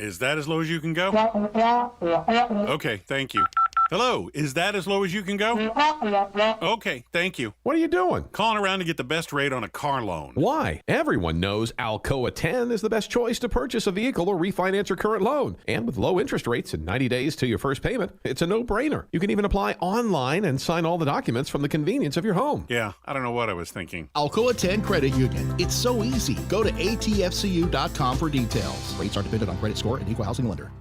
Is that as low as you can go? Okay, thank you. Hello, is that as low as you can go? Okay, thank you. What are you doing? Calling around to get the best rate on a car loan. Why? Everyone knows Alcoa 10 is the best choice to purchase a vehicle or refinance your current loan. And with low interest rates and 90 days to your first payment, it's a no-brainer. You can even apply online and sign all the documents from the convenience of your home. Yeah, I don't know what I was thinking. Alcoa 10 Credit Union. It's so easy. Go to atfcu.com for details. Rates are dependent on credit score and equal housing lender.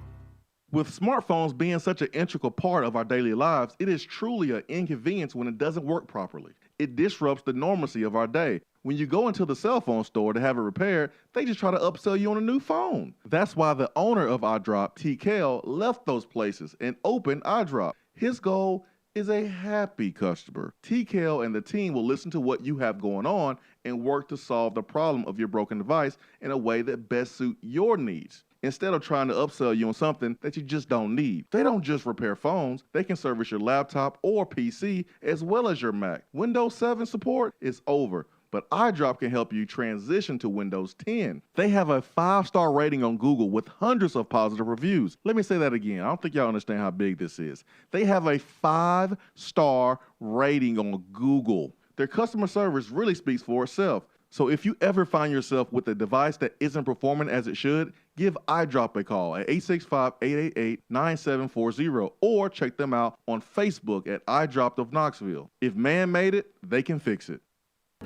With smartphones being such an integral part of our daily lives, it is truly an inconvenience when it doesn't work properly. It disrupts the normalcy of our day. When you go into the cell phone store to have it repaired, they just try to upsell you on a new phone. That's why the owner of iDrop, T. Kell, left those places and opened iDrop. His goal is a happy customer. T. Kell and the team will listen to what you have going on and work to solve the problem of your broken device in a way that best suits your needs, instead of trying to upsell you on something that you just don't need. They don't just repair phones, they can service your laptop or PC as well as your Mac. Windows 7 support is over, but iDrop can help you transition to Windows 10. They have a 5-star rating on Google with hundreds of positive reviews. Let me say that again. I don't think y'all understand how big this is. They have a 5-star rating on Google. Their customer service really speaks for itself. So if you ever find yourself with a device that isn't performing as it should, give iDrop a call at 865-888-9740 or check them out on Facebook at iDrop of Knoxville. If man made it, they can fix it.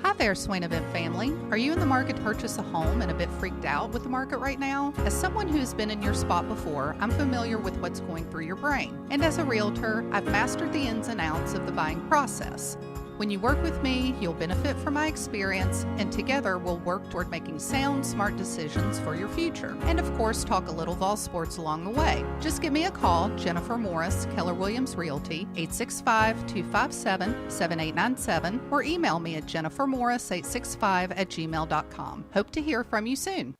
Hi there, Swain Event family. Are you in the market to purchase a home and a bit freaked out with the market right now? As someone who has been in your spot before, I'm familiar with what's going through your brain. And as a realtor, I've mastered the ins and outs of the buying process. When you work with me, you'll benefit from my experience, and together we'll work toward making sound, smart decisions for your future. And of course, talk a little Vol Sports along the way. Just give me a call, Jennifer Morris, Keller Williams Realty, 865-257-7897, or email me at jennifermorris865@gmail.com. Hope to hear from you soon.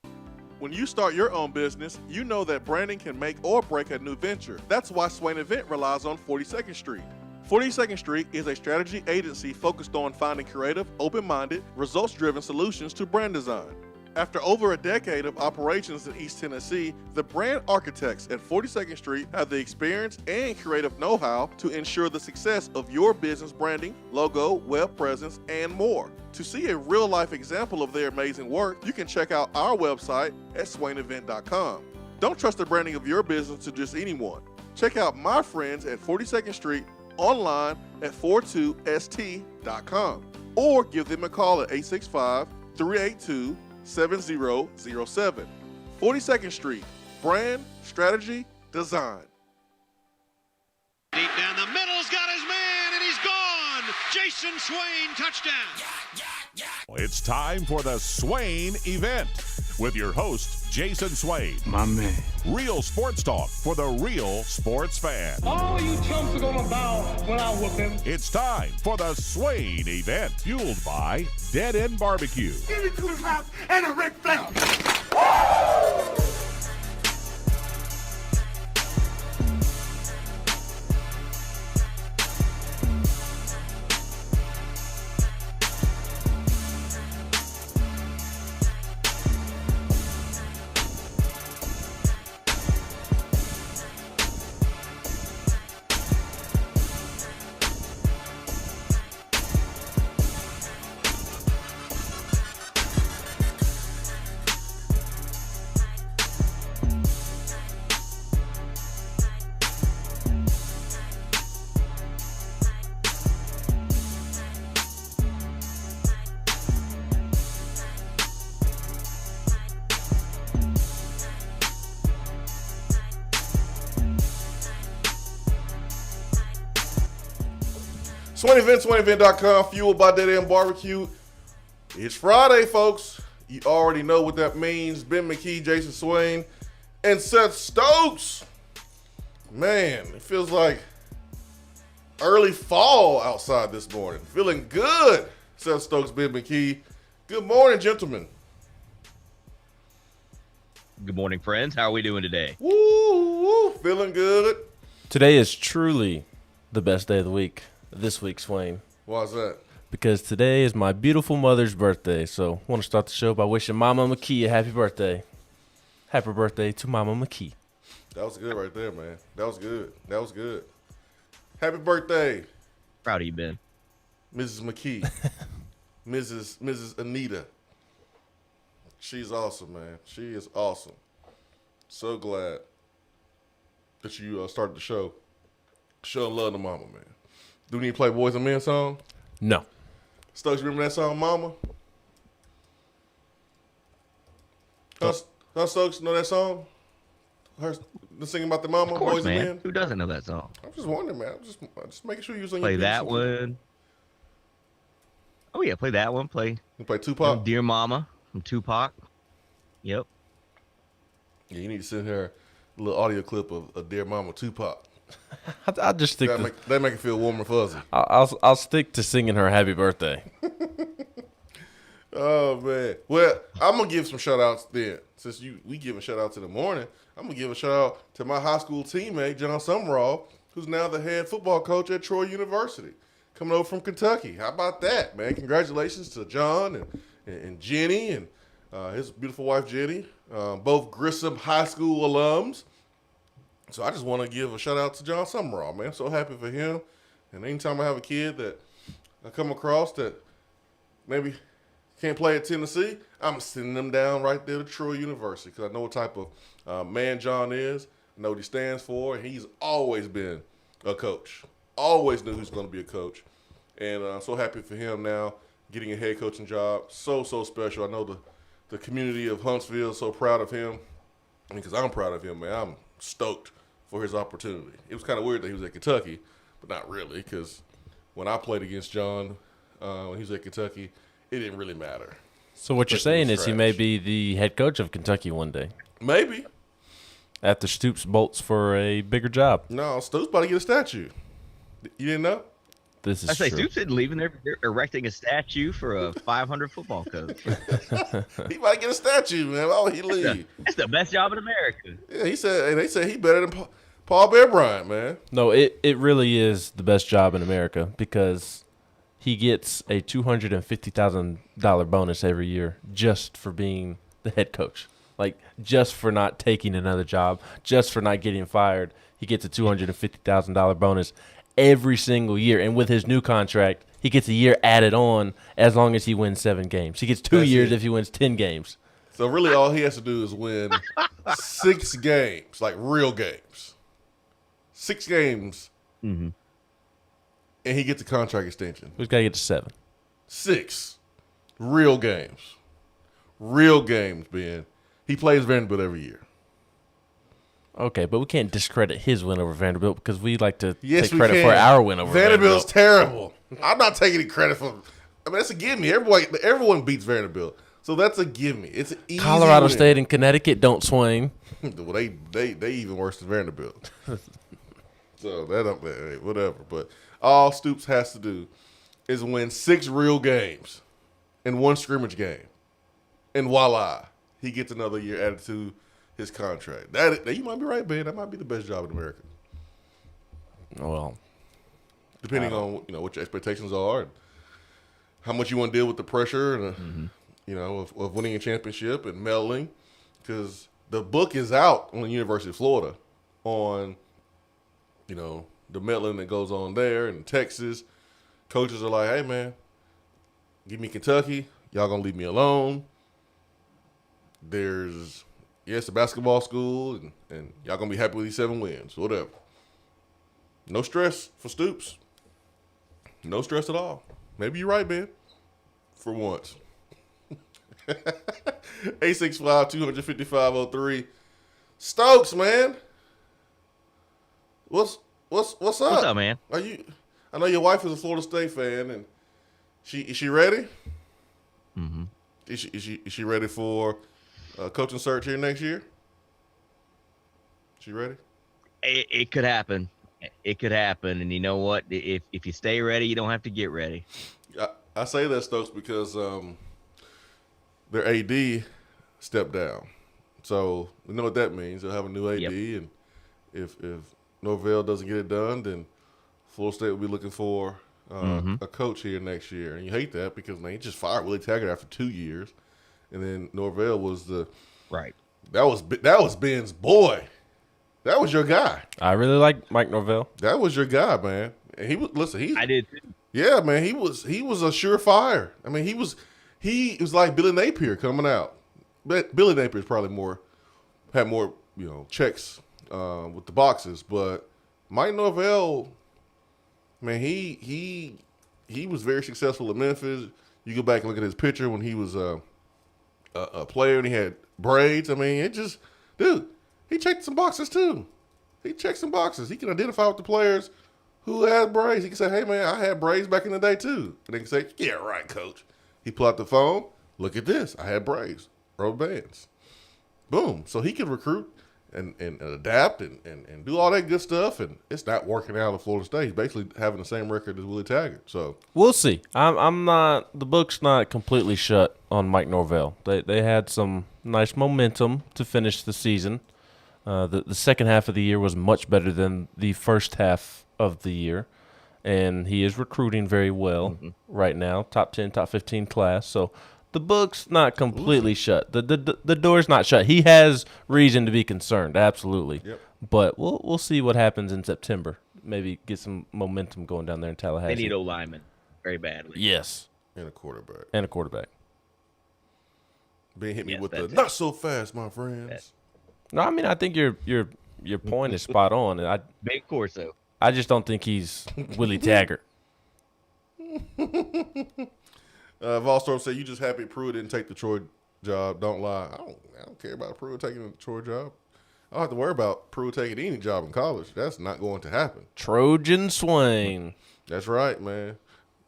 When you start your own business, you know that branding can make or break a new venture. That's why Swain Event relies on 42nd Street. 42nd Street is a strategy agency focused on finding creative, open-minded, results-driven solutions to brand design. After over a decade of operations in East Tennessee, the brand architects at 42nd Street have the experience and creative know-how to ensure the success of your business branding, logo, web presence, and more. To see a real-life example of their amazing work, you can check out our website at swainevent.com. Don't trust the branding of your business to just anyone. Check out my friends at 42nd Street online at 42st.com or give them a call at 865-382-7007. 42nd Street, brand, strategy, design. Deep down the middle's got his man, and he's gone. Jason Swain, touchdown. It's time for the Swain Event with your host, Jason Swain. My man. Real sports talk for the real sports fan. All you chumps are gonna bow when I whoop him. It's time for the Swain Event, fueled by Dead End Barbecue. Give me 2 rounds and a Ric Flair. Swain Event, SwainEvent.com, fueled by Dead End Barbecue. It's Friday, folks. You already know what that means. Ben McKee, Jason Swain, and Seth Stokes. Man, it feels like early fall outside this morning. Feeling good. Seth Stokes, Ben McKee. Good morning, gentlemen. Good morning, friends. How are we doing today? Woo, feeling good. Today is truly the best day of the week, this week, Swain. Why is that? Because today is my beautiful mother's birthday. So I want to start the show by wishing Mama McKee a happy birthday. Happy birthday to Mama McKee. That was good right there, man. That was good. That was good. Happy birthday, Proud of you, Ben. Mrs. McKee. Mrs. Anita. She's awesome, man. She is awesome. So glad that you started the show. Showing love to Mama, man. Do we need to play Boys and Men song? No. Stokes, you remember that song, Mama? Huh, Stokes, know that song? Her singing about the Mama, Of course, Boys man. and Men? Who doesn't know that song? I'm just wondering, man. I'm just making sure you was on Play your that beat. one. Oh, yeah, play that one. Play You play Tupac? Dear Mama from Tupac. Yep. Yeah, you need to send her a little audio clip of Dear Mama Tupac. I'll just stick. That make it feel warm and fuzzy. I'll stick to singing her happy birthday. Oh man. Well, I'm gonna give some shout outs then. Since we giving shout outs in the morning, I'm gonna give a shout out to my high school teammate, John Summerall, who's now the head football coach at Troy University. Coming over from Kentucky. How about that, man? Congratulations to John and Jenny and his beautiful wife Jenny. Both Grissom High School alums. So I just want to give a shout out to John Summerall, man. So happy for him. And anytime I have a kid that I come across that maybe can't play at Tennessee, I'm sending them down right there to Troy University because I know what type of man John is. I know what he stands for. And he's always been a coach. Always knew he was going to be a coach. And I'm so happy for him now getting a head coaching job. So special. I know the community of Huntsville is so proud of him. Because I'm proud of him, man. I'm stoked for his opportunity. It was kind of weird that he was at Kentucky, but not really, because when I played against John when he was at Kentucky, it didn't really matter. So what you're saying is he may be the head coach of Kentucky one day. Maybe. After Stoops bolts for a bigger job. No, Stoops about to get a statue. You didn't know? This is I say true. Stoops isn't leaving. They're erecting a statue for a 500 football coach. He might get a statue, man. Why would he leave? That's the best job in America. Yeah, they said he better than Paul Bear Bryant, man. No, it really is the best job in America because he gets a $250,000 bonus every year just for being the head coach. Like, just for not taking another job, just for not getting fired, he gets a $250,000 bonus every single year. And with his new contract, he gets a year added on as long as he wins 7 games. He gets 2 years if he wins 10 games. So really all he has to do is win 6 games, like real games. 6 games, and he gets a contract extension. He's got to get to 7. 6 real games. Real games, Ben. He plays Vanderbilt every year. Okay, but we can't discredit his win over Vanderbilt because we like to Yes, take credit for our win over Vanderbilt's Vanderbilt. terrible. I'm not taking any credit for. I mean, that's a gimme. Everyone beats Vanderbilt, so that's a gimme. It's an easy Colorado win. State and Connecticut don't swing. Well, they even worse than Vanderbilt. So that up there, whatever. But all Stoops has to do is win 6 real games and 1 scrimmage game, and voila, he gets another year added to his contract. That you might be right, Ben. That might be the best job in America. Well, depending on what your expectations are, and how much you want to deal with the pressure, and of winning a championship and meddling, because the book is out on the University of Florida on the meddling that goes on there in Texas. Coaches are like, hey man, give me Kentucky, y'all gonna leave me alone. There's it's a basketball school, and y'all gonna be happy with these 7 wins, whatever. No stress for Stoops. No stress at all. Maybe you're right, Ben. For once. 865-255-03. Stokes, man. What's up? What's up, man? I know your wife is a Florida State fan, and is she ready? Mm-hmm. Is she ready for a coaching search here next year? She ready? It could happen. It could happen, and you know what? If you stay ready, you don't have to get ready. I say that, Stokes, because their AD stepped down. So we know what that means. They'll have a new AD, and if Norvell doesn't get it done, then Florida State will be looking for a coach here next year. And you hate that because they just fired Willie Taggart after 2 years, and then Norvell was the That was Ben's boy. That was your guy. I really like Mike Norvell. That was your guy, man. And he was I did too. Yeah, man. He was a surefire. I mean, he was like Billy Napier coming out. But Billy Napier's probably had more checks with the boxes, but Mike Norvell, man, he was very successful at Memphis. You go back and look at his picture when he was a player and he had braids. I mean, he checked some boxes too. He checked some boxes. He can identify with the players who has braids. He can say, "Hey, man, I had braids back in the day too," and they can say, "Yeah, right, coach." He pull out the phone. Look at this. I had braids, rubber bands. Boom. So he can recruit and adapt and do all that good stuff, and it's not working out at Florida State. He's basically having the same record as Willie Taggart. So we'll see. I'm not. The book's not completely shut on Mike Norvell. They had some nice momentum to finish the season. The second half of the year was much better than the first half of the year, and he is recruiting very well right now. Top 10, top 15 class. So the book's not completely shut. The door's not shut. He has reason to be concerned, absolutely. Yep. But we'll see what happens in September. Maybe get some momentum going down there in Tallahassee. They need O-linemen very badly. Yes. And a quarterback. Ben hit me with the not so fast, my friends. No, I mean I think your point is spot on. Big Corso. I just don't think he's Willie Taggart. Volstorm said, "You just happy Pruitt didn't take the Troy job? Don't lie. I don't care about Pruitt taking the Troy job. I don't have to worry about Pruitt taking any job in college. That's not going to happen." Trojan Swain. That's right, man.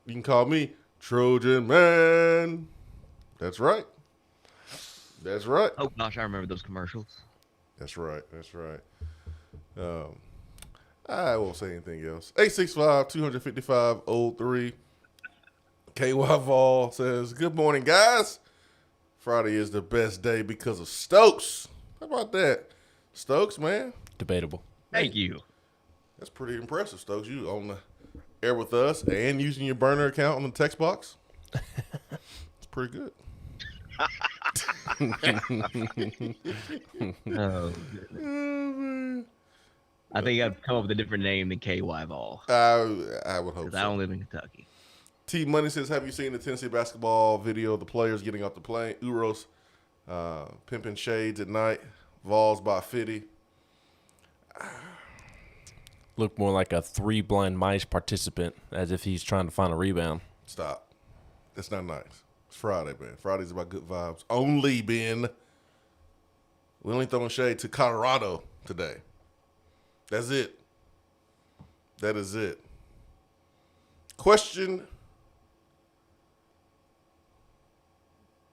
You can call me Trojan Man. That's right. That's right. Oh gosh, I remember those commercials. That's right. I won't say anything else. 865-255-03. KY Vol says, "Good morning, guys. Friday is the best day because of Stokes." How about that? Stokes, man. Debatable. Thank you. That's pretty impressive, Stokes. You on the air with us and using your burner account on the text box. It's pretty good. Oh, goodness. I think I've come up with a different name than KY Vol. I would hope so. I don't live in Kentucky. T Money says, "Have you seen the Tennessee basketball video of the players getting off the plane? Uros pimping shades at night. Vols by 50. Looked more like a 3 blind mice participant, as if he's trying to find a rebound. Stop. That's not nice. It's Friday, man. Friday's about good vibes. Only, Ben. We only throwing shade to Colorado today. That's it. That is it. Question.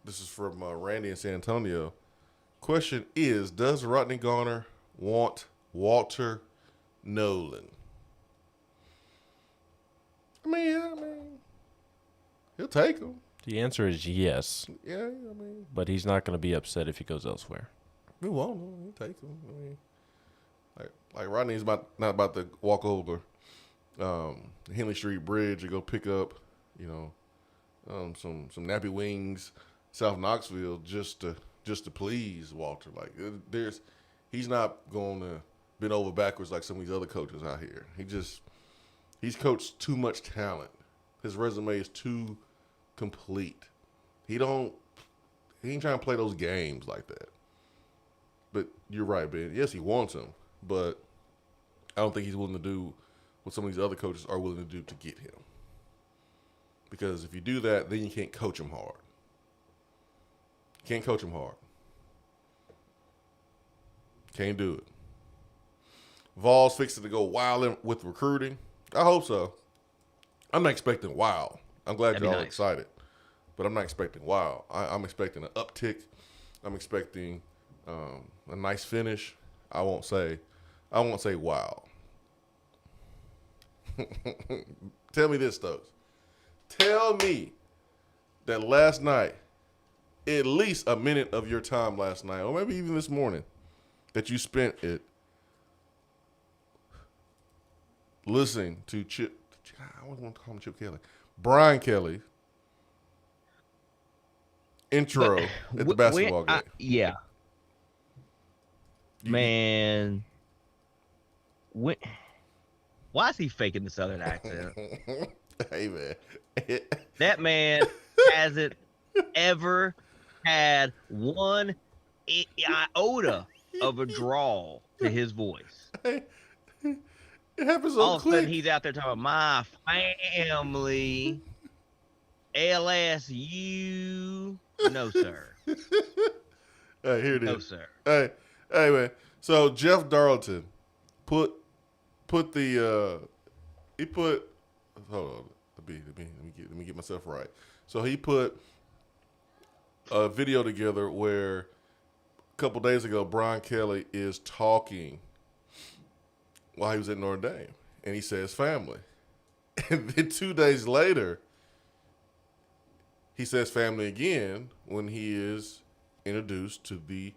This is from Randy in San Antonio. Question is, does Rodney Garner want Walter Nolan? I mean, he'll take him. The answer is yes. Yeah, I mean. But he's not going to be upset if he goes elsewhere. He won't. He'll take him. I mean, like Rodney's not about to walk over Henley Street Bridge and go pick up, some nappy wings, South Knoxville, just to please Walter. Like he's not going to bend over backwards like some of these other coaches out here. He's coached too much talent. His resume is too complete. He ain't trying to play those games like that. But you're right, Ben. Yes, he wants him, but I don't think he's willing to do what some of these other coaches are willing to do to get him. Because if you do that, then you can't coach him hard. Can't coach him hard. Can't do it. Vols fixing to go wild with recruiting. I hope so. I'm not expecting wild. I'm glad y'all are excited, but I'm not expecting wild. I'm expecting an uptick. I'm expecting a nice finish. I won't say wild. Tell me this, Stokes. Tell me that last night, at least a minute of your time last night, or maybe even this morning, that you spent it listening to Chip. I always want to call him Chip Kelly. Brian Kelly intro at the basketball game. Yeah. Man, why is he faking the Southern accent? Hey, man. That man hasn't ever had one iota of a drawl to his voice. It happens so All of a quick. sudden, he's out there talking about my family, LSU. No, sir. Hey, here it is. No, sir. Hey, man. So Jeff Darlington put the he put. Hold on. Let me get myself right. So he put a video together where a couple days ago Brian Kelly is talking while he was at Notre Dame, and he says family, and then 2 days later he says family again when he is introduced to the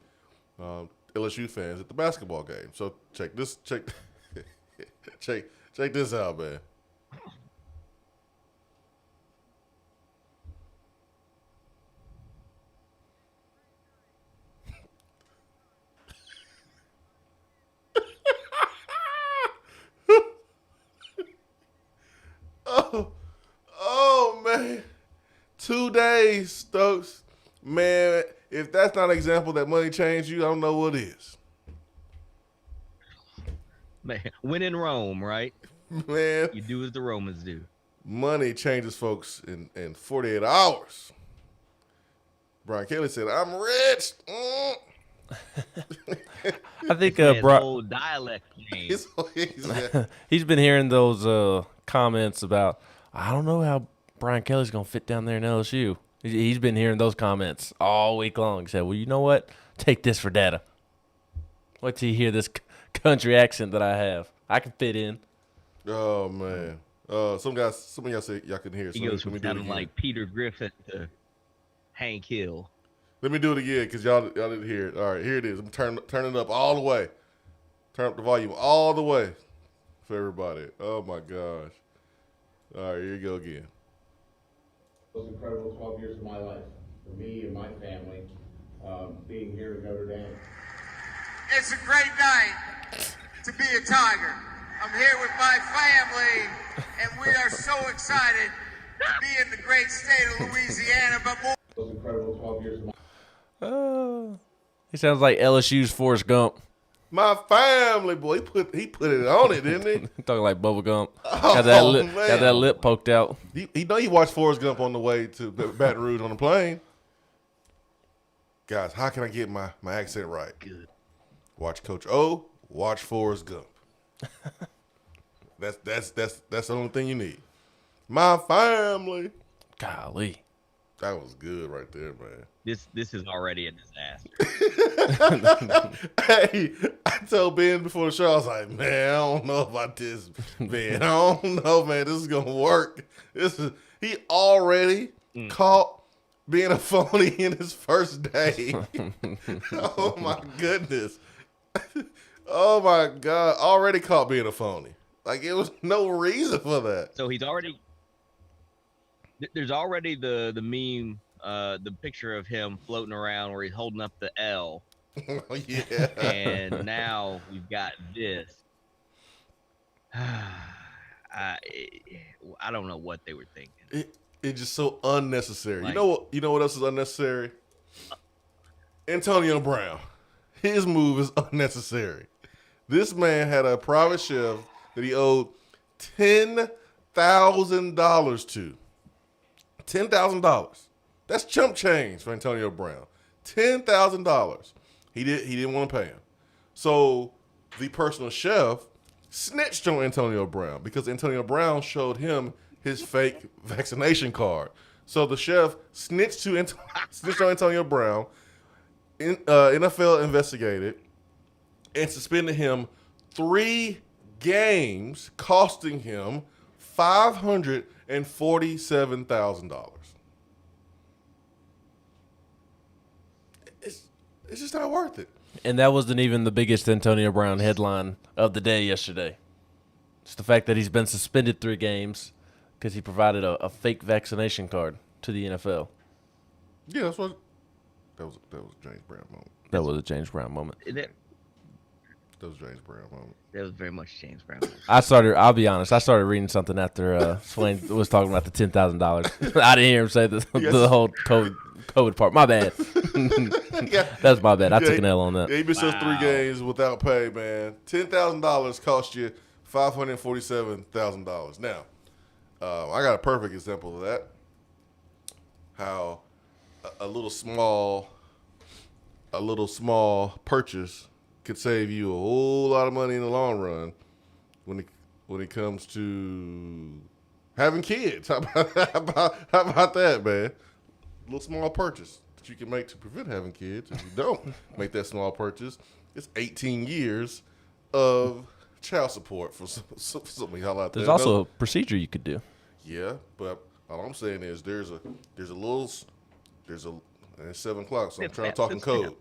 LSU fans at the basketball game. So check this out, man. Oh man. 2 days, Stokes. Man, if that's not an example that money changed you, I don't know what is. Man, when in Rome, right? Man. You do as the Romans do. Money changes folks in 48 hours. Brian Kelly said, I'm rich. I think old dialect change. He's been hearing those comments about, I don't know how Brian Kelly's going to fit down there in LSU. He's been hearing those comments all week long. He said, well, you know what? Take this for data. Wait till you hear this country accent that I have. I can fit in. Oh, man. Some of y'all say y'all can hear. He goes from sounding like Peter Griffin to Hank Hill. Let me do it again because y'all didn't hear it. All right, here it is. I'm turn it up all the way. Turn up the volume all the way for everybody. Oh, my gosh. All right, here you go again. Most incredible 12 years of my life for me and my family being here at Notre Dame. It's a great night to be a Tiger. I'm here with my family, and we are so excited to be in the great state of Louisiana. But more. Most incredible 12 years of my He sounds like LSU's Forrest Gump. My family, boy. He put it on it, didn't he? Talking like Bubba Gump. Oh, got that lip poked out. He know he watched Forrest Gump on the way to Baton Rouge on the plane. Guys, how can I get my accent right? Good. Watch Coach O. Watch Forrest Gump. That's the only thing you need. My family. Golly. That was good right there, man. This is already a disaster. Hey, I told Ben before the show, I was like, man, I don't know about this, Ben. I don't know, man. This is gonna work. He already caught being a phony in his first day. Oh my goodness. Oh my God. Already caught being a phony. Like it was no reason for that. So there's already the meme, the picture of him floating around where he's holding up the L. Oh, yeah. And now we've got this. I don't know what they were thinking. It's just so unnecessary. Like, you know what else is unnecessary? Antonio Brown. His move is unnecessary. This man had a private chef that he owed $10,000 to. $10,000. That's chump change for Antonio Brown. $10,000. He didn't want to pay him. So the personal chef snitched on Antonio Brown because Antonio Brown showed him his fake vaccination card. So the chef snitched on Antonio Brown. NFL investigated and suspended him 3 games, costing him $547,000. It's just not worth it. And that wasn't even the biggest Antonio Brown headline of the day yesterday. It's the fact that he's been suspended 3 games because he provided a fake vaccination card to the NFL. Yeah, that was a James Brown moment. That was a James Brown moment. That was James Brown moment. That was very much James Brown. I'll be honest, I started reading something after Swain was talking about the $10,000. I didn't hear him say the whole COVID part. My bad. That's my bad. I took an L on that. Yeah, he missed those 3 games without pay, man. $10,000 cost you $547,000. Now, I got a perfect example of that. How a little small purchase could save you a whole lot of money in the long run when it comes to having kids. How about that, man? A little small purchase that you can make to prevent having kids. If you don't make that small purchase, it's 18 years of child support for some of y'all out there. There's also a procedure you could do. Yeah, but all I'm saying is there's and it's 7 o'clock, so I'm trying to talk in code.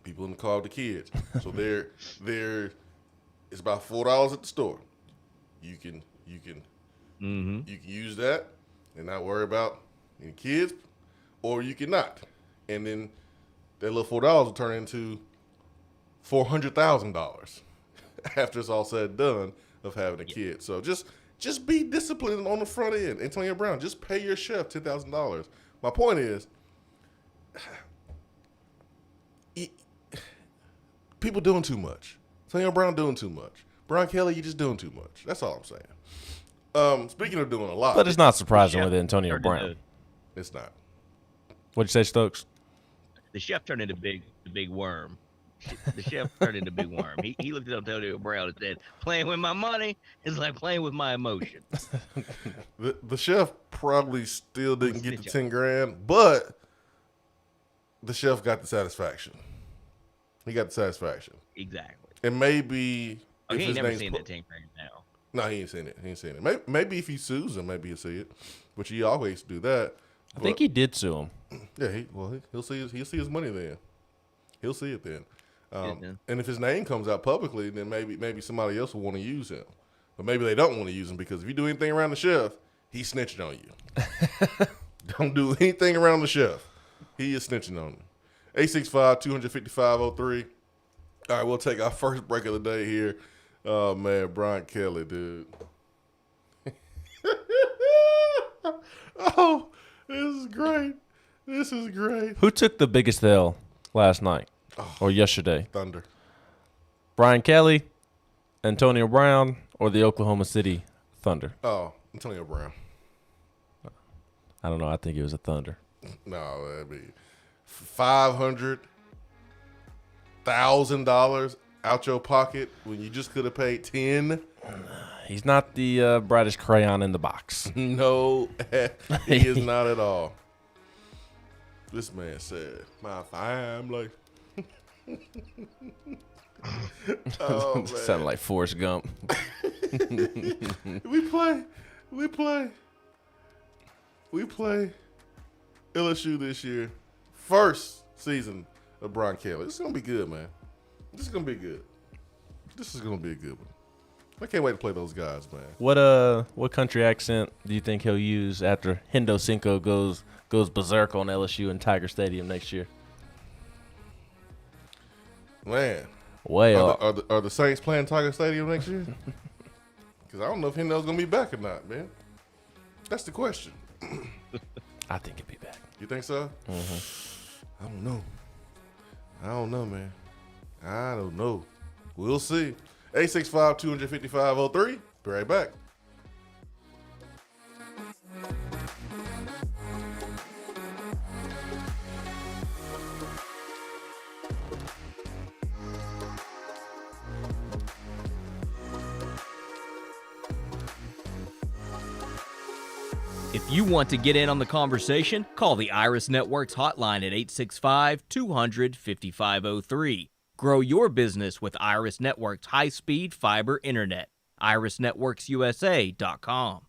People in the car with the kids. So there it's about $4 at the store. You can use that and not worry about any kids, or you cannot. And then that little $4 will turn into $400,000 after it's all said and done of having a kid. So just be disciplined on the front end. Antonio Brown, just pay your chef $10,000. My point is, people doing too much. Antonio Brown doing too much. Brian Kelly, you just doing too much. That's all I'm saying. Speaking of doing a lot. But it's not surprising with Antonio Brown. It's not. What'd you say, Stokes? The chef turned into the big worm. The chef turned into Big Worm. He looked at Antonio Brown and said, "Playing with my money is like playing with my emotions." The chef probably still didn't get the 10 grand, but the chef got the satisfaction. He got the satisfaction. Exactly. And maybe he ain't never seen that 10 grand now. No, he ain't seen it. He ain't seen it. Maybe if he sues him, maybe he'll see it. Which he always do that. I think he did sue him. Yeah, he'll see his money then. He'll see it then. And if his name comes out publicly, then maybe somebody else will want to use him. But maybe they don't want to use him because if you do anything around the chef, he's snitching on you. Don't do anything around the chef. He is snitching on you. 865-255-03. All right, we'll take our first break of the day here. Oh, man, Brian Kelly, dude. Oh, this is great. This is great. Who took the biggest L last night or yesterday? Thunder. Brian Kelly, Antonio Brown, or the Oklahoma City Thunder? Oh, Antonio Brown. I don't know. I think it was a Thunder. No, that'd be $500,000 out your pocket when you just could have paid 10. He's not the brightest crayon in the box. No, he is not at all. This man said, "My family." Oh, man. Sounded like Forrest Gump. We play LSU this year. First season of Brian Kelly. This is going to be good, man. This is going to be good. This is going to be a good one. I can't wait to play those guys, man. What country accent do you think he'll use after Hendo Cinco goes berserk on LSU in Tiger Stadium next year? Man. Well, are the Saints playing Tiger Stadium next year? Because I don't know if Hendo's going to be back or not, man. That's the question. I think he'll be back. You think so? Mm-hmm. I don't know, man. I don't know. We'll see. 865-255-03. Be right back. If you want to get in on the conversation, call the Iris Networks hotline at 865-200-5503. Grow your business with Iris Networks high-speed fiber internet. IrisNetworksUSA.com.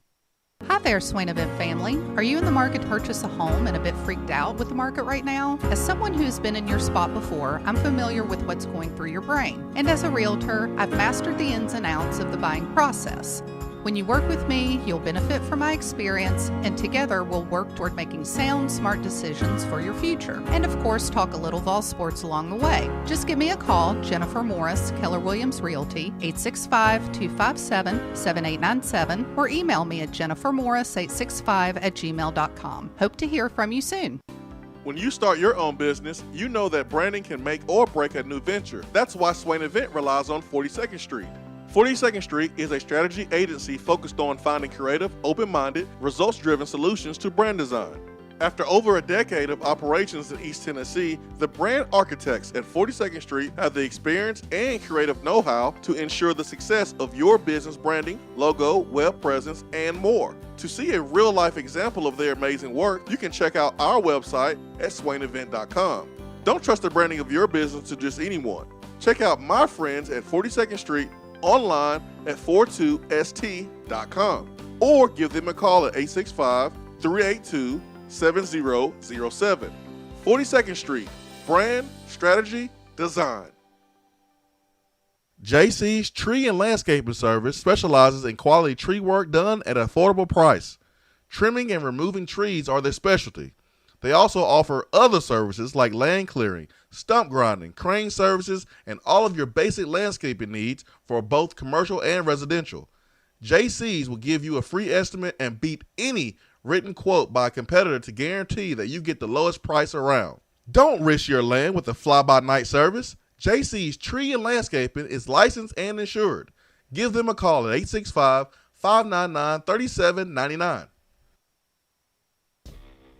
Hi there, Swain Event family. Are you in the market to purchase a home and a bit freaked out with the market right now? As someone who's been in your spot before, I'm familiar with what's going through your brain. And as a realtor, I've mastered the ins and outs of the buying process. When you work with me, you'll benefit from my experience, and together we'll work toward making sound, smart decisions for your future. And of course, talk a little Vol Sports along the way. Just give me a call, Jennifer Morris, Keller Williams Realty, 865-257-7897, or email me at jennifermorris865@gmail.com. Hope to hear from you soon. When you start your own business, you know that branding can make or break a new venture. That's why Swain Event relies on 42nd Street. 42nd Street is a strategy agency focused on finding creative, open-minded, results-driven solutions to brand design. After over a decade of operations in East Tennessee, the brand architects at 42nd Street have the experience and creative know-how to ensure the success of your business branding, logo, web presence, and more. To see a real-life example of their amazing work, you can check out our website at swainevent.com. Don't trust the branding of your business to just anyone. Check out my friends at 42nd Street online at 42st.com or give them a call at 865-382-7007. 42nd Street, brand, strategy, design. JC's Tree and Landscaping Service specializes in quality tree work done at an affordable price. Trimming and removing trees are their specialty. They also offer other services like land clearing, stump grinding, crane services, and all of your basic landscaping needs for both commercial and residential. JC's will give you a free estimate and beat any written quote by a competitor to guarantee that you get the lowest price around. Don't risk your land with a fly-by-night service. JC's Tree and Landscaping is licensed and insured. Give them a call at 865-599-3799.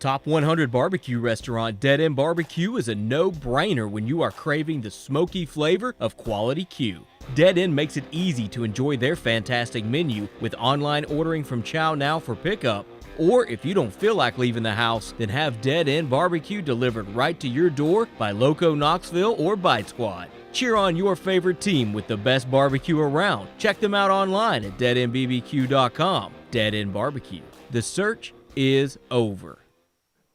Top 100 barbecue restaurant Dead End Barbecue is a no-brainer when you are craving the smoky flavor of quality Q. Dead End makes it easy to enjoy their fantastic menu with online ordering from Chow Now for pickup. Or if you don't feel like leaving the house, then have Dead End Barbecue delivered right to your door by Loco Knoxville or Bite Squad. Cheer on your favorite team with the best barbecue around. Check them out online at deadendbbq.com. Dead End Barbecue. The search is over.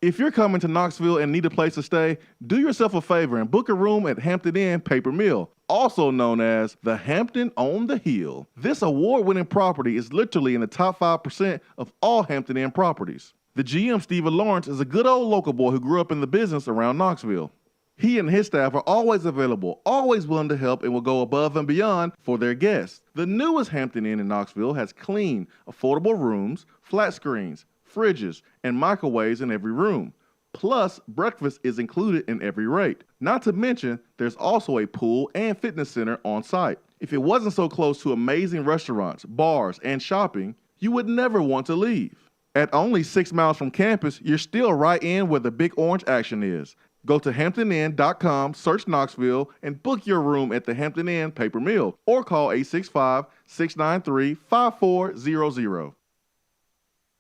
If you're coming to Knoxville and need a place to stay, do yourself a favor and book a room at Hampton Inn Paper Mill, also known as the Hampton on the Hill. This award-winning property is literally in the top 5% of all Hampton Inn properties. The GM, Stephen Lawrence, is a good old local boy who grew up in the business around Knoxville. He and his staff are always available, always willing to help, and will go above and beyond for their guests. The newest Hampton Inn in Knoxville has clean, affordable rooms, flat screens, fridges, and microwaves in every room. Plus, breakfast is included in every rate. Not to mention, there's also a pool and fitness center on site. If it wasn't so close to amazing restaurants, bars, and shopping, you would never want to leave. At only 6 miles from campus, you're still right in where the big orange action is. Go to hamptoninn.com, search Knoxville, and book your room at the Hampton Inn Paper Mill, or call 865-693-5400.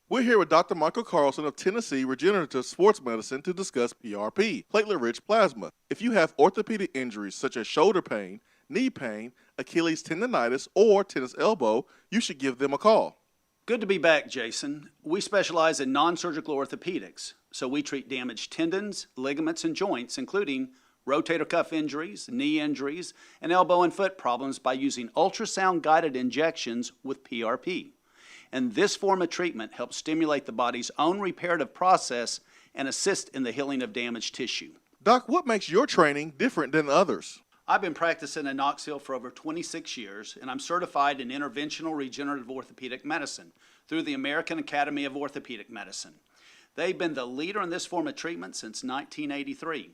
We're here with Dr. Michael Carlson of Tennessee Regenerative Sports Medicine to discuss PRP, platelet-rich plasma. If you have orthopedic injuries such as shoulder pain, knee pain, Achilles tendonitis, or tennis elbow, you should give them a call. Good to be back, Jason. We specialize in non-surgical orthopedics, so we treat damaged tendons, ligaments, and joints, including rotator cuff injuries, knee injuries, and elbow and foot problems by using ultrasound-guided injections with PRP. And this form of treatment helps stimulate the body's own reparative process and assist in the healing of damaged tissue. Doc, what makes your training different than others? I've been practicing in Knoxville for over 26 years, and I'm certified in interventional regenerative orthopedic medicine through the American Academy of Orthopedic Medicine. They've been the leader in this form of treatment since 1983.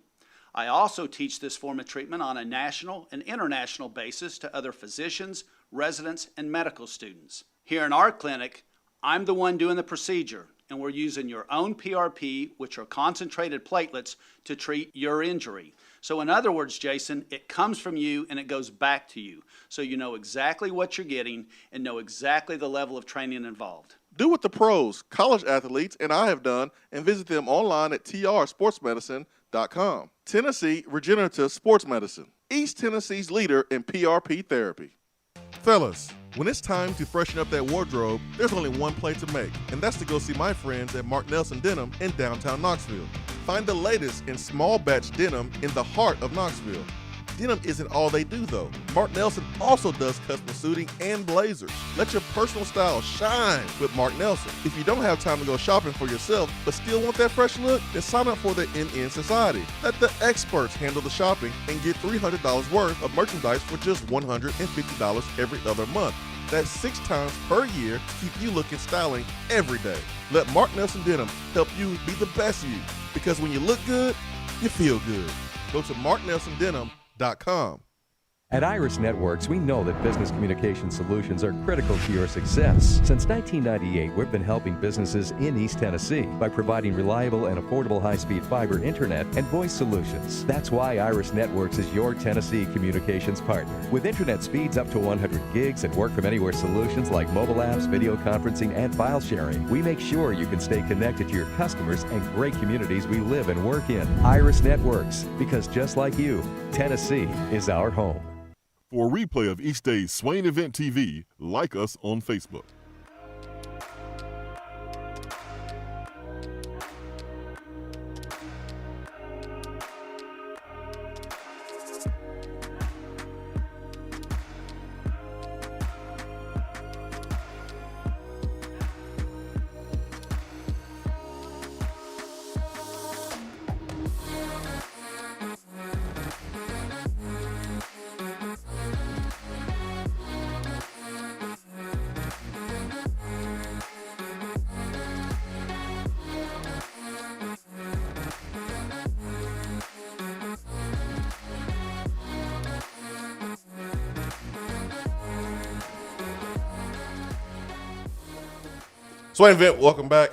I also teach this form of treatment on a national and international basis to other physicians, residents, and medical students. Here in our clinic, I'm the one doing the procedure, and we're using your own PRP, which are concentrated platelets, to treat your injury. So in other words, Jason, it comes from you and it goes back to you. So you know exactly what you're getting and know exactly the level of training involved. Do what the pros, college athletes, and I have done, and visit them online at trsportsmedicine.com. Tennessee Regenerative Sports Medicine, East Tennessee's leader in PRP therapy. Fellas, when it's time to freshen up that wardrobe, there's only one play to make, and that's to go see my friends at Mark Nelson Denim in downtown Knoxville. Find the latest in small batch denim in the heart of Knoxville. Denim isn't all they do, though. Mark Nelson also does custom suiting and blazers. Let your personal style shine with Mark Nelson. If you don't have time to go shopping for yourself, but still want that fresh look, then sign up for the NN Society. Let the experts handle the shopping and get $300 worth of merchandise for just $150 every other month. That's 6 times per year to keep you looking styling every day. Let Mark Nelson Denim help you be the best you, because when you look good, you feel good. Go to marknelsondenim.com. At Iris Networks, we know that business communication solutions are critical to your success. Since 1998, we've been helping businesses in East Tennessee by providing reliable and affordable high-speed fiber internet and voice solutions. That's why Iris Networks is your Tennessee communications partner. With internet speeds up to 100 gigs and work from anywhere solutions like mobile apps, video conferencing, and file sharing, we make sure you can stay connected to your customers and great communities we live and work in. Iris Networks, because just like you, Tennessee is our home. For a replay of each day's Swain Event TV, like us on Facebook. Swain Event, welcome back.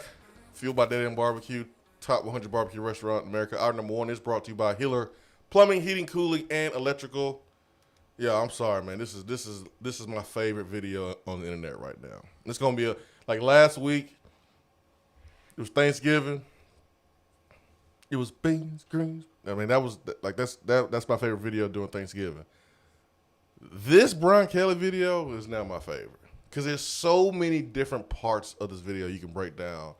Fueled by Dead End Barbecue, top 100 barbecue restaurant in America. Our number one is brought to you by Hiller Plumbing, Heating, Cooling, and Electrical. Yeah, I'm sorry, man. This is my favorite video on the internet right now. It's gonna be like last week. It was Thanksgiving. It was beans, greens. I mean, that's my favorite video during Thanksgiving. This Brian Kelly video is now my favorite. Because there's so many different parts of this video you can break down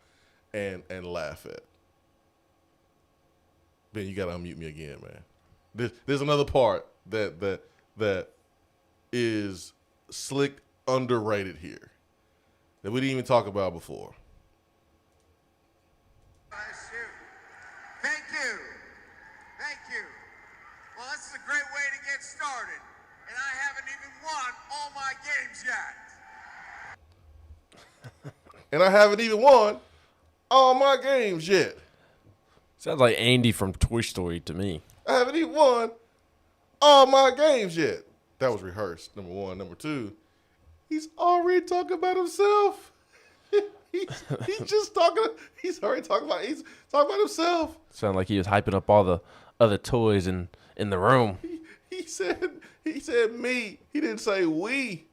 and laugh at. Ben, you got to unmute me again, man. There's another part that is slick, underrated here that we didn't even talk about before. Thank you. Thank you. Well, this is a great way to get started. And I haven't even won all my games yet. And I haven't even won all my games yet. Sounds like Andy from Toy Story to me. I haven't even won all my games yet. That was rehearsed, number one. Number two, he's already talking about himself. He's already talking about himself. Sounded like he was hyping up all the other toys in the room. He said me. He didn't say we.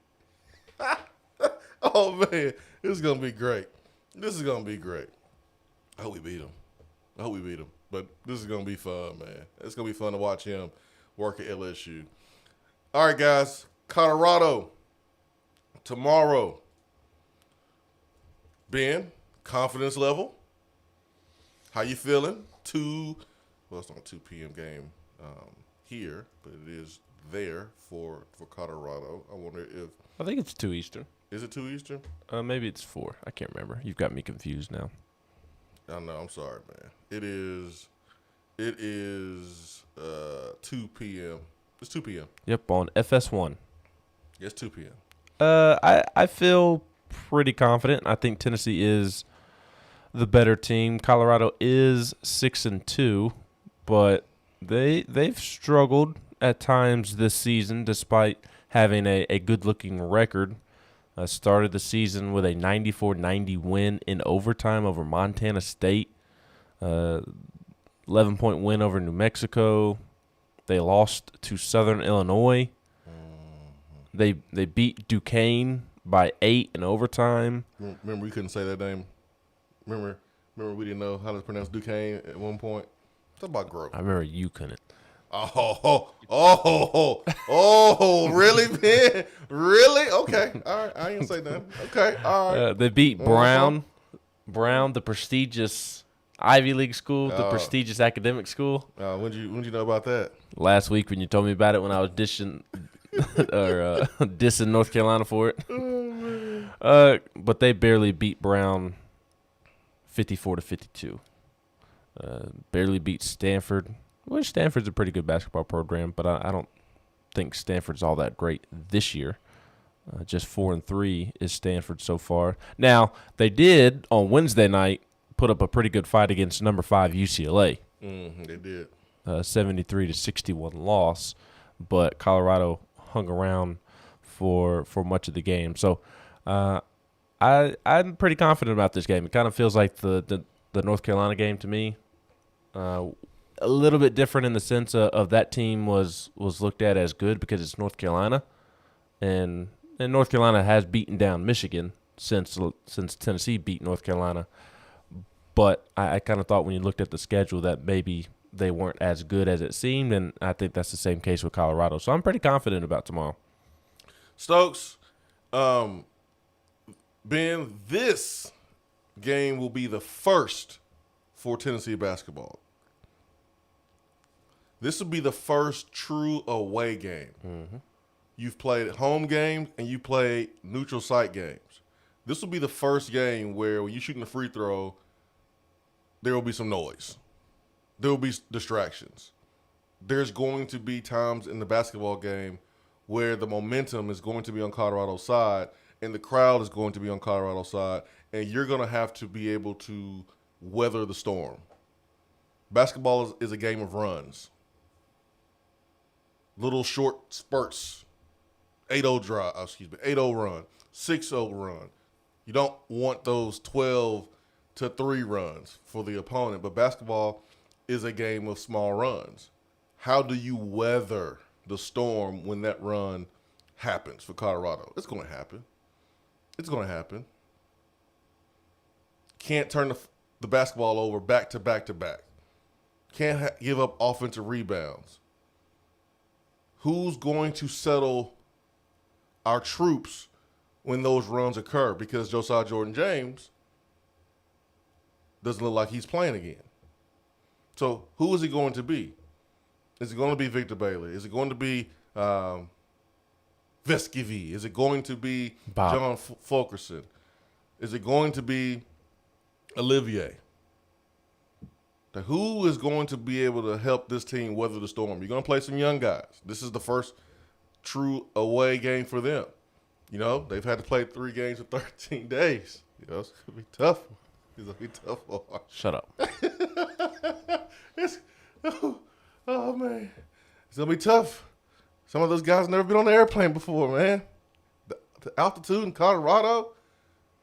Oh, man. This is going to be great. This is going to be great. I hope we beat him. But this is going to be fun, man. It's going to be fun to watch him work at LSU. All right, guys. Colorado. Tomorrow. Ben, confidence level. How you feeling? It's not a 2 p.m. game here, but it is there for Colorado. I wonder if... I think it's 2 Eastern. Is it 2 Eastern? Maybe it's 4. I can't remember. You've got me confused now. I know. I'm sorry, man. It is 2 p.m. It's 2 p.m. Yep, on FS1. It's 2 p.m. I feel pretty confident. I think Tennessee is the better team. Colorado is 6-2, but they've struggled at times this season despite having a good-looking record. Started the season with a 94-90 win in overtime over Montana State. 11-point win over New Mexico. They lost to Southern Illinois. They beat Duquesne by 8 in overtime. Remember, we couldn't say that name. Remember we didn't know how to pronounce Duquesne at one point. Talk about growth. I remember you couldn't. Really, man? Really? Okay. All right. I ain't gonna say nothing. Okay. All right. They beat Brown, the prestigious Ivy League school, the prestigious academic school. When you know about that? Last week when you told me about it when I was dissing North Carolina for it. Oh, man. But they barely beat Brown 54-52. Barely beat Stanford. Well, Stanford's a pretty good basketball program, but I don't think Stanford's all that great this year. Just 4-3 is Stanford so far. Now, they did on Wednesday night put up a pretty good fight against number 5 UCLA. They did. 73-61 loss, but Colorado hung around for much of the game. So I'm pretty confident about this game. It kind of feels like the North Carolina game to me. A little bit different in the sense of that team was looked at as good because it's North Carolina, and North Carolina has beaten down Michigan since Tennessee beat North Carolina. But I kind of thought when you looked at the schedule that maybe they weren't as good as it seemed, and I think that's the same case with Colorado. So I'm pretty confident about tomorrow. Stokes, Ben, this game will be the first for Tennessee basketball. This will be the first true away game. Mm-hmm. You've played home games and you played neutral site games. This will be the first game where when you're shooting a free throw, there will be some noise. There will be distractions. There's going to be times in the basketball game where the momentum is going to be on Colorado's side and the crowd is going to be on Colorado's side, and you're going to have to be able to weather the storm. Basketball is a game of runs. Little short spurts. 8-0 run, 6-0 run. You don't want those 12-3 runs for the opponent, but basketball is a game of small runs. How do you weather the storm when that run happens for Colorado? It's going to happen. It's going to happen. Can't turn the basketball over back to back to back. Can't give up offensive rebounds. Who's going to settle our troops when those runs occur? Because Josiah Jordan-James doesn't look like he's playing again. So who is it going to be? Is it going to be Victor Bailey? Is it going to be Vescovi? Is it going to be Bob. John Fulkerson? Is it going to be Olivier? Now, who is going to be able to help this team weather the storm? You're going to play some young guys. This is the first true away game for them. You know, they've had to play 3 games in 13 days. You know, it's going to be tough. It's going to be tough for them. Shut up. Oh, man. It's going to be tough. Some of those guys have never been on an airplane before, man. The altitude in Colorado.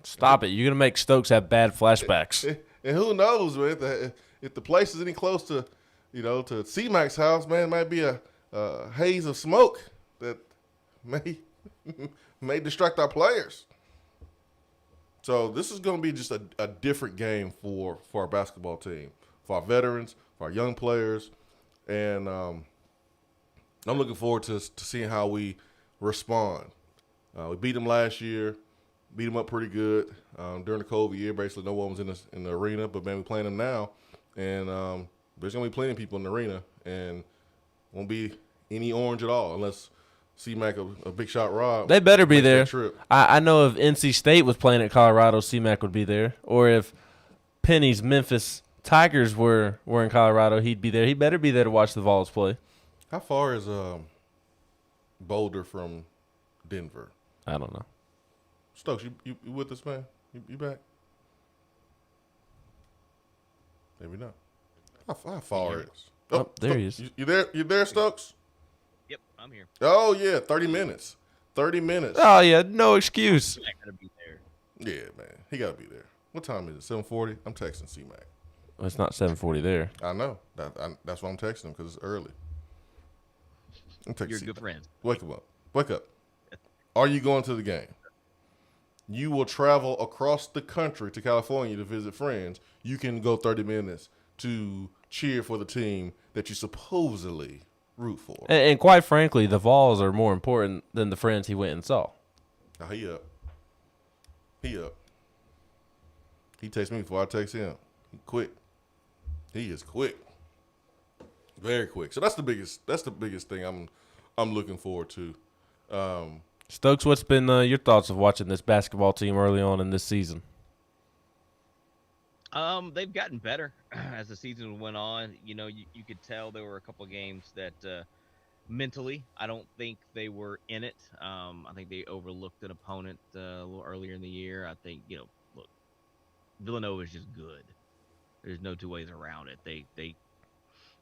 Stop it. You're going to make Stokes have bad flashbacks. And who knows, man, if the place is any close to, to C-Mac's house, man, it might be a haze of smoke that may distract our players. So this is going to be just a different game for our basketball team, for our veterans, for our young players. And I'm looking forward to seeing how we respond. We beat them last year, beat them up pretty good during the COVID year. Basically, no one was in the arena, but, man, we're playing them now. And there's going to be plenty of people in the arena, and won't be any orange at all unless C-Mac, a big shot Rob. They better be there. Trip. I know if NC State was playing at Colorado, C-Mac would be there. Or if Penny's Memphis Tigers were in Colorado, he'd be there. He better be there to watch the Vols play. How far is Boulder from Denver? I don't know. Stokes, you with us, man? You back? Maybe not. How far is? Oh, there he is. You there? You there, Stokes? Yep, I'm here. Oh yeah, 30 minutes. 30 minutes. Oh yeah, no excuse. I gotta be there. Yeah, man, he gotta be there. What time is it? 7:40. I'm texting C-Mac. Well, it's not 7:40 there. I know. That's why I'm texting him, because it's early. I'm texting You're a C-Mac. good friend. Wake him up. Wake up. Are you going to the game? You will travel across the country to California to visit friends. You can go 30 minutes to cheer for the team that you supposedly root for. And quite frankly, the Vols are more important than the friends he went and saw. Now, he up. He texted me before I text him. He quick. He is quick, very quick. So that's the biggest thing I'm looking forward to. Stokes, what's been your thoughts of watching this basketball team early on in this season? They've gotten better as the season went on. You know, you could tell there were a couple of games that mentally, I don't think they were in it. I think they overlooked an opponent a little earlier in the year. I think, look, Villanova is just good. There's no two ways around it.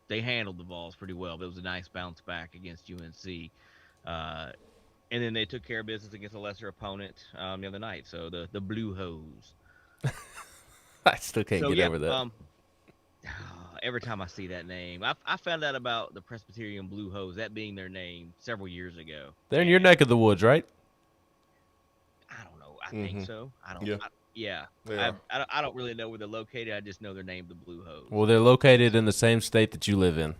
They handled the Vols pretty well, but it was a nice bounce back against UNC. And then they took care of business against a lesser opponent the other night. So the Blue Hose. I still can't get over that. Every time I see that name, I found out about the Presbyterian Blue Hose, that being their name, several years ago. They're in your neck of the woods, right? I don't know. I think so. I don't. Yeah. I don't really know where they're located. I just know they're named the Blue Hose. Well, they're located in the same state that you live in.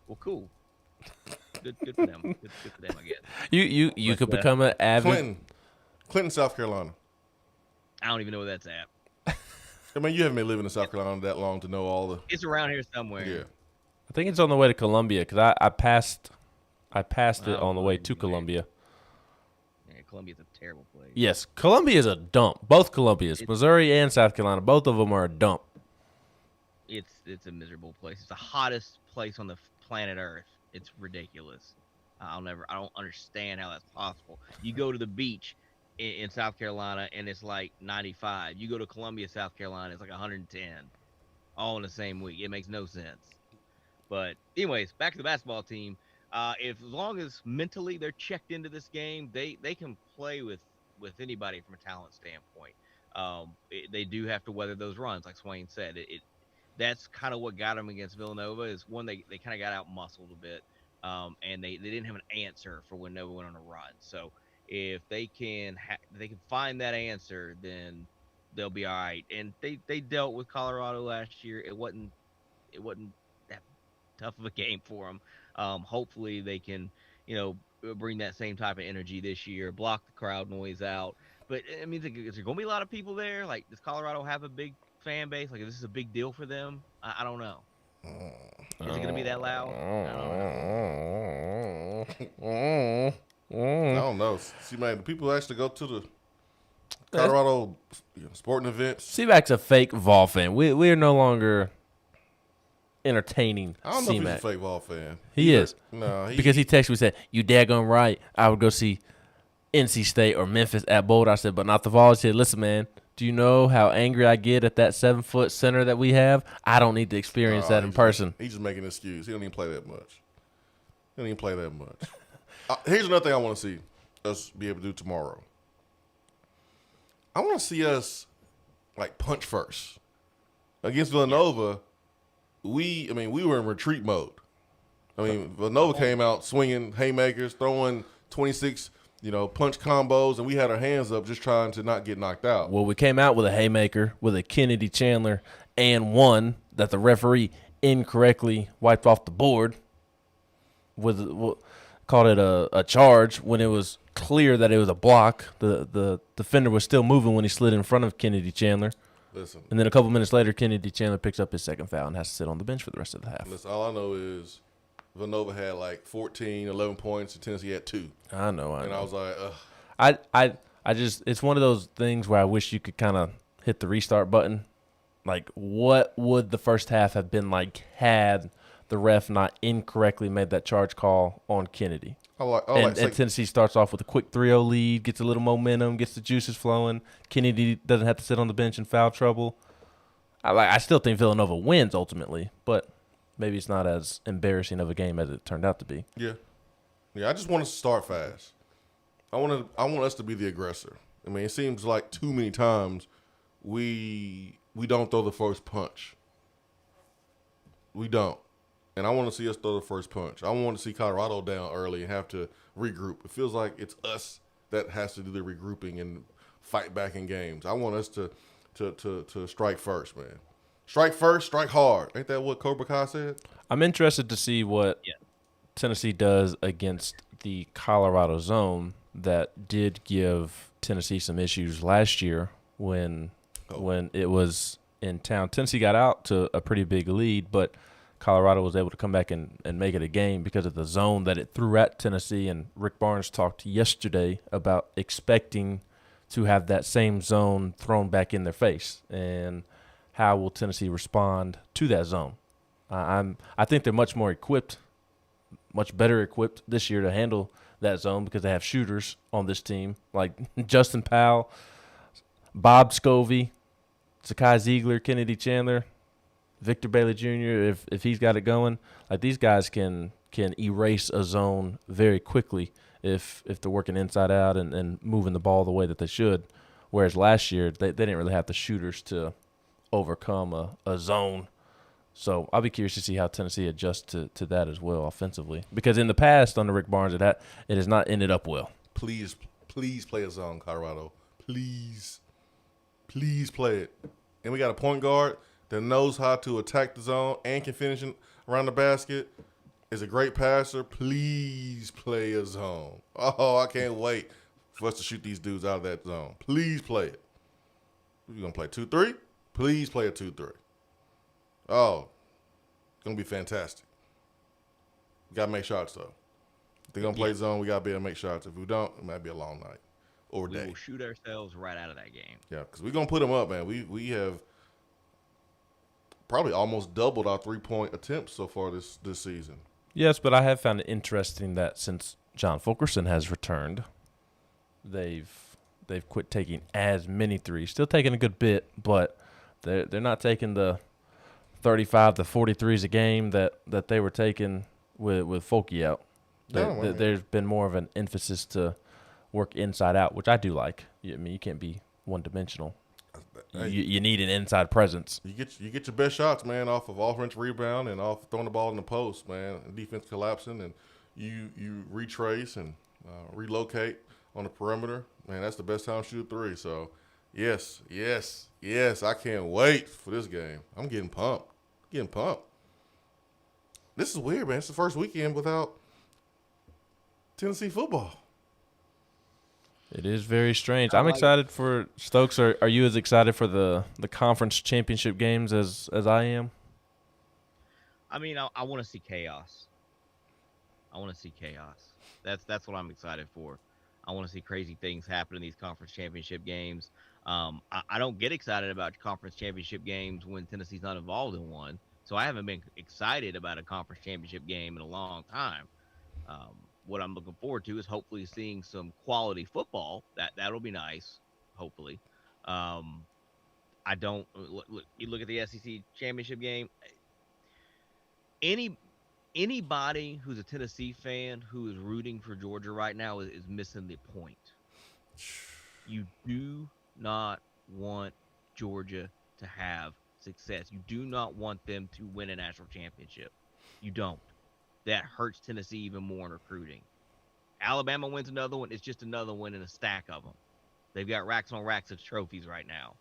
Well, cool. Good for them. Good for them, I guess. You could become an avid Clinton, South Carolina. I don't even know where that's at. I mean, you haven't been living in South Carolina that long to know all the. It's around here somewhere. Yeah. I think it's on the way to Columbia because I passed it on the way to Columbia. Yeah, Columbia's a terrible place. Yes, Columbia is a dump. Both Columbias, Missouri and South Carolina, both of them are a dump. It's a miserable place. It's the hottest place on the planet Earth. It's ridiculous. I don't understand how that's possible. You go to the beach in South Carolina and it's like 95. You go to Columbia, South Carolina, it's like 110, all in the same week. It makes no sense. But anyways, back to the basketball team. As long as mentally they're checked into this game, they can play with anybody from a talent standpoint. They do have to weather those runs, like Swain said. That's kind of what got them against Villanova. Is one, they kind of got out muscled a bit, and they didn't have an answer for when Nova went on a run. So if they can find that answer, then they'll be all right. And they dealt with Colorado last year. It wasn't that tough of a game for them. Hopefully they can bring that same type of energy this year, block the crowd noise out. But I mean, is there going to be a lot of people there? Like, does Colorado have a big fan base? Like, is this a big deal for them? I don't know. Is it going to be that loud? I don't know. See, man, the people actually go to the Colorado sporting events. C-Mac's a fake Vol fan. We're no longer entertaining I don't know C-Mac. if he's a fake Vol fan. He is. No, because he texted me and said, "You daggone right. I would go see NC State or Memphis at Boulder." I said, "But not the Vols." He said, "Listen, man, do you know how angry I get at that 7-foot center that we have? I don't need to experience that in person." He's just making an excuse. He don't even play that much. Here's another thing I want to see us be able to do tomorrow. I want to see us like punch first. Against Villanova, we were in retreat mode. I mean, Villanova came out swinging haymakers, throwing 26, punch combos, and we had our hands up just trying to not get knocked out. Well, we came out with a haymaker, with a Kennedy Chandler, and one that the referee incorrectly wiped off the board. Called it a charge when it was clear that it was a block. The defender was still moving when he slid in front of Kennedy Chandler. Listen. And then a couple minutes later, Kennedy Chandler picks up his second foul and has to sit on the bench for the rest of the half. Listen, all I know is Villanova had like 14, 11 points, and Tennessee had 2. I know. I was like, ugh. I just, it's one of those things where I wish you could kind of hit the restart button. Like, what would the first half have been like had the ref not incorrectly made that charge call on Kennedy? And Tennessee starts off with a quick 3-0 lead, gets a little momentum, gets the juices flowing. Kennedy doesn't have to sit on the bench in foul trouble. I still think Villanova wins ultimately, but maybe it's not as embarrassing of a game as it turned out to be. Yeah. I just want us to start fast. I want us to be the aggressor. I mean, it seems like too many times we don't throw the first punch. We don't. And I want to see us throw the first punch. I want to see Colorado down early and have to regroup. It feels like it's us that has to do the regrouping and fight back in games. I want us to strike first, man. Strike first, strike hard. Ain't that what Cobra Kai said? I'm interested to see what Tennessee does against the Colorado zone that did give Tennessee some issues last year when it was in town. Tennessee got out to a pretty big lead, but Colorado was able to come back and make it a game because of the zone that it threw at Tennessee. And Rick Barnes talked yesterday about expecting to have that same zone thrown back in their face. And how will Tennessee respond to that zone? I think they're much more equipped, much better equipped this year to handle that zone because they have shooters on this team like Justin Powell, Bob Scovey, Sakai Ziegler, Kennedy Chandler, Victor Bailey Jr. If he's got it going, like these guys can erase a zone very quickly if they're working inside out and moving the ball the way that they should. Whereas last year they didn't really have the shooters to overcome a zone. So I'll be curious to see how Tennessee adjusts to that as well offensively. Because in the past under Rick Barnes, it has not ended up well. Please play a zone, Colorado. Please play it. And we got a point guard that knows how to attack the zone and can finish around the basket. Is a great passer. Please play a zone. Oh, I can't wait for us to shoot these dudes out of that zone. Please play it. We're going to play 2-3. Please play a 2-3. Oh, it's going to be fantastic. We got to make shots, though. If they're going to play zone, we got to be able to make shots. If we don't, it might be a long night or day. We will shoot ourselves right out of that game. Yeah, because we're going to put them up, man. We have probably almost doubled our three-point attempts so far this season. Yes, but I have found it interesting that since John Fulkerson has returned, they've quit taking as many threes. Still taking a good bit, but they're not taking the 35 to 43s a game that they were taking with Folky out. There's been more of an emphasis to work inside out, which I do like. I mean, you can't be one-dimensional. You need an inside presence. You get your best shots, man, off of offense rebound and off throwing the ball in the post, man. Defense collapsing, and you retrace and relocate on the perimeter. Man, that's the best time to shoot a three. So, yes, I can't wait for this game. I'm getting pumped. This is weird, man. It's the first weekend without Tennessee football. It is very strange. I'm excited for Stokes. Are you as excited for the conference championship games as I am? I mean, I want to see chaos. That's what I'm excited for. I want to see crazy things happen in these conference championship games. I don't get excited about conference championship games when Tennessee's not involved in one. So I haven't been excited about a conference championship game in a long time. What I'm looking forward to is hopefully seeing some quality football. That'll be nice, hopefully. I don't look. You look at the SEC championship game. Anybody who's a Tennessee fan who is rooting for Georgia right now is missing the point. You do not want Georgia to have success. You do not want them to win a national championship. You don't. That hurts Tennessee even more in recruiting. Alabama wins another one. It's just another one in a stack of them. They've got racks on racks of trophies right now.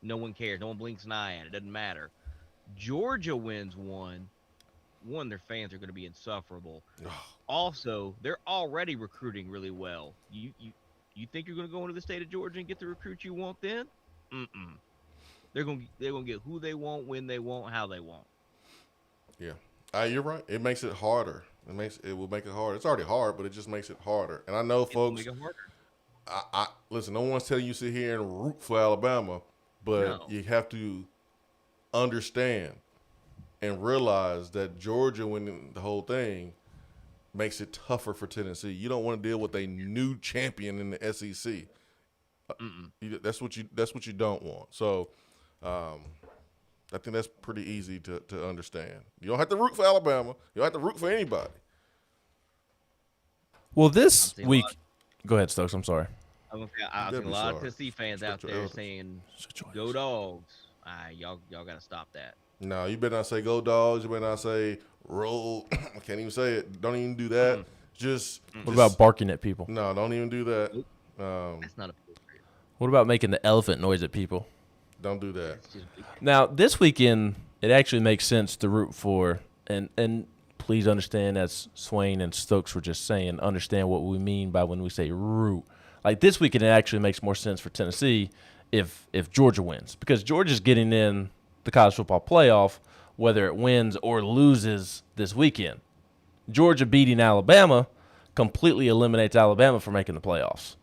No one cares. No one blinks an eye at it. It doesn't matter. Georgia wins one. Their fans are going to be insufferable. Also, they're already recruiting really well. You think you're going to go into the state of Georgia and get the recruit you want then? They're going to get who they want, when they want, how they want. Yeah. You're right. It makes it harder. It will make it harder. It's already hard, but it just makes it harder. And I know, folks, listen, no one's telling you to sit here and root for Alabama, but you have to understand and realize that Georgia winning the whole thing makes it tougher for Tennessee. You don't want to deal with a new champion in the SEC. That's what you don't want. So, I think that's pretty easy to understand. You don't have to root for Alabama. You don't have to root for anybody. Well, this week – go ahead, Stokes. I'm sorry. I've seen a lot of Tennessee fans out there saying, go Dogs. Y'all got to stop that. No, you better not say go Dogs. You better not say roll. I can't even say it. Don't even do that. What about barking at people? No, don't even do that. That's not appropriate. What about making the elephant noise at people? Don't do that. Now, this weekend, it actually makes sense to root for, and please understand, as Swain and Stokes were just saying, understand what we mean by when we say root. Like this weekend, it actually makes more sense for Tennessee if Georgia wins, because Georgia's getting in the college football playoff whether it wins or loses this weekend. Georgia beating Alabama completely eliminates Alabama from making the playoffs.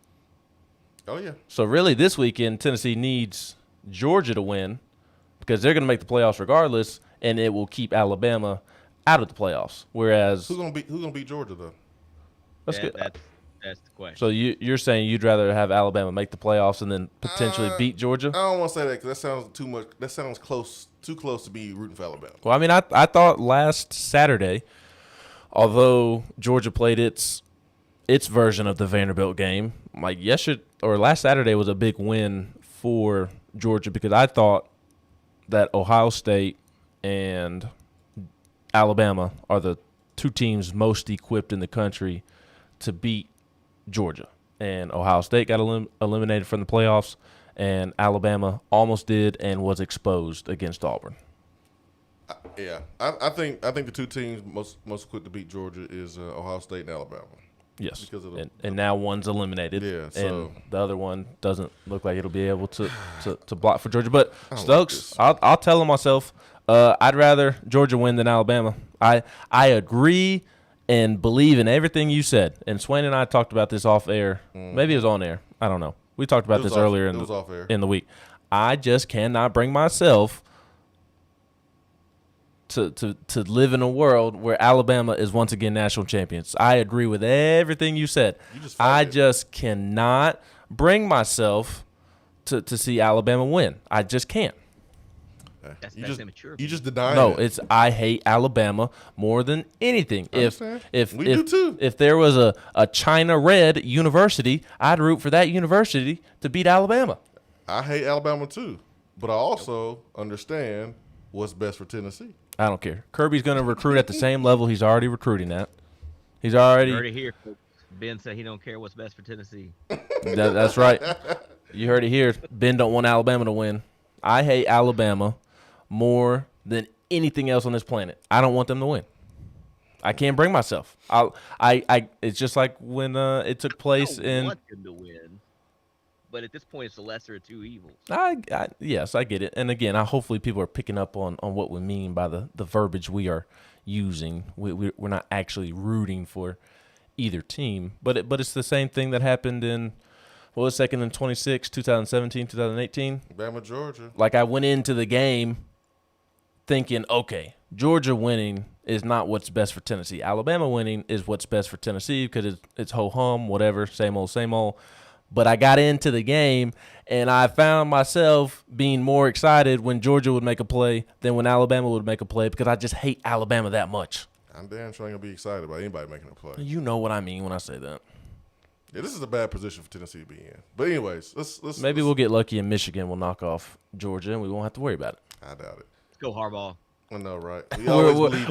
Oh, yeah. So really this weekend Tennessee needs Georgia to win because they're going to make the playoffs regardless, and it will keep Alabama out of the playoffs. Whereas who's gonna beat Georgia though? That's good. That's the question. So you're saying you'd rather have Alabama make the playoffs and then potentially beat Georgia? I don't want to say that because that sounds too much. That sounds too close to be rooting for Alabama. Well, I mean, I thought last Saturday, although Georgia played its version of the Vanderbilt game, like last Saturday was a big win for Georgia because I thought that Ohio State and Alabama are the two teams most equipped in the country to beat Georgia. And Ohio State got eliminated from the playoffs, and Alabama almost did and was exposed against Auburn. Yeah, I think the two teams most equipped to beat Georgia is Ohio State and Alabama. Yes, because of and now one's eliminated. Yeah, so and the other one doesn't look like it'll be able to block for Georgia. But Stokes, I'll tell myself I'd rather Georgia win than Alabama. I agree and believe in everything you said. And Swain and I talked about this off air. Maybe it was on air. I don't know. We talked about this earlier in the week. I just cannot bring myself to live in a world where Alabama is once again national champions. I agree with everything you said. I just cannot bring myself to see Alabama win. I just can't. That's immature. You just deny No, it. I hate Alabama more than anything. If we do too. If there was a China Red university, I'd root for that university to beat Alabama. I hate Alabama too, but I also understand what's best for Tennessee. I don't care. Kirby's going to recruit at the same level he's already recruiting at. He's already. You heard it here. Ben said he don't care what's best for Tennessee. That's right. You heard it here. Ben don't want Alabama to win. I hate Alabama more than anything else on this planet. I don't want them to win. I can't bring myself. It's just like when it took place I want them to win, but at this point, it's the lesser of two evils. Yes, I get it. And again, hopefully people are picking up on what we mean by the verbiage we are using. We're not actually rooting for either team, but it's the same thing that happened in, what was second and 26, 2017, 2018? Bama, Georgia. Like I went into the game thinking, okay, Georgia winning is not what's best for Tennessee. Alabama winning is what's best for Tennessee because it's ho-hum, whatever, same old, same old. But I got into the game, and I found myself being more excited when Georgia would make a play than when Alabama would make a play because I just hate Alabama that much. I'm damn sure I ain't going to be excited about anybody making a play. You know what I mean when I say that. Yeah, this is a bad position for Tennessee to be in. But anyways, let's we'll get lucky and Michigan will knock off Georgia, and we won't have to worry about it. I doubt it. Let's go Harbaugh. I know, right?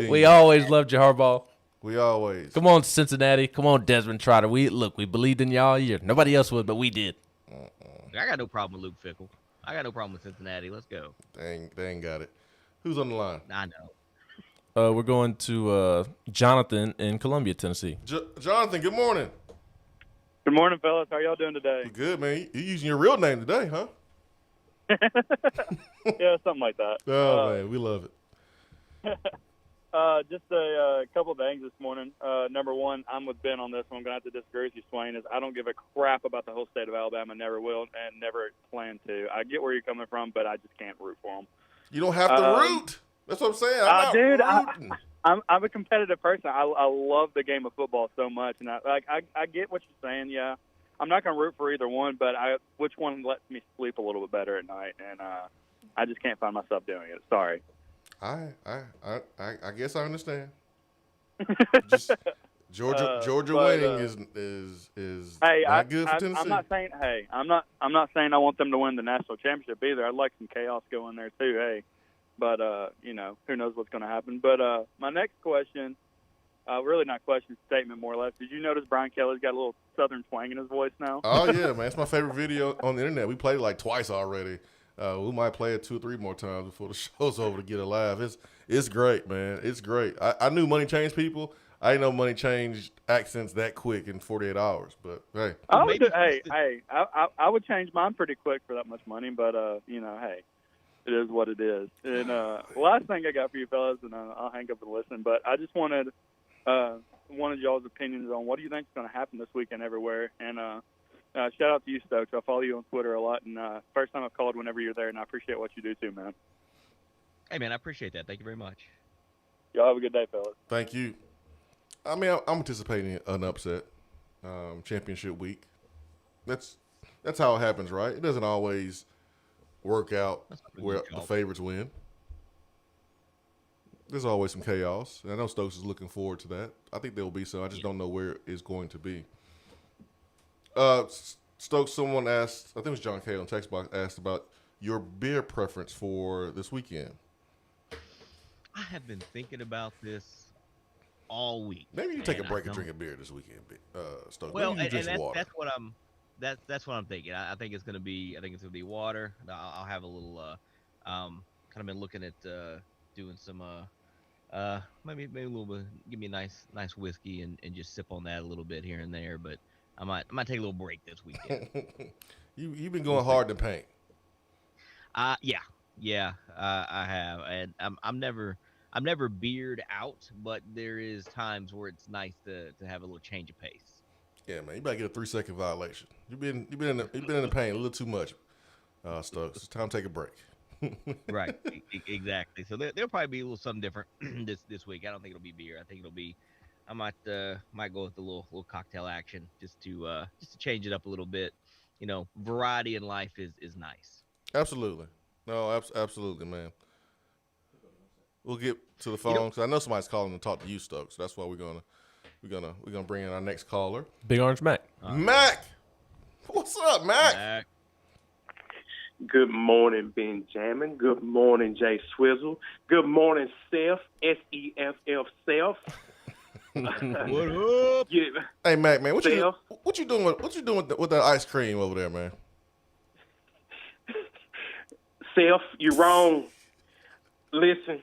We always loved you, Harbaugh. We always. Come on, Cincinnati. Come on, Desmond Trotter. We believed in y'all all year. Nobody else would, but we did. I got no problem with Luke Fickell. I got no problem with Cincinnati. Let's go. They ain't got it. Who's on the line? I know. We're going to Jonathan in Columbia, Tennessee. Jonathan, good morning. Good morning, fellas. How y'all doing today? Good, man. You're using your real name today, huh? Yeah, something like that. Oh, man, we love it. Just a couple of things this morning. Number one, I'm with Ben on this one. I'm going to have to disagree with you, Swain, is I don't give a crap about the whole state of Alabama. Never will and never plan to. I get where you're coming from, but I just can't root for them. You don't have to root. That's what I'm saying. I'm a competitive person. I love the game of football so much, and I get what you're saying. Yeah, I'm not going to root for either one, but which one lets me sleep a little bit better at night, and I just can't find myself doing it. Sorry. I guess I understand. Just Georgia winning is not good for Tennessee. I'm not saying I'm not saying I want them to win the national championship either. I'd like some chaos going there too. Hey. But, who knows what's going to happen. But my next question, really not question, statement more or less. Did you notice Brian Kelly's got a little southern twang in his voice now? Oh, yeah, man. It's my favorite video on the internet. We played it like twice already. We might play it 2 or 3 more times before the show's over to get it live. It's great, man. It's great. I knew money changed people. I I didn't know money changed accents that quick in 48 hours. But hey, I would change mine pretty quick for that much money, but hey, it is what it is. And last thing I got for you fellas, and I'll hang up and listen. But I just wanted y'all's opinions on what do you think is going to happen this weekend everywhere. And shout out to you, Stokes. I follow you on Twitter a lot, and first time I've called whenever you're there, and I appreciate what you do too, man. Hey, man, I appreciate that. Thank you very much. Y'all have a good day, fellas. thank you. I mean, I'm anticipating an upset, championship week. That's how it happens, right? It doesn't always work out where the favorites win. There's always some chaos. And I know Stokes is looking forward to that. I think there will be some. I just don't know where it's going to be. Stokes, someone asked, I think it was John K. on text box, asked about your beer preference for this weekend. I have been thinking about this all week. Maybe you take a break and drink a beer this weekend, Stokes. Well, Maybe you drink water. That's what I'm thinking. I think it's gonna be water. I'll have a little kind of been looking at doing some maybe a little bit, give me a nice whiskey and just sip on that a little bit here and there. But I might take a little break this weekend. You've been going hard to paint. Yeah, I have, and I'm never beered out, but there is times where it's nice to have a little change of pace. Yeah, man, you better get a 3-second violation. You've been in the paint a little too much, Stokes. It's time to take a break. Right, exactly. So there'll probably be a little something different this week. I don't think it'll be beer. I think it'll be. I might go with the little cocktail action just to change it up a little bit. You know, variety in life is nice. Absolutely. No, absolutely, man. We'll get to the phone because I know somebody's calling to talk to you, Stokes. So that's why we're gonna bring in our next caller. Big Orange Mac. Mac, what's up, Mac? Good morning, Benjamin. Good morning, Jay Swizzle. Good morning, Seth. SEFF, Self. What up? Yeah. Hey, Mac, man, what you doing with that ice cream over there, man? Self, you're wrong. Listen,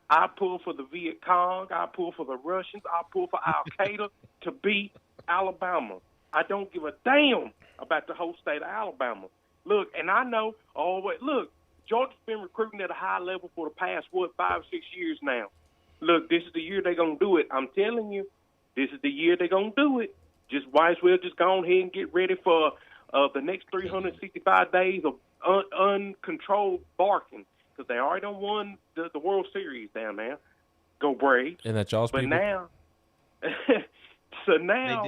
I pull for the Viet Cong. I pull for the Russians. I pull for Al Qaeda to beat Alabama. I don't give a damn about the whole state of Alabama. Look, and I know, look, Georgia's been recruiting at a high level for the past, 5 or 6 years now. Look, this is the year they're going to do it. I'm telling you, this is the year they're going to do it. Just might as well just go ahead and get ready for the next 365 days of uncontrolled barking because they already done won the World Series down there. Go Braves. And that's y'all's people. Now, so now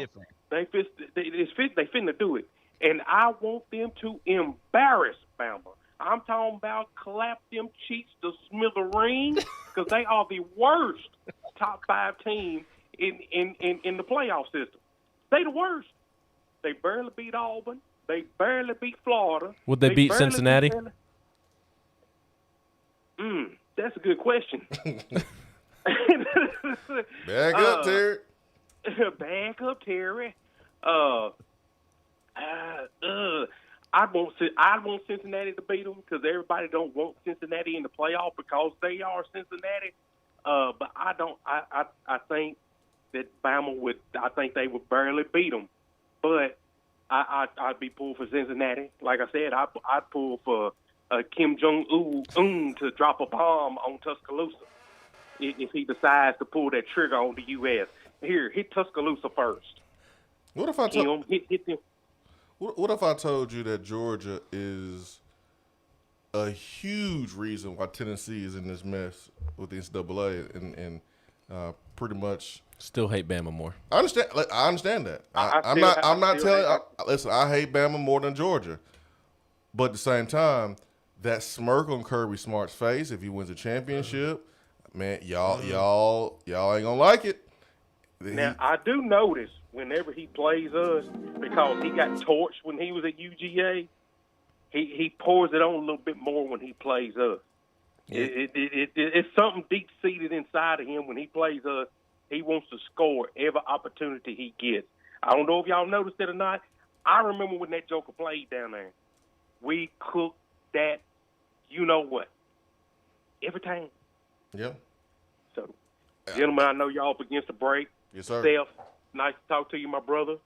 they finna do it. And I want them to embarrass Bama. I'm talking about clap them cheeks to smithereens because they are the worst top 5 team in the playoff system. They the worst. They barely beat Auburn. They barely beat Florida. Would they beat Cincinnati? That's a good question. Back up, Terry. Back up, Terry. I want Cincinnati to beat them because everybody don't want Cincinnati in the playoff because they are Cincinnati. But I don't. I think that Bama would. I think they would barely beat them. But I'd be pulling for Cincinnati. Like I said, I'd pull for Kim Jong-un to drop a bomb on Tuscaloosa if he decides to pull that trigger on the U.S. Here, hit Tuscaloosa first. What if I hit them? What if I told you that Georgia is a huge reason why Tennessee is in this mess with the NCAA and pretty much still hate Bama more? I understand that. Listen, I hate Bama more than Georgia, but at the same time, that smirk on Kirby Smart's face if he wins a championship, man, y'all ain't gonna like it. Now I do notice whenever he plays us, because he got torched when he was at UGA, he pours it on a little bit more when he plays us. Yeah. It's something deep-seated inside of him when he plays us. He wants to score every opportunity he gets. I don't know if y'all noticed it or not. I remember when that joker played down there. We cooked that, you know what, every time. Yeah. So, gentlemen, I know y'all up against the break. Yes, sir. Steph, nice to talk to you, my brother.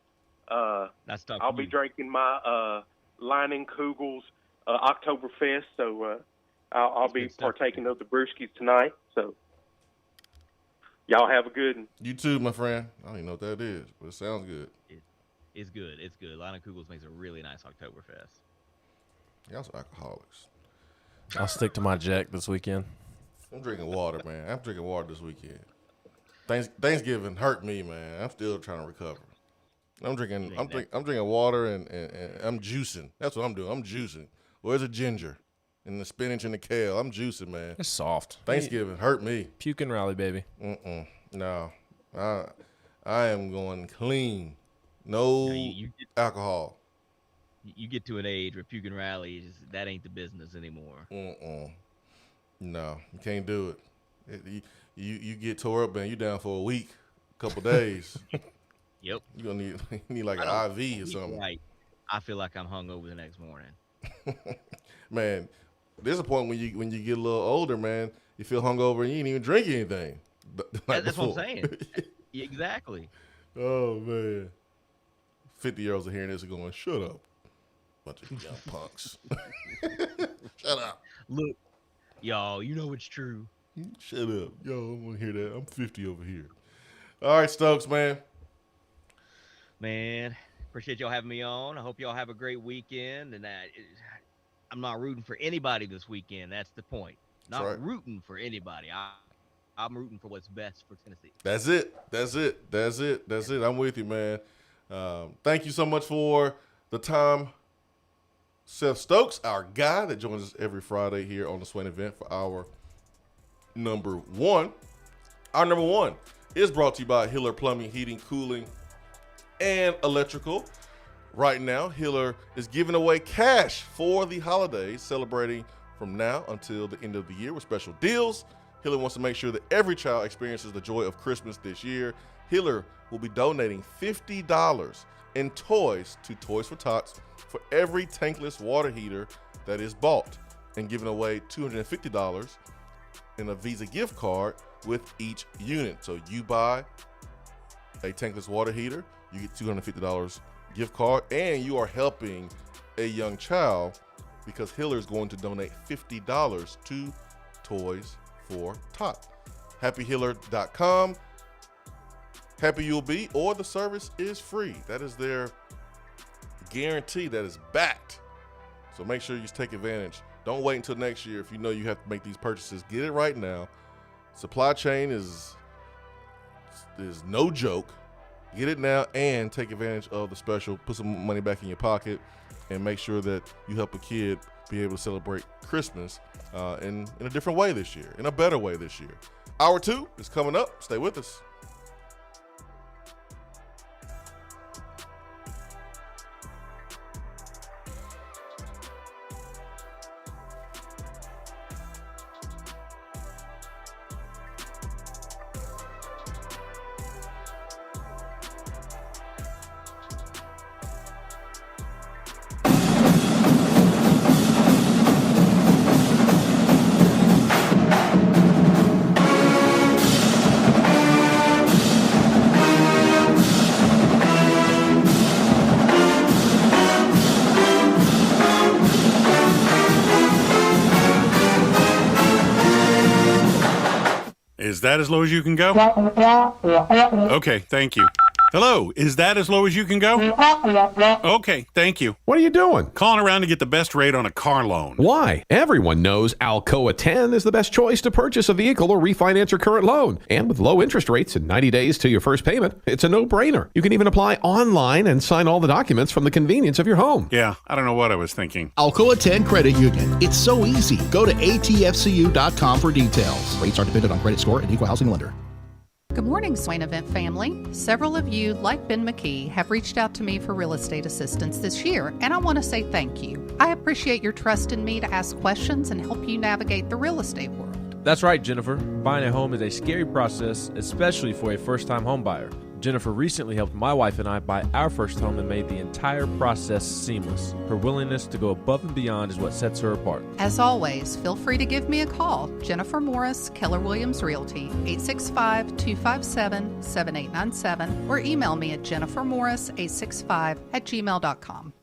Nice to talk I'll to be you. drinking my Lining Kugel's Oktoberfest, so I'll be partaking of the brewskis tonight. So y'all have a good one. You too, my friend. I don't even know what that is, but it sounds good. It's good. It's good. Lana Kugels makes a really nice Oktoberfest. Y'all some alcoholics. I'll stick to my Jack this weekend. I'm drinking water, man. I'm drinking water this weekend. Thanksgiving hurt me, man. I'm still trying to recover. I'm drinking water and I'm juicing. That's what I'm doing. I'm juicing. Where's the ginger and the spinach and the kale? I'm juicing, man. It's soft. Thanksgiving hurt me. Puke and rally, baby. No. I am going clean. No alcohol. You get to an age where puke and rally, that ain't the business anymore. No, you can't do it. You get tore up, man. You down for a week, couple days. Yep. You're going to need like an IV or something. Right. I feel like I'm hungover the next morning. Man, there's a point when you get a little older, man, you feel hungover and you ain't even drink anything. That's what I'm saying. Exactly. Oh, man. 50-year-olds are hearing this and going, shut up. Bunch of young punks. Shut up. Look, y'all, you know it's true. Shut up. Yo, I don't want to hear that. I'm 50 over here. All right, Stokes, man. Man, appreciate y'all having me on. I hope y'all have a great weekend. And I'm not rooting for anybody this weekend. That's the point. Not rooting for anybody. I'm rooting for what's best for Tennessee. That's it. I'm with you, man. Thank you so much for the time. Seth Stokes, our guy that joins us every Friday here on the Swain Event for our number one. Our number one is brought to you by Hiller Plumbing, Heating, Cooling, and Electrical. Right now, Hiller is giving away cash for the holidays, celebrating from now until the end of the year with special deals. Hiller wants to make sure that every child experiences the joy of Christmas this year. Hiller will be donating $50 in toys to Toys for Tots for every tankless water heater that is bought, and giving away $250 in a Visa gift card with each unit. So you buy a tankless water heater, you get $250 gift card, and you are helping a young child because Hiller is going to donate $50 to Toys for Tot. HappyHiller.com. Happy you'll be, or the service is free. That is their guarantee that is backed. So make sure you take advantage. Don't wait until next year if you know you have to make these purchases. Get it right now. Supply chain is no joke. Get it now and take advantage of the special. Put some money back in your pocket and make sure that you help a kid be able to celebrate Christmas in a different way this year, in a better way this year. Hour 2 is coming up. Stay with us. Is that as low as you can go? Okay, thank you. Hello, is that as low as you can go? Okay, thank you. What are you doing? Calling around to get the best rate on a car loan. Why? Everyone knows Alcoa 10 is the best choice to purchase a vehicle or refinance your current loan. And with low interest rates and 90 days to your first payment, it's a no-brainer. You can even apply online and sign all the documents from the convenience of your home. Yeah, I don't know what I was thinking. Alcoa 10 Credit Union. It's so easy. Go to atfcu.com for details. Rates are dependent on credit score and equal housing lender. Good morning, Swain Event family. Several of you, like Ben McKee, have reached out to me for real estate assistance this year, and I want to say thank you. I appreciate your trust in me to ask questions and help you navigate the real estate world. That's right, Jennifer. Buying a home is a scary process, especially for a first-time home buyer. Jennifer recently helped my wife and I buy our first home and made the entire process seamless. Her willingness to go above and beyond is what sets her apart. As always, feel free to give me a call. Jennifer Morris, Keller Williams Realty, 865-257-7897, or email me at jennifermorris865@gmail.com.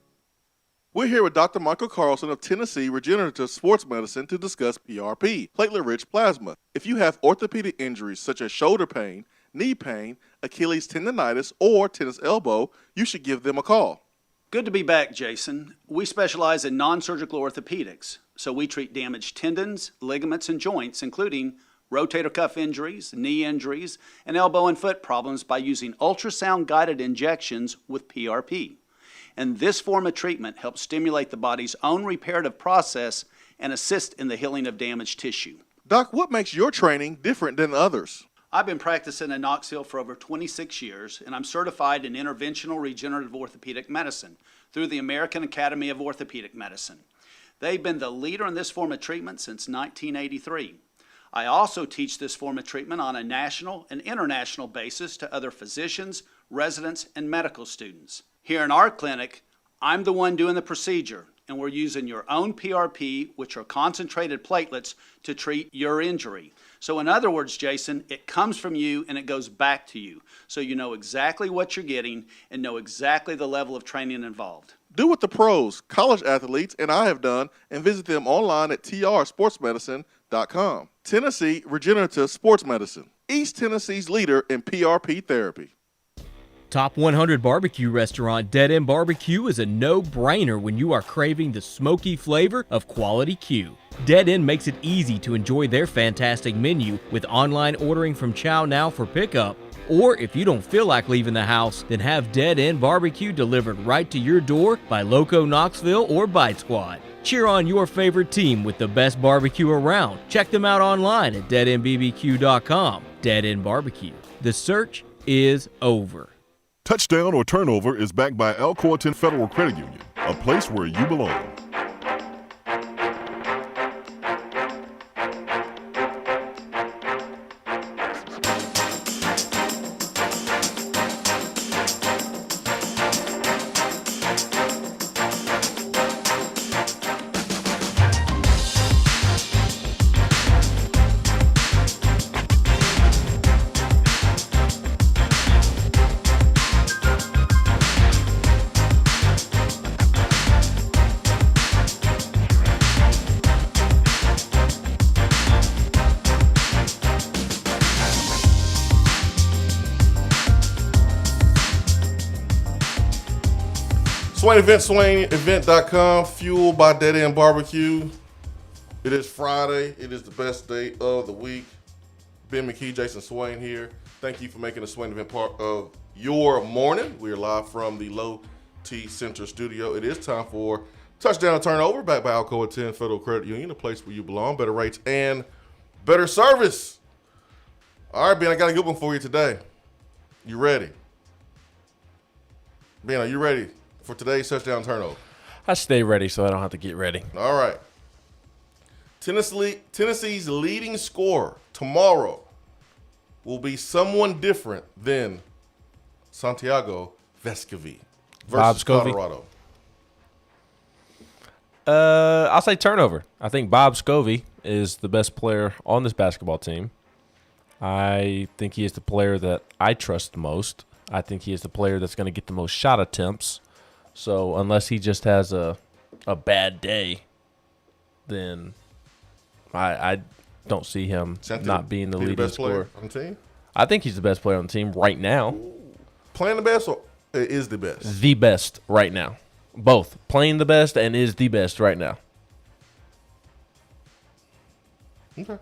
We're here with Dr. Michael Carlson of Tennessee Regenerative Sports Medicine to discuss PRP, platelet-rich plasma. If you have orthopedic injuries such as shoulder pain, knee pain, Achilles tendonitis, or tennis elbow, you should give them a call. Good to be back, Jason. We specialize in non-surgical orthopedics, so we treat damaged tendons, ligaments, and joints, including rotator cuff injuries, knee injuries, and elbow and foot problems by using ultrasound-guided injections with PRP. And this form of treatment helps stimulate the body's own reparative process and assist in the healing of damaged tissue. Doc, what makes your training different than others? I've been practicing in Knoxville for over 26 years, and I'm certified in interventional regenerative orthopedic medicine through the American Academy of Orthopedic Medicine. They've been the leader in this form of treatment since 1983. I also teach this form of treatment on a national and international basis to other physicians, residents, and medical students. Here in our clinic, I'm the one doing the procedure, and we're using your own PRP, which are concentrated platelets, to treat your injury. So in other words, Jason, it comes from you and it goes back to you. So you know exactly what you're getting and know exactly the level of training involved. Do what the pros, college athletes, and I have done, and visit them online at trsportsmedicine.com. Tennessee Regenerative Sports Medicine, East Tennessee's leader in PRP therapy. Top 100 barbecue restaurant Dead End Barbecue is a no-brainer when you are craving the smoky flavor of quality Q. Dead End makes it easy to enjoy their fantastic menu with online ordering from Chow Now for pickup. Or if you don't feel like leaving the house, then have Dead End Barbecue delivered right to your door by Loco Knoxville or Bite Squad. Cheer on your favorite team with the best barbecue around. Check them out online at deadendbbq.com. Dead End Barbecue. The search is over. Touchdown or Turnover is backed by Alcoa 10 Federal Credit Union, a place where you belong. Swain Event, SwainEvent.com, fueled by Dead End Barbecue. It is Friday. It is the best day of the week. Ben McKee, Jason Swain here. Thank you for making the Swain Event part of your morning. We are live from the Low T Center studio. It is time for Touchdown Turnover, backed by Alcoa 10 Federal Credit Union, a place where you belong. Better rates and better service. All right, Ben, I got a good one for you today. You ready? Ben, are you ready for today's Touchdown Turnover? I stay ready so I don't have to get ready. All right. Tennessee's leading scorer tomorrow will be someone different than Santiago Vescovi versus Colorado. I'll say turnover. I think Bob Scovey is the best player on this basketball team. I think he is the player that I trust the most. I think he is the player that's going to get the most shot attempts. So unless he just has a bad day, then I don't see him not being the leading scorer on the team. I think he's the best player on the team right now. Playing the best or is the best? The best right now. Both. Playing the best and is the best right now. Okay.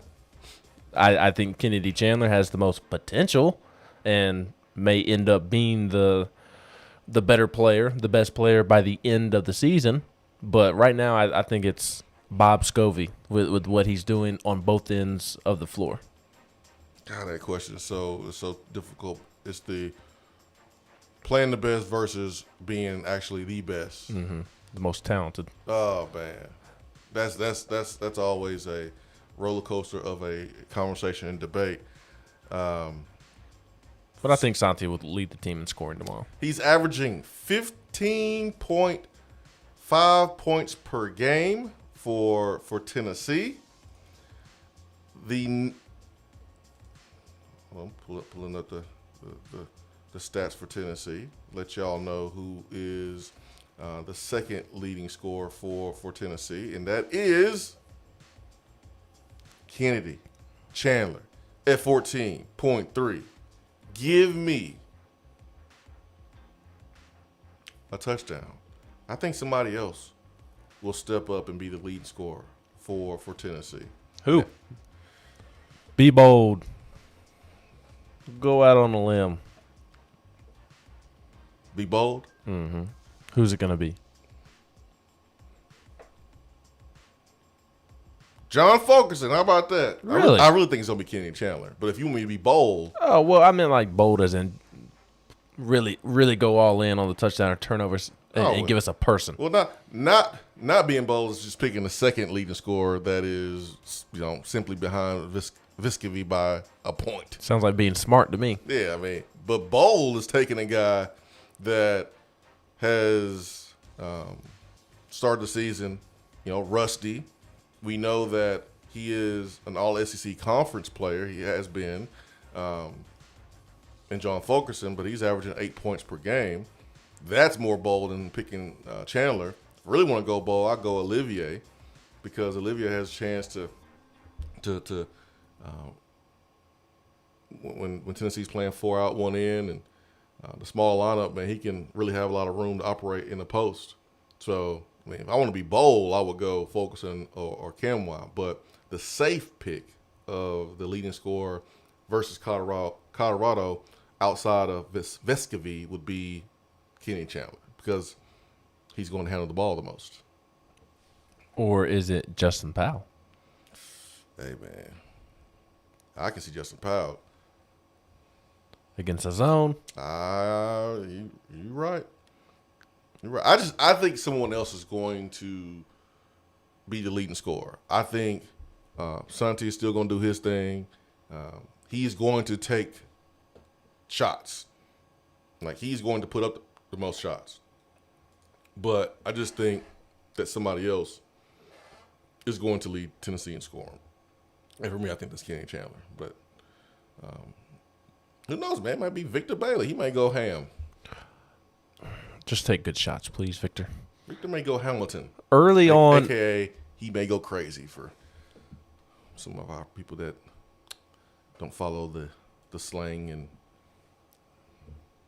I think Kennedy Chandler has the most potential and may end up being the better player, the best player by the end of the season. But right now, I think it's Bob Scovey with what he's doing on both ends of the floor. God, that question is so difficult. It's the playing the best versus being actually the best. Mm-hmm. The most talented. Oh man, that's always a roller coaster of a conversation and debate. But I think Santi will lead the team in scoring tomorrow. He's averaging 15.5 points per game for Tennessee. I'm pulling up the stats for Tennessee. Let y'all know who is the second leading scorer for Tennessee, and that is Kennedy Chandler at 14.3. Give me a touchdown. I think somebody else will step up and be the leading scorer for Tennessee. Who? Be bold. Go out on a limb. Be bold? Mm-hmm. Who's it going to be? John Fulkerson. How about that? Really? I really think it's going to be Kenny Chandler. But if you want me to be bold. Oh, well, I meant like bold as in really, really go all in on the touchdown or turnovers and give us a person. Well, not being bold is just picking the second leading scorer that is, simply behind Viscovy by a point. Sounds like being smart to me. Yeah, I mean, but bold is taking a guy that has started the season, rusty. We know that he is an all-SEC conference player. He has been in John Fulkerson, but he's averaging 8 points per game. That's more bold than picking Chandler. If I really want to go bold, I'll go Olivier, because Olivier has a chance to when Tennessee's playing 4 out, 1 in, and the small lineup, man, he can really have a lot of room to operate in the post. So, I mean, if I want to be bold, I would go Fulkerson or Camwine. But the safe pick of the leading scorer versus Colorado outside of Vescovy would be Kenny Chandler, because he's going to handle the ball the most. Or is it Justin Powell? Hey, man, I can see Justin Powell against the zone. You're right. You're right. I think someone else is going to be the leading scorer. I think Santi is still going to do his thing. He's going to take shots. Like, he's going to put up the most shots. But I just think that somebody else is going to lead Tennessee in scoring. And for me, I think that's Kenny Chandler. But who knows, man? It might be Victor Bailey. He might go ham. Just take good shots, please, Victor. Victor may go Hamilton. Early on. AKA, he may go crazy for some of our people that don't follow the slang and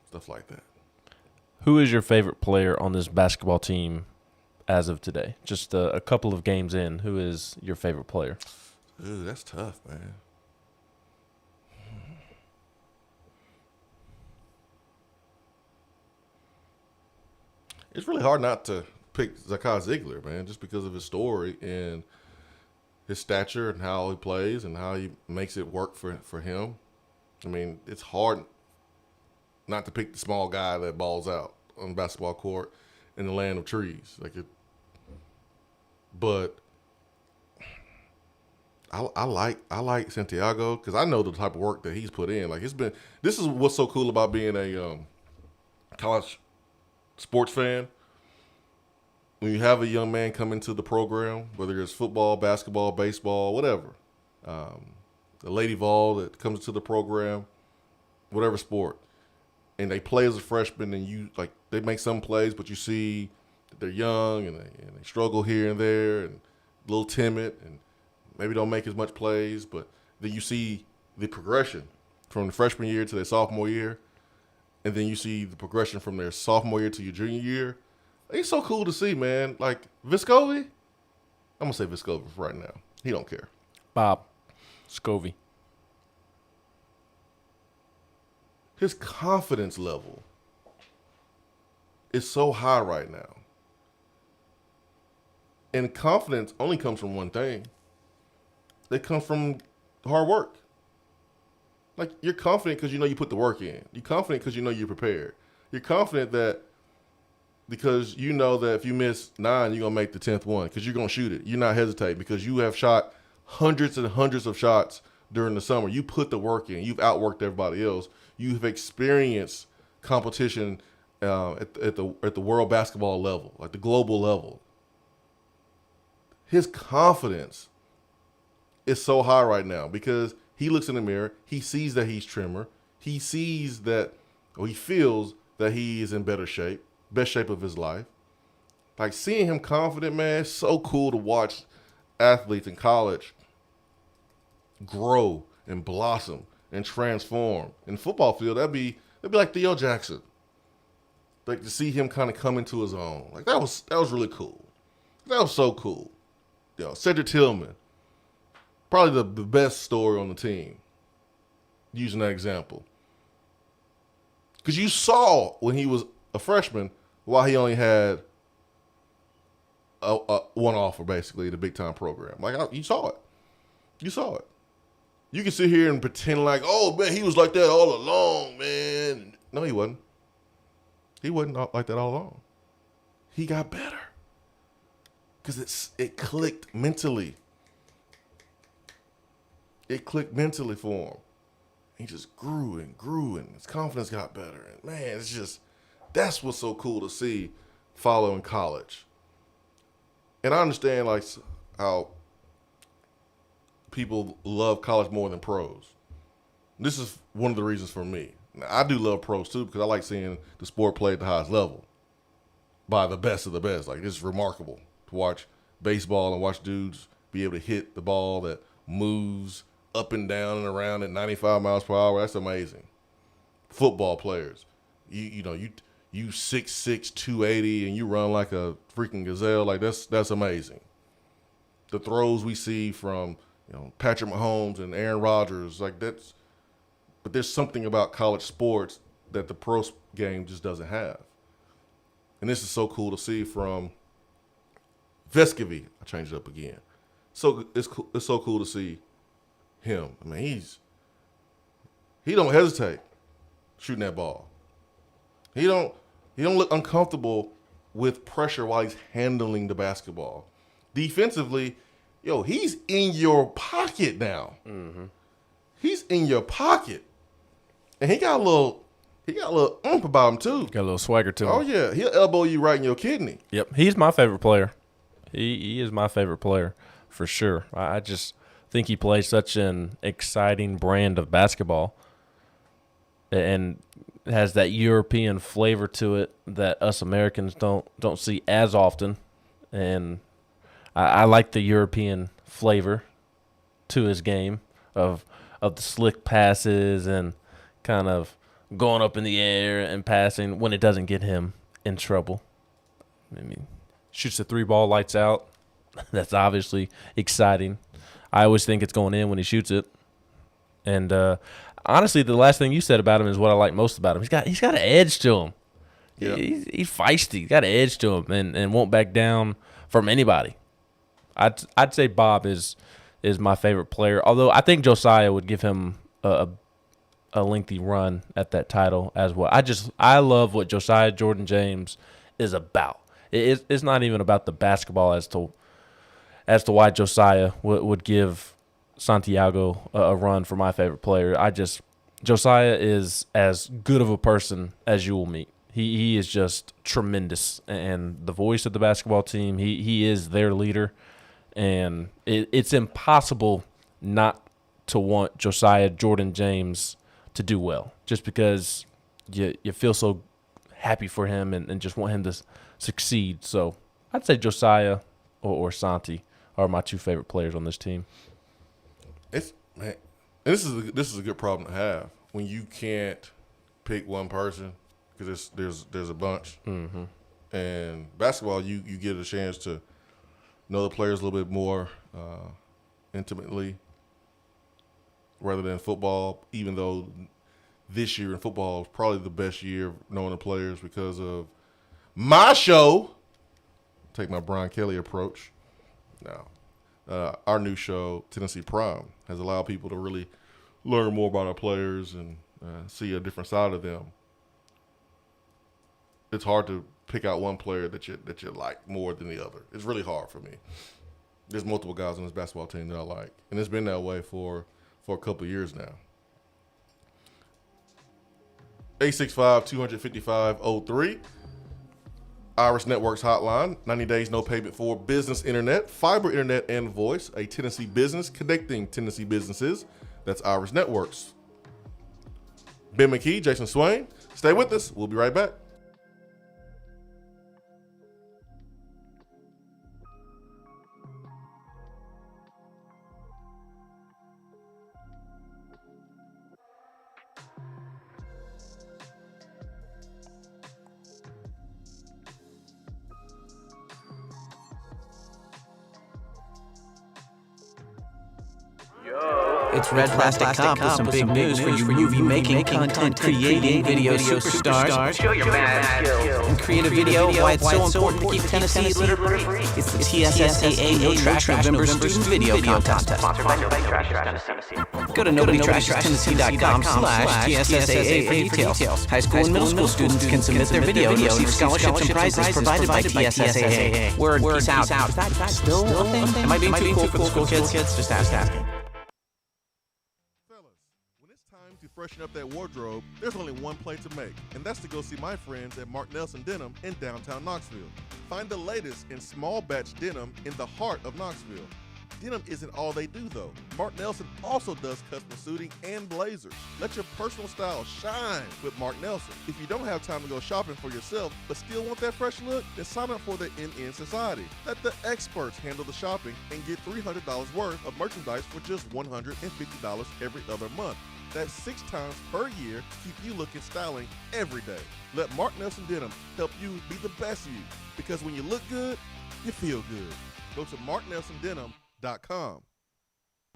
stuff like that. Who is your favorite player on this basketball team as of today? Just a couple of games in, who is your favorite player? Ooh, that's tough, man. It's really hard not to pick Zakai Ziegler, man, just because of his story and his stature and how he plays and how he makes it work for him. I mean, it's hard not to pick the small guy that balls out on the basketball court in the land of trees. But I like Santiago, because I know the type of work that he's put in. Like, this is what's so cool about being a college sports fan. When you have a young man come into the program, whether it's football, basketball, baseball, whatever, the Lady Vol that comes into the program, whatever sport, and they play as a freshman, and they make some plays, but you see that they're young and they struggle here and there and a little timid and maybe don't make as much plays, but then you see the progression from the freshman year to their sophomore year, and then you see the progression from their sophomore year to your junior year. It's so cool to see, man. Like, Viscovy, I'm going to say Viscovy right now. He don't care. Bob Scovey. His confidence level is so high right now. And confidence only comes from one thing. It comes from hard work. Like, you're confident because you know you put the work in. You're confident because you know you're prepared. You're confident that because you know that if you miss 9, you're going to make the 10th one because you're going to shoot it. You're not hesitating because you have shot hundreds and hundreds of shots during the summer. You put the work in. You've outworked everybody else. you've experienced competition at the world basketball level, like the global level. His confidence is so high right now because he looks in the mirror, he sees that he's trimmer, he sees that, or he feels that he is in better shape, best shape of his life. Like seeing him confident, man, it's so cool to watch athletes in college grow and blossom and transform. In the football field, that'd be like Theo Jackson. Like to see him kind of come into his own. Like that was really cool. That was so cool. You know, Cedric Tillman, probably the best story on the team, using that example. Because you saw when he was a freshman why he only had one offer, basically, the big-time program. Like, you saw it. You saw it. You can sit here and pretend like, oh, man, he was like that all along, man. No, he wasn't. He wasn't like that all along. He got better. Because it clicked mentally. It clicked mentally for him. He just grew and grew, and his confidence got better. And, man, it's just, that's what's so cool to see following college. And I understand, like, how people love college more than pros. This is one of the reasons for me. Now, I do love pros, too, because I like seeing the sport played at the highest level by the best of the best. Like, it's remarkable to watch baseball and watch dudes be able to hit the ball that moves up and down and around at 95 miles per hour. That's amazing. Football players, you 6'6", 280, and you run like a freaking gazelle. Like that's amazing. The throws we see from Patrick Mahomes and Aaron Rodgers, like that's. But there's something about college sports that the pro game just doesn't have, and this is so cool to see from Vescovy. I changed it up again. So it's so cool to see him. I mean, he don't hesitate shooting that ball. He don't look uncomfortable with pressure while he's handling the basketball. Defensively, he's in your pocket now. Mm-hmm. He's in your pocket, and he got a little oomph about him too. Got a little swagger to him. Oh yeah, he'll elbow you right in your kidney. Yep, he's my favorite player. He is my favorite player for sure. I just think he plays such an exciting brand of basketball and has that European flavor to it that us Americans don't see as often. And I like the European flavor to his game of the slick passes and kind of going up in the air and passing when it doesn't get him in trouble. I mean, shoots the 3-ball, lights out. That's obviously exciting. I always think it's going in when he shoots it. And honestly, the last thing you said about him is what I like most about him. He's got an edge to him. Yeah. He's feisty. He's got an edge to him and won't back down from anybody. I'd say Bob is my favorite player. Although I think Josiah would give him a lengthy run at that title as well. I love what Josiah Jordan James is about. It's not even about the basketball as to why Josiah would give Santiago a run for my favorite player. Josiah is as good of a person as you will meet. He is just tremendous and the voice of the basketball team. He is their leader, and it's impossible not to want Josiah Jordan James to do well, just because you feel so happy for him and just want him to succeed. So I'd say Josiah or Santi are my two favorite players on this team. This is a good problem to have when you can't pick one person because there's a bunch. Mm-hmm. And basketball, you get a chance to know the players a little bit more intimately, rather than football. Even though this year in football is probably the best year of knowing the players because of my show. Take my Brian Kelly approach. Now, our new show, Tennessee Prime, has allowed people to really learn more about our players and see a different side of them. It's hard to pick out one player that you like more than the other. It's really hard for me. There's multiple guys on this basketball team that I like, and it's been that way for a couple of years now. 865-255-03. Iris Networks hotline, 90 days no payment for business internet, fiber internet, and voice. A Tennessee business connecting Tennessee businesses. That's Iris Networks. Ben McKee, Jason Swain. Stay with us. We'll be right back. It's Red Plastic Cop with some big news for you movie-making, content-creating video superstars. Show your mad skills. And create a video of why it's so important to keep Tennessee litter-free. It's the TSSAA No Trash November Student Video Contest. Sponsored by Nobody Trashes Tennessee. Go to NobodyTrashesTennessee.com/TSSAA for details. High school and middle school students can submit their video and receive scholarships and prizes provided by TSSAA. Word, peace out. Is that still a thing? Am I being too cool for the school kids? Just asking. To freshen up that wardrobe, there's only one play to make, and that's to go see my friends at Mark Nelson Denim in downtown Knoxville. Find the latest in small batch denim in the heart of Knoxville. Denim isn't all they do though. Mark Nelson also does custom suiting and blazers. Let your personal style shine with Mark Nelson. If you don't have time to go shopping for yourself but still want that fresh look, then sign up for the NN Society. Let the experts handle the shopping and get $300 worth of merchandise for just $150 every other month. That's 6 times per year to keep you looking styling every day. Let Mark Nelson Denim help you be the best you, because when you look good, you feel good. Go to marknelsondenim.com.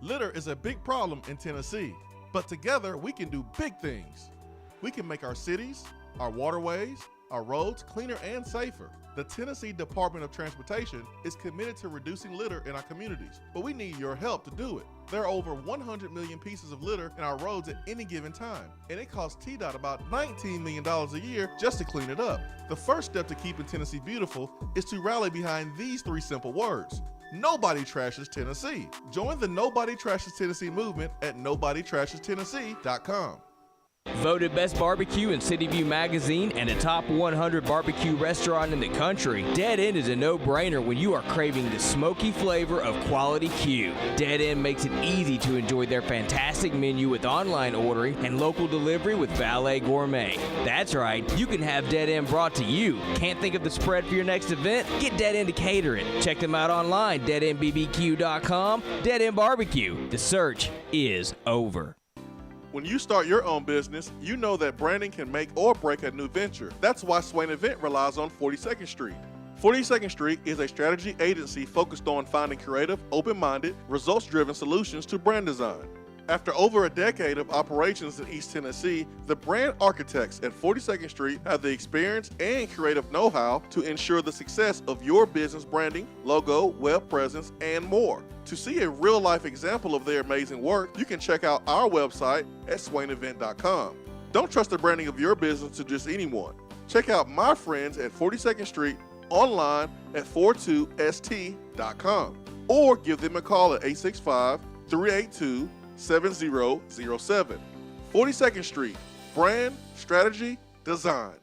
Litter is a big problem in Tennessee, but together we can do big things. We can make our cities, our waterways, our roads cleaner and safer. The Tennessee Department of Transportation is committed to reducing litter in our communities, but we need your help to do it. There are over 100 million pieces of litter in our roads at any given time, and it costs TDOT about $19 million a year just to clean it up. The first step to keeping Tennessee beautiful is to rally behind these 3 simple words. Nobody trashes Tennessee. Join the Nobody Trashes Tennessee movement at NobodyTrashesTennessee.com. Voted Best Barbecue in City View Magazine and a top 100 barbecue restaurant in the country, Dead End is a no-brainer when you are craving the smoky flavor of quality Q. Dead End makes it easy to enjoy their fantastic menu with online ordering and local delivery with Valet Gourmet. That's right, you can have Dead End brought to you. Can't think of the spread for your next event? Get Dead End to cater it. Check them out online, deadendbbq.com. Dead End Barbecue. The search is over. When you start your own business, you know that branding can make or break a new venture. That's why Swain Event relies on 42nd Street. 42nd Street is a strategy agency focused on finding creative, open-minded, results-driven solutions to brand design. After over a decade of operations in East Tennessee, the brand architects at 42nd Street have the experience and creative know-how to ensure the success of your business branding, logo, web presence, and more. To see a real-life example of their amazing work, you can check out our website at swainevent.com. Don't trust the branding of your business to just anyone. Check out my friends at 42nd Street online at 42st.com or give them a call at 865-382-7007. 42nd Street, brand, strategy, design.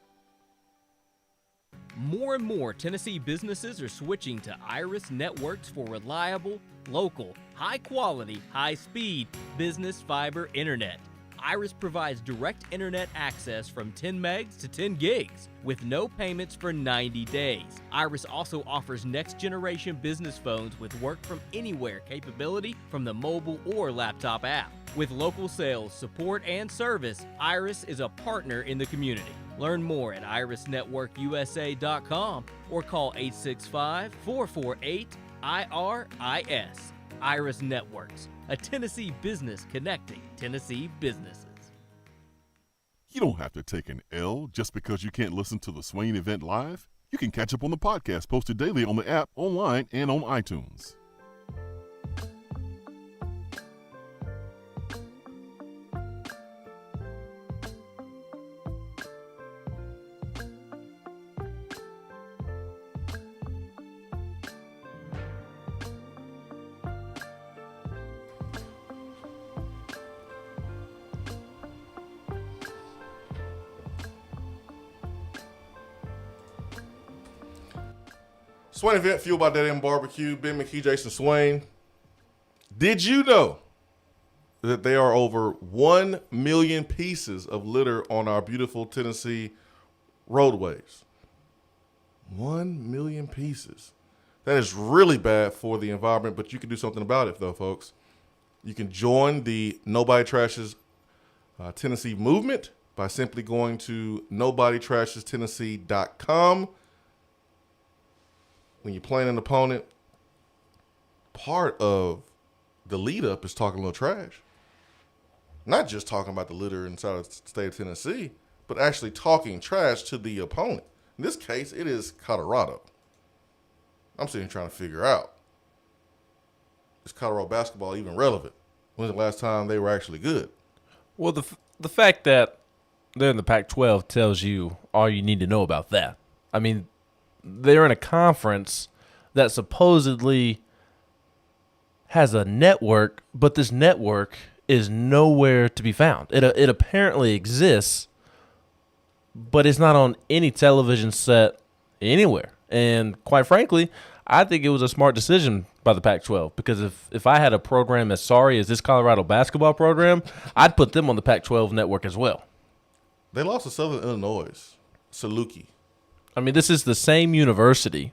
More and more Tennessee businesses are switching to Iris Networks for reliable, local, high-quality, high-speed business fiber internet. Iris provides direct internet access from 10 megs to 10 gigs with no payments for 90 days. Iris also offers next-generation business phones with work-from-anywhere capability from the mobile or laptop app. With local sales, support, and service, Iris is a partner in the community. Learn more at irisnetworkusa.com or call 865-448-IRIS. Iris Networks, a Tennessee business connecting Tennessee businesses. You don't have to take an L just because you can't listen to the Swain Event live. You can catch up on the podcast posted daily on the app, online, and on iTunes. Swain Event, fueled by Dead End Barbecue. Ben McKee, Jason Swain. Did you know that there are over 1 million pieces of litter on our beautiful Tennessee roadways? 1 million pieces. That is really bad for the environment, but you can do something about it, though, folks. You can join the Nobody Trashes Tennessee movement by simply going to nobodytrashestennessee.com. When you're playing an opponent, part of the lead up is talking a little trash. Not just talking about the litter inside of the state of Tennessee, but actually talking trash to the opponent. In this case, it is Colorado. I'm sitting here trying to figure out, is Colorado basketball even relevant? When's the last time they were actually good? Well, the fact that they're in the Pac-12 tells you all you need to know about that. I mean, they're in a conference that supposedly has a network, but this network is nowhere to be found. It apparently exists, but it's not on any television set anywhere. And quite frankly, I think it was a smart decision by the Pac-12, because if I had a program as sorry as this Colorado basketball program, I'd put them on the Pac-12 network as well. They lost to Southern Illinois, Saluki. I mean, this is the same university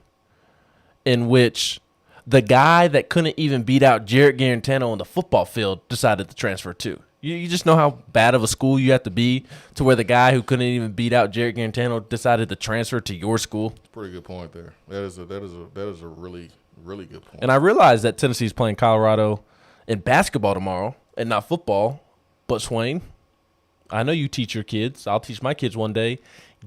in which the guy that couldn't even beat out Jarrett Garantano on the football field decided to transfer to. You just know how bad of a school you have to be to where the guy who couldn't even beat out Jarrett Garantano decided to transfer to your school. Pretty good point there. That is a really, really good point. And I realize that Tennessee's playing Colorado in basketball tomorrow and not football. But Swain, I know you teach your kids. I'll teach my kids one day.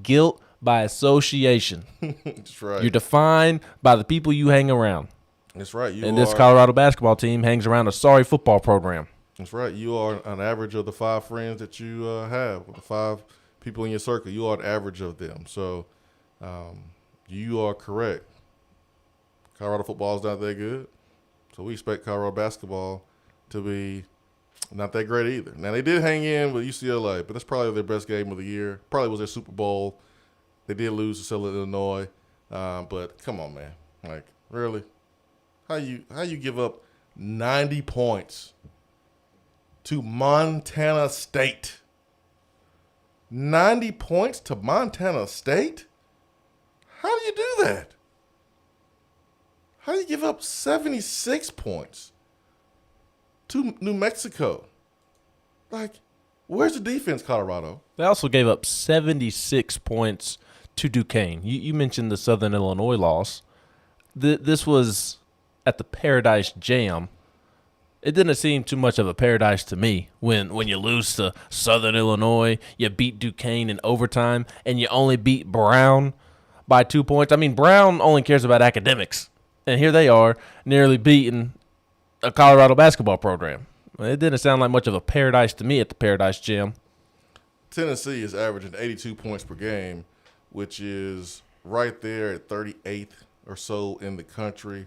Guilt by association. That's right. You're defined by the people you hang around. That's right. And this Colorado basketball team hangs around a sorry football program. That's right. You are an average of the 5 friends that you have, the 5 people in your circle. You are an average of them. So you are correct. Colorado football is not that good. So we expect Colorado basketball to be not that great either. Now, they did hang in with UCLA, but that's probably their best game of the year. Probably was their Super Bowl. They did lose to Southern Illinois. But come on, man. Like, really? How you give up 90 points to Montana State? 90 points to Montana State? How do you do that? How do you give up 76 points to New Mexico? Like, where's the defense, Colorado? They also gave up 76 points to Duquesne. You mentioned the Southern Illinois loss. This was at the Paradise Jam. It didn't seem too much of a paradise to me when you lose to Southern Illinois, you beat Duquesne in overtime, and you only beat Brown by 2 points. I mean, Brown only cares about academics, and here they are nearly beating a Colorado basketball program. It didn't sound like much of a paradise to me at the Paradise Jam. Tennessee is averaging 82 points per game, which is right there at 38th or so in the country.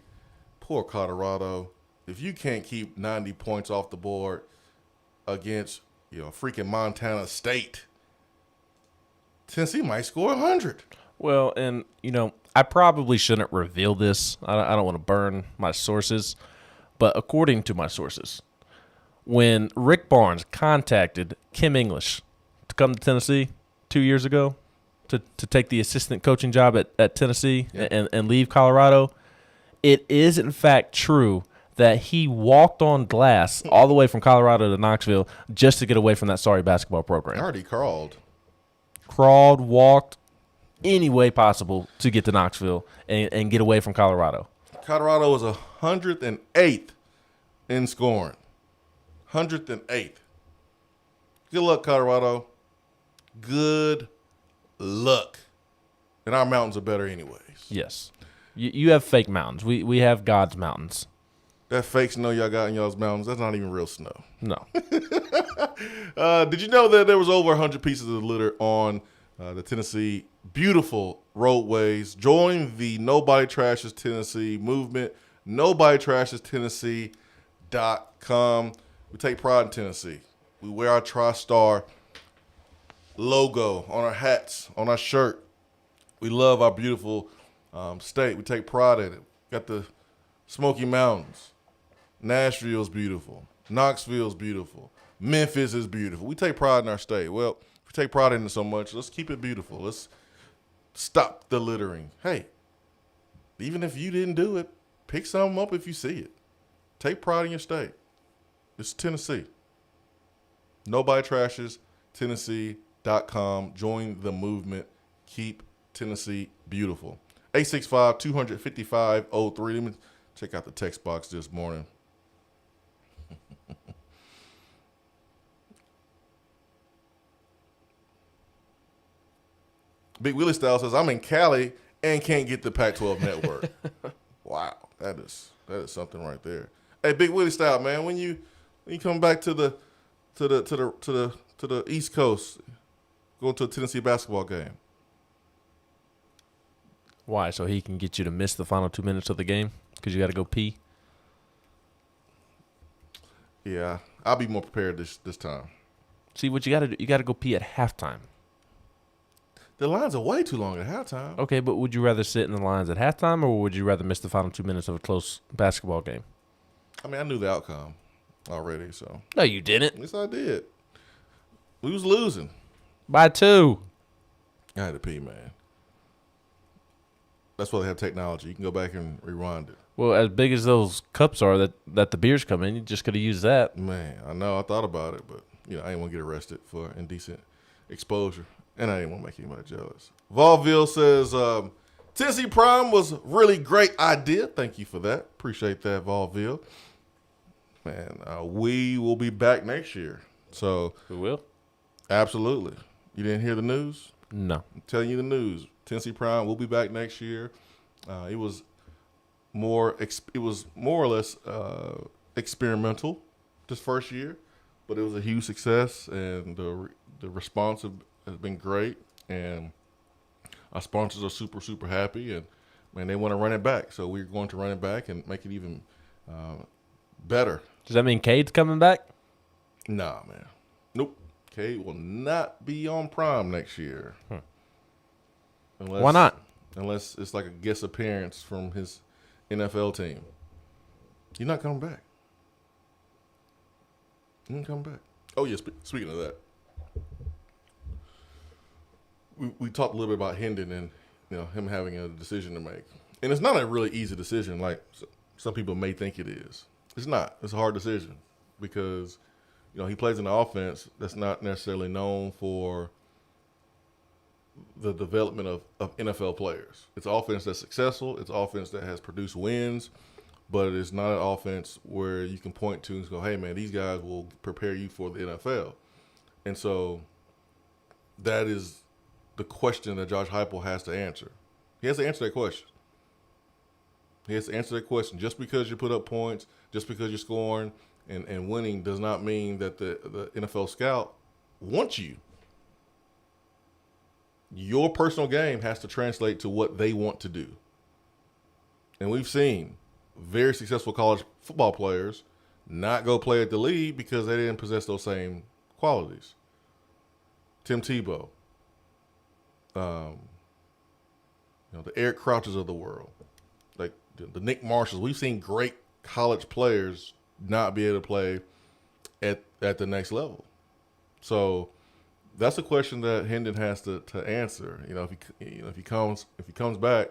Poor Colorado. If you can't keep 90 points off the board against, freaking Montana State, Tennessee might score 100. Well, and, I probably shouldn't reveal this. I don't want to burn my sources. But according to my sources, when Rick Barnes contacted Kim English to come to Tennessee 2 years ago to take the assistant coaching job at Tennessee and leave Colorado, it is, in fact, true that he walked on glass all the way from Colorado to Knoxville just to get away from that sorry basketball program. I already crawled. Walked any way possible to get to Knoxville and get away from Colorado. Colorado was 108th in scoring. 108th. Good luck, Colorado. Good luck. And our mountains are better anyways. Yes. You have fake mountains. We have God's mountains. That fake snow y'all got in y'all's mountains, that's not even real snow. No. Did you know that there was over 100 pieces of litter on the Tennessee beautiful roadways? Join the Nobody Trashes Tennessee movement. NobodyTrashesTennessee.com. We take pride in Tennessee. We wear our TriStar logo on our hats, on our shirt. We love our beautiful state. We take pride in it. Got the Smoky Mountains. Nashville's beautiful. Knoxville's beautiful. Memphis is beautiful. We take pride in our state. Well, if we take pride in it so much, let's keep it beautiful. Let's stop the littering. Hey, even if you didn't do it, pick something up if you see it. Take pride in your state. It's Tennessee. Nobody trashes Tennessee.com. Join the movement. Keep Tennessee beautiful. 865-255-03. Let me check out the text box this morning. Big Willie Style says, I'm in Cali and can't get the Pac-12 network. Wow, that is something right there. Hey, Big Willie Style, man, when you come back to the East Coast, go to a Tennessee basketball game. Why? So he can get you to miss the final 2 minutes of the game because you got to go pee? Yeah, I'll be more prepared this time. See, what you got to do, you got to go pee at halftime. The lines are way too long at halftime. Okay, but would you rather sit in the lines at halftime or would you rather miss the final 2 minutes of a close basketball game? I mean, I knew the outcome already, so. No, you didn't. Yes, I did. We was losing. By 2. I had to pee, man. That's why they have technology. You can go back and rewind it. Well, as big as those cups are that the beers come in, you just could have used that. Man, I know. I thought about it, but I didn't want to get arrested for indecent exposure. And I didn't want to make anybody jealous. Volville says, Tennessee Prime was really great idea. Thank you for that. Appreciate that, Volville. Man, we will be back next year. So we will? Absolutely. You didn't hear the news? No. I'm telling you the news. Tennessee Prime will be back next year. It was more or less experimental this first year, but it was a huge success, and the response has been great, and our sponsors are super, super happy, and man, they want to run it back. So we're going to run it back and make it even better. Does that mean Cade's coming back? Nah, man. Nope. Cade will not be on Prime next year. Why not? Unless it's like a guest appearance from his NFL team. He's not coming back. He didn't come back. Oh, yeah, speaking of that. We talked a little bit about Hendon and him having a decision to make. And it's not a really easy decision like some people may think it is. It's not. It's a hard decision because he plays in an offense that's not necessarily known for the development of NFL players. It's an offense that's successful. It's an offense that has produced wins, but it's not an offense where you can point to and go, hey, man, these guys will prepare you for the NFL. And so that is the question that Josh Heupel has to answer. He has to answer that question. He has to answer that question. Just because you put up points, just because you're scoring and winning does not mean that the NFL scout wants you. Your personal game has to translate to what they want to do. And we've seen very successful college football players not go play at the league because they didn't possess those same qualities. Tim Tebow, the Eric Crouches of the world, like the Nick Marshalls. We've seen great college players not be able to play at the next level. So that's a question that Hendon has to answer. If he comes back,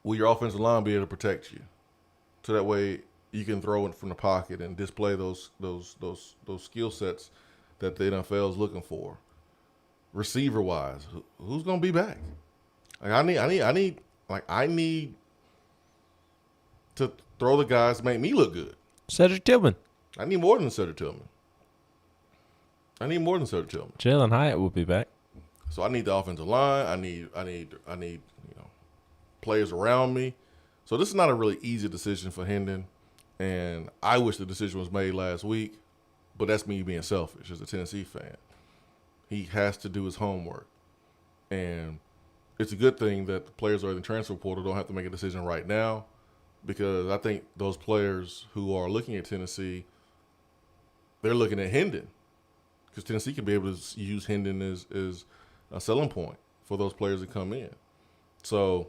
will your offensive line be able to protect you? So that way you can throw it from the pocket and display those skill sets that the NFL is looking for. Receiver wise, who's gonna be back? Like I need to throw the guys to make me look good. Cedric Tillman. I need more than Cedric Tillman. Jalen Hyatt will be back. So I need the offensive line. I need players around me. So this is not a really easy decision for Hendon, and I wish the decision was made last week, but that's me being selfish as a Tennessee fan. He has to do his homework, and it's a good thing that the players who are in the transfer portal don't have to make a decision right now, because I think those players who are looking at Tennessee, they're looking at Hendon. Because Tennessee can be able to use Hendon as a selling point for those players that come in. So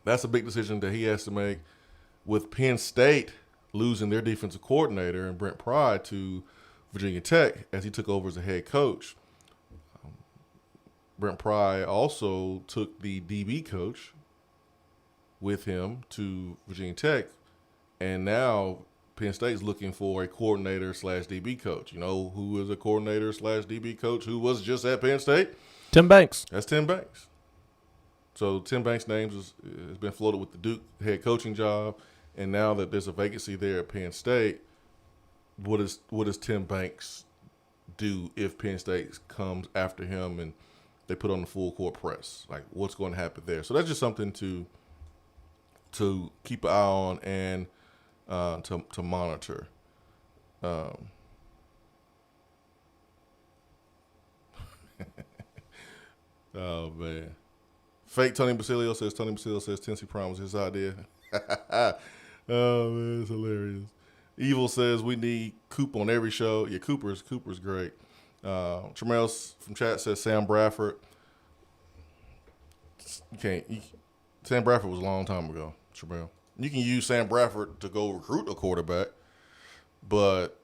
that's a big decision that he has to make. With Penn State losing their defensive coordinator and Brent Pry to Virginia Tech as he took over as a head coach, Brent Pry also took the DB coach with him to Virginia Tech, and now Penn State's looking for a coordinator / DB coach. You know who is a coordinator / DB coach who was just at Penn State? Tim Banks. That's Tim Banks. So Tim Banks' name has been floated with the Duke head coaching job, and now that there's a vacancy there at Penn State, what does Tim Banks do if Penn State comes after him and they put on the full court press? Like, what's going to happen there? So that's just something to keep an eye on and to monitor. Oh man. Fake Tony Basilio says Tennessee Prime was his idea. Oh man, it's hilarious. Evil says we need Coop on every show. Yeah, Cooper's great. Tremel from chat says Sam Bradford. Sam Bradford was a long time ago, Tremel. You can use Sam Bradford to go recruit a quarterback, but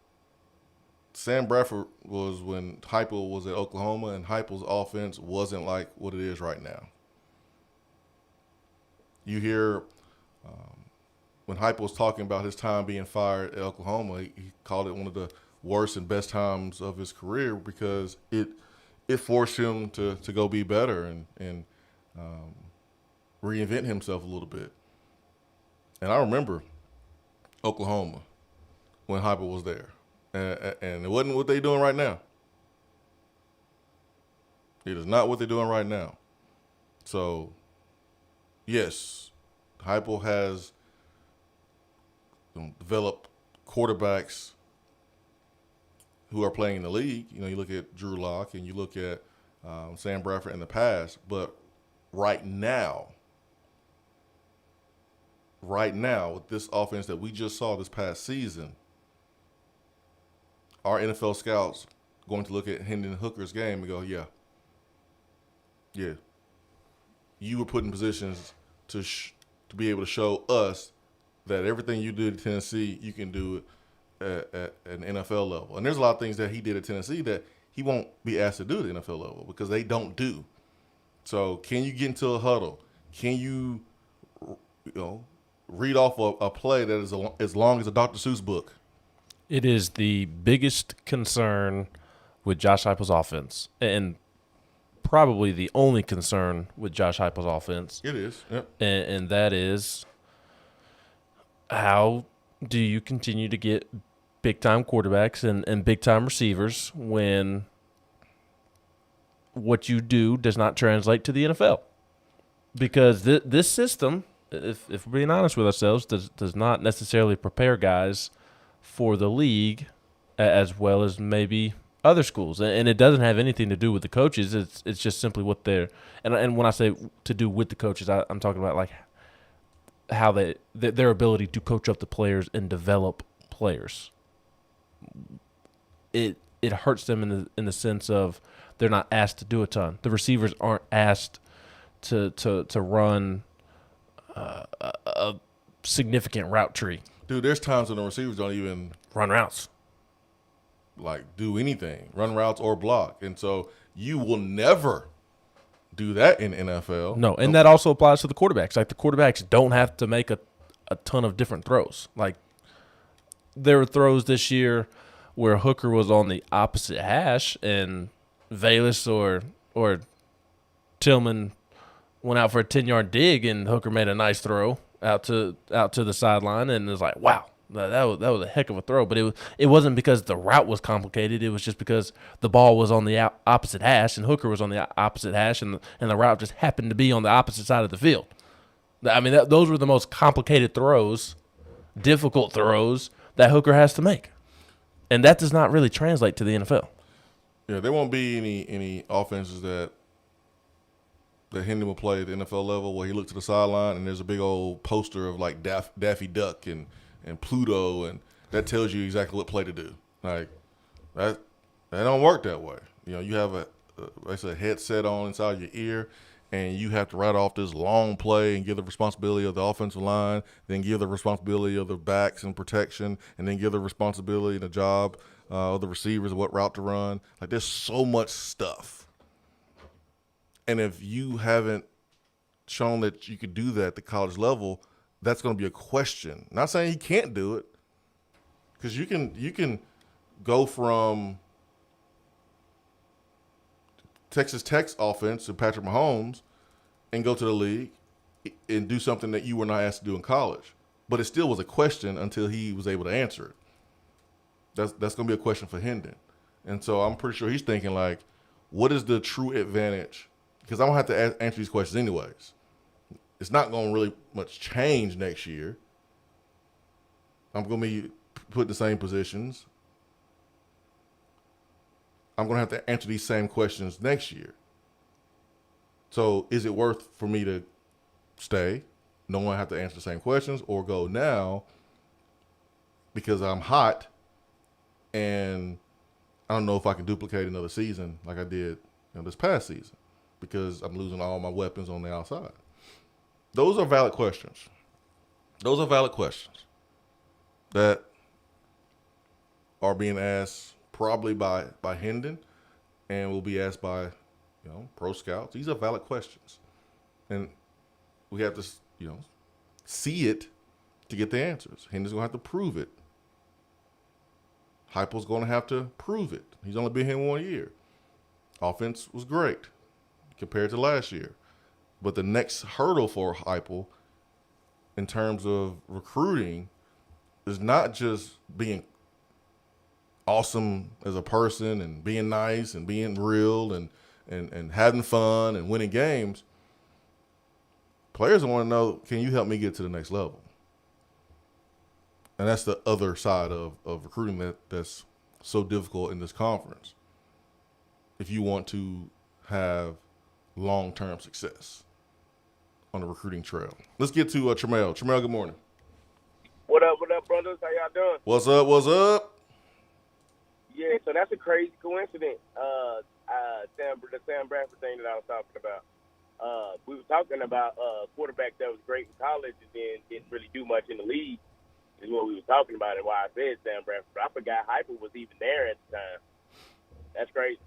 Sam Bradford was when Heupel was at Oklahoma, and Heupel's offense wasn't like what it is right now. You hear when Heupel was talking about his time being fired at Oklahoma, he called it one of the worst and best times of his career because it forced him to go be better and reinvent himself a little bit. And I remember Oklahoma when Heupel was there. And it wasn't what they're doing right now. It is not what they're doing right now. So, yes, Heupel has developed quarterbacks who are playing in the league. You know, you look at Drew Lock and you look at Sam Bradford in the past. But right now, with this offense that we just saw this past season, our NFL scouts going to look at Hendon Hooker's game and go, yeah, you were put in positions to be able to show us that everything you did at Tennessee, you can do it at an NFL level. And there's a lot of things that he did at Tennessee that he won't be asked to do at the NFL level because they don't do. So can you get into a huddle? Can you read off a play that is as long as a Dr. Seuss book? It is the biggest concern with Josh Heupel's offense, and probably the only concern with Josh Heupel's offense. It is, yep. And that is, how do you continue to get big-time quarterbacks and big-time receivers when what you do does not translate to the NFL? Because this system, if we're being honest with ourselves, does not necessarily prepare guys for the league as well as maybe other schools. And it doesn't have anything to do with the coaches. It's just simply what they're – and when I say to do with the coaches, I'm talking about like how their ability to coach up the players and develop players. It hurts them in the sense of they're not asked to do a ton. The receivers aren't asked to run a significant route tree. Dude, there's times when the receivers don't even run routes, like do anything, run routes or block. And so you will never do that in NFL. No, and that also applies to the quarterbacks. Like the quarterbacks don't have to make a ton of different throws. Like there were throws this year where Hooker was on the opposite hash and Valus or Tillman went out for a 10-yard dig and Hooker made a nice throw out to the sideline, and it was like, wow, that was a heck of a throw. But it wasn't because the route was complicated. It was just because the ball was on the opposite hash and Hooker was on the opposite hash, and the route just happened to be on the opposite side of the field. I mean, those were the most complicated throws, difficult throws that Hooker has to make, and that does not really translate to the NFL. Yeah, there won't be any offenses that Hendon will play at the NFL level where he looked to the sideline and there's a big old poster of like Daffy Duck and Pluto, and that tells you exactly what play to do. Like that don't work that way. You know, you have a headset on inside your ear, and you have to write off this long play and give the responsibility of the offensive line, then give the responsibility of the backs and protection, and then give the responsibility and the job of the receivers of what route to run. Like, there's so much stuff. And if you haven't shown that you could do that at the college level, that's going to be a question. Not saying he can't do it, because you can go from Texas Tech's offense to Patrick Mahomes and go to the league and do something that you were not asked to do in college. But it still was a question until he was able to answer it. That's going to be a question for Hendon. And so I'm pretty sure he's thinking, like, what is the true advantage? Because I'm going to have to answer these questions anyways. It's not going to really much change next year. I'm going to be put in the same positions. I'm going to have to answer these same questions next year. So is it worth for me to stay, knowing I have to answer the same questions, or go now because I'm hot and I don't know if I can duplicate another season like I did this past season because I'm losing all my weapons on the outside? Those are valid questions. Those are valid questions that are being asked probably by Hendon and will be asked by, pro scouts. These are valid questions. And we have to, see it to get the answers. Hendon's going to have to prove it. Heupel's going to have to prove it. He's only been here 1 year. Offense was great compared to last year. But the next hurdle for Heupel in terms of recruiting is not just being awesome as a person and being nice and being real and having fun and winning games. Players want to know, can you help me get to the next level? And that's the other side of recruiting that's so difficult in this conference if you want to have long-term success on the recruiting trail. Let's get to Tremel. Tremel, good morning. What up, brothers? How y'all doing? What's up? Yeah, so that's a crazy coincidence. The Sam Bradford thing that I was talking about. We were talking about a quarterback that was great in college and then didn't really do much in the league is what we were talking about and why I said Sam Bradford. I forgot Heupel was even there at the time. That's crazy.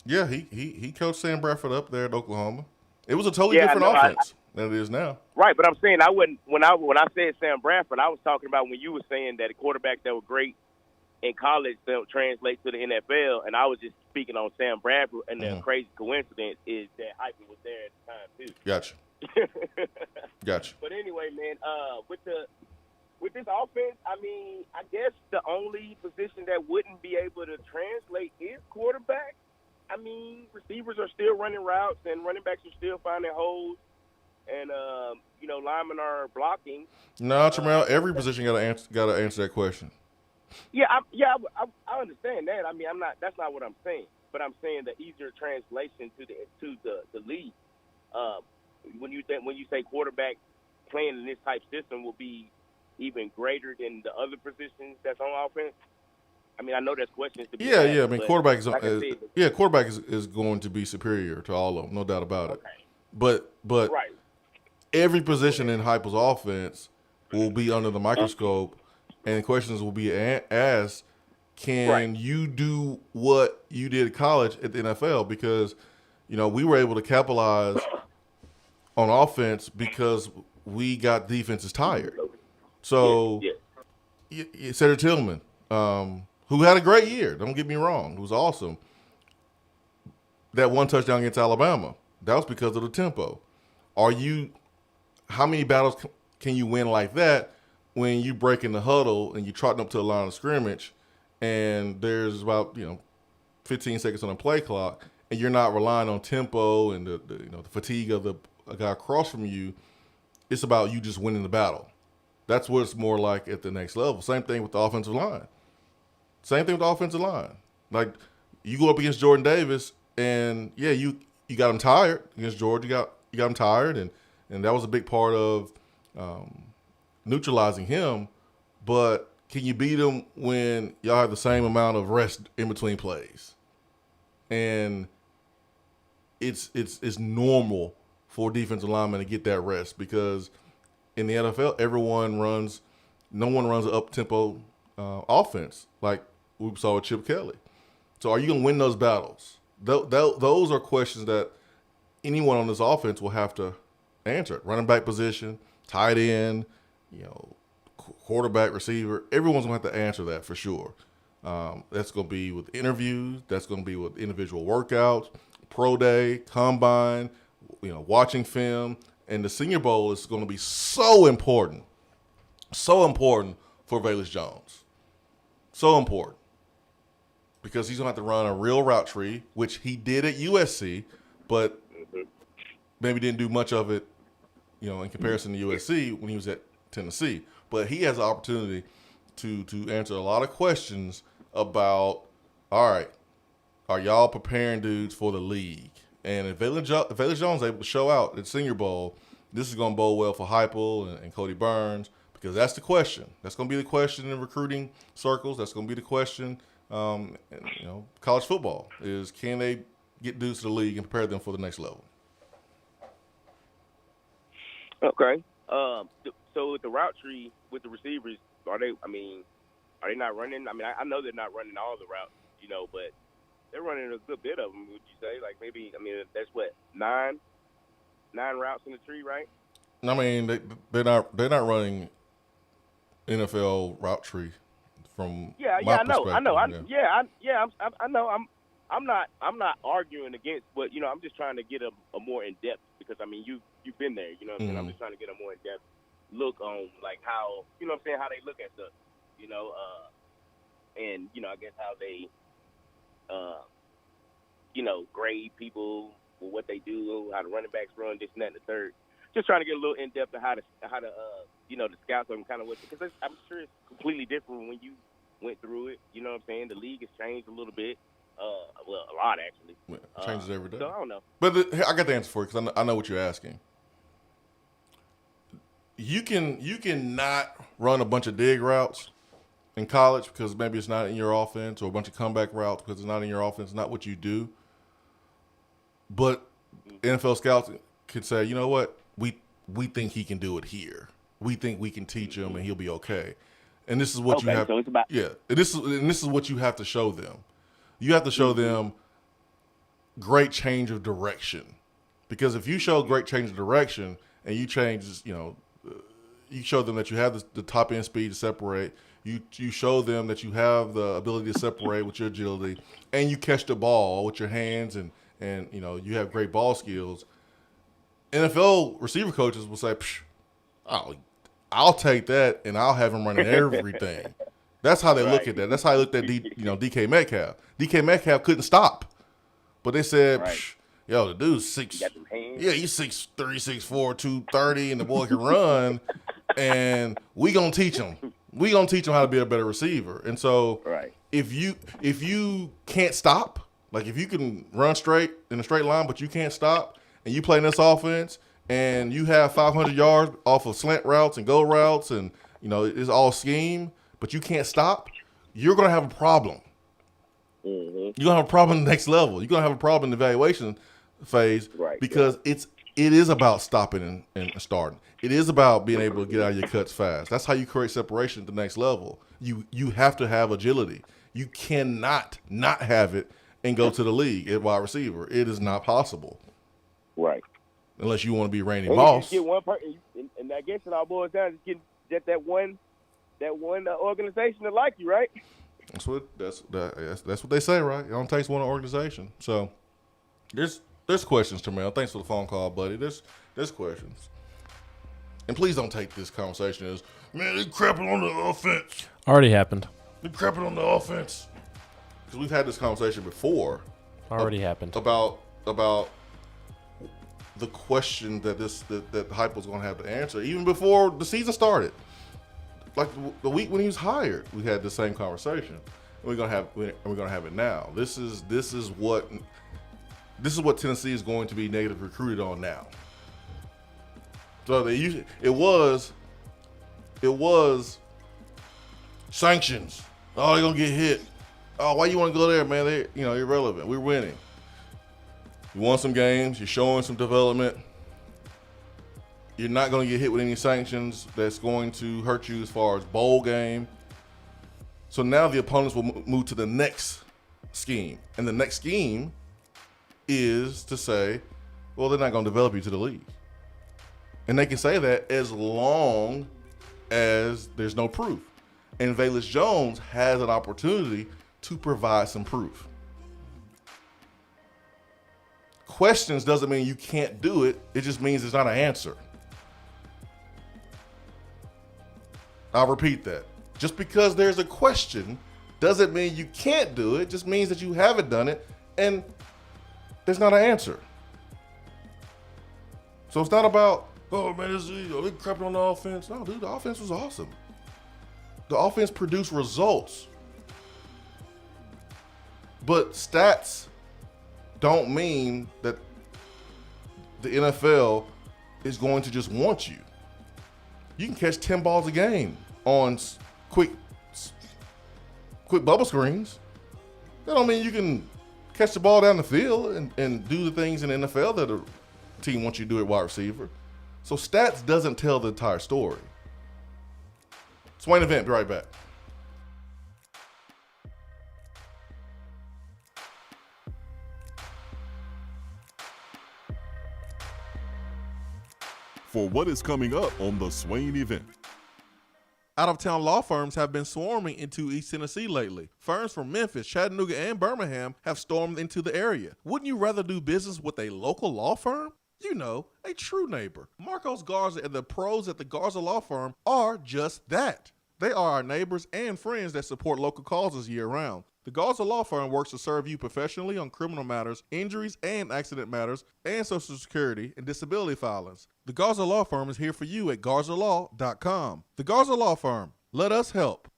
Yeah, he coached Sam Bradford up there at Oklahoma. It was a totally different offense than it is now. Right, but I'm saying I wouldn't when I said Sam Bradford, I was talking about when you were saying that a quarterback that was great in college don't translate to the NFL, and I was just speaking on Sam Bradford, and the crazy coincidence is that Heupel was there at the time too. Gotcha. But anyway, man, with this offense, I mean, I guess the only position that wouldn't be able to translate is quarterback. I mean, receivers are still running routes, and running backs are still finding holes, and linemen are blocking. No, Tremel, every position got to answer that question. I understand that. I mean, that's not what I'm saying. But I'm saying the easier translation to the league. When you say quarterback playing in this type system will be even greater than the other positions that's on offense. I mean, I know there's questions to be asked, I mean, quarterback quarterback is going to be superior to all of them, no doubt about it. But every position in Heupel's offense will be under the microscope, and questions will be asked. Can you do what you did at college at the NFL? Because, we were able to capitalize on offense because we got defenses tired. So, Cedric Tillman, who had a great year, don't get me wrong, it was awesome. That one touchdown against Alabama, that was because of the tempo. How many battles can you win like that when you break in the huddle and you trotting up to the line of scrimmage and there's about 15 seconds on the play clock and you're not relying on tempo and the fatigue of the guy across from you? It's about you just winning the battle. That's what it's more like at the next level. Same thing with the offensive line. Like, you go up against Jordan Davis and you got him tired against Georgia. You got him tired and that was a big part of neutralizing him. But can you beat him when y'all have the same amount of rest in between plays? And it's normal for defensive linemen to get that rest, because in the NFL, no one runs an up-tempo offense like we saw with Chip Kelly. So are you going to win those battles? Those are questions that anyone on this offense will have to answer. Running back position, tight end, quarterback, receiver. Everyone's going to have to answer that for sure. That's going to be with interviews. That's going to be with individual workouts, pro day, combine, watching film. And the Senior Bowl is going to be so important for Velus Jones. So important. Because he's going to have to run a real route tree, which he did at USC, but maybe didn't do much of it, in comparison to USC when he was at Tennessee. But he has the opportunity to answer a lot of questions about, all right, are y'all preparing dudes for the league? And if Velus Jones is able to show out at Senior Bowl, this is going to bode well for Heupel and Cody Burns, because that's the question. That's going to be the question in recruiting circles. That's going to be the question, college football, is can they get dudes to the league and prepare them for the next level? Okay. So with the route tree with the receivers, are they not running? I know they're not running all the routes, but they're running a good bit of them. Would you say, like maybe? That's what, nine routes in the tree, right? They're not running NFL route tree from my perspective. I know. I'm not arguing against, but I'm just trying to get a more in depth, because you've been there, and I'm just trying to get a more in depth look on like how how they look at stuff, and I guess how they grade people for what they do, how the running backs run, this and that and the third. Just trying to get a little in depth of how the the scouts are kind of what, because I'm sure it's completely different when you went through it. You know what I'm saying? The league has changed a little bit. Well, a lot actually. It changes every day. So I don't know. But I got the answer for you, because I know what you're asking. You can not run a bunch of dig routes in college because maybe it's not in your offense, or a bunch of comeback routes because it's not in your offense, not what you do. But NFL scouts could say, you know what, we think he can do it here. We think we can teach him and he'll be okay. And this is what you have. So it's about- And this is what you have to show them. You have to show them great change of direction, because if you show great change of direction and you change, you show them that you have the top end speed to separate. You show them that you have the ability to separate with your agility, and you catch the ball with your hands, and you have great ball skills. NFL receiver coaches will say, I'll take that and I'll have him running everything. That's how they look at that. That's how they looked at DK Metcalf. DK Metcalf couldn't stop, but they said, the dude's six. Yeah, he's 6'3", 6'4", 230, and the boy can run. And we gonna teach him. We gonna teach him how to be a better receiver. And so, if you can't stop, like if you can run straight in a straight line, but you can't stop, and you play in this offense, and you have 500 yards off of slant routes and go routes, and it's all scheme, but you can't stop, you're gonna have a problem. You're gonna have a problem in the next level. You're gonna have a problem in the evaluation phase, because it is about stopping and starting. It is about being able to get out of your cuts fast. That's how you create separation at the next level. You have to have agility. You cannot not have it and go to the league at wide receiver. It is not possible. Right. Unless you want to be Randy and Moss. You get one person, and I guess it all boils down to getting just that one organization to like you, right? That's what they say, right? It only takes one organization. So there's questions, Termel. Thanks for the phone call, buddy. There's questions. And please don't take this conversation as, man, they're crapping on the offense. Already happened. They're crapping on the offense. Because we've had this conversation before. Already happened. About the question that Hype was going to have to answer, even before the season started. Like the week when he was hired, we had the same conversation. And we're gonna have it now. This is what Tennessee is going to be negative recruited on now. So it was sanctions. Oh, they're gonna get hit. Oh, why you want to go there, man? They irrelevant. We're winning. You won some games. You're showing some development. You're not going to get hit with any sanctions that's going to hurt you as far as bowl game. So now the opponents will move to the next scheme. And the next scheme is to say, well, they're not going to develop you to the league. And they can say that as long as there's no proof. And Velus Jones has an opportunity to provide some proof. Questions doesn't mean you can't do it. It just means it's not an answer. I'll repeat that. Just because there's a question doesn't mean you can't do it. It just means that you haven't done it and there's not an answer. So it's not about, oh man, they crapping on the offense. No, dude, the offense was awesome. The offense produced results. But stats don't mean that the NFL is going to just want you. You can catch 10 balls a game on quick bubble screens. That don't mean you can catch the ball down the field and do the things in the NFL that a team wants you to do at wide receiver. So stats doesn't tell the entire story. Swain Event, be right back. For what is coming up on the Swain Event. Out-of-town law firms have been swarming into East Tennessee lately. Firms from Memphis, Chattanooga, and Birmingham have stormed into the area. Wouldn't you rather do business with a local law firm? You know, a true neighbor. Marcos Garza and the pros at the Garza Law Firm are just that. They are our neighbors and friends that support local causes year-round. The Garza Law Firm works to serve you professionally on criminal matters, injuries and accident matters, and Social Security and disability filings. The Garza Law Firm is here for you at GarzaLaw.com. The Garza Law Firm. Let us help.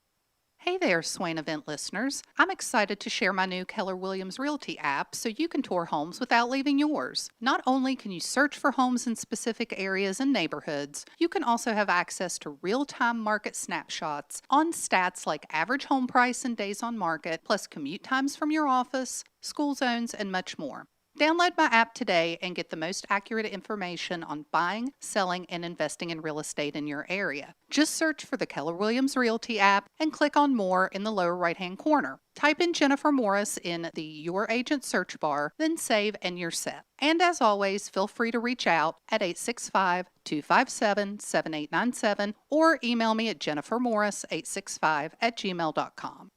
Hey there, Swain Event listeners. I'm excited to share my new Keller Williams Realty app so you can tour homes without leaving yours. Not only can you search for homes in specific areas and neighborhoods, you can also have access to real-time market snapshots on stats like average home price and days on market, plus commute times from your office, school zones, and much more. Download my app today and get the most accurate information on buying, selling, and investing in real estate in your area. Just search for the Keller Williams Realty app and click on More in the lower right-hand corner. Type in Jennifer Morris in the Your Agent search bar, then save and you're set. And as always, feel free to reach out at 865-257-7897 or email me at jennifermorris865@gmail.com.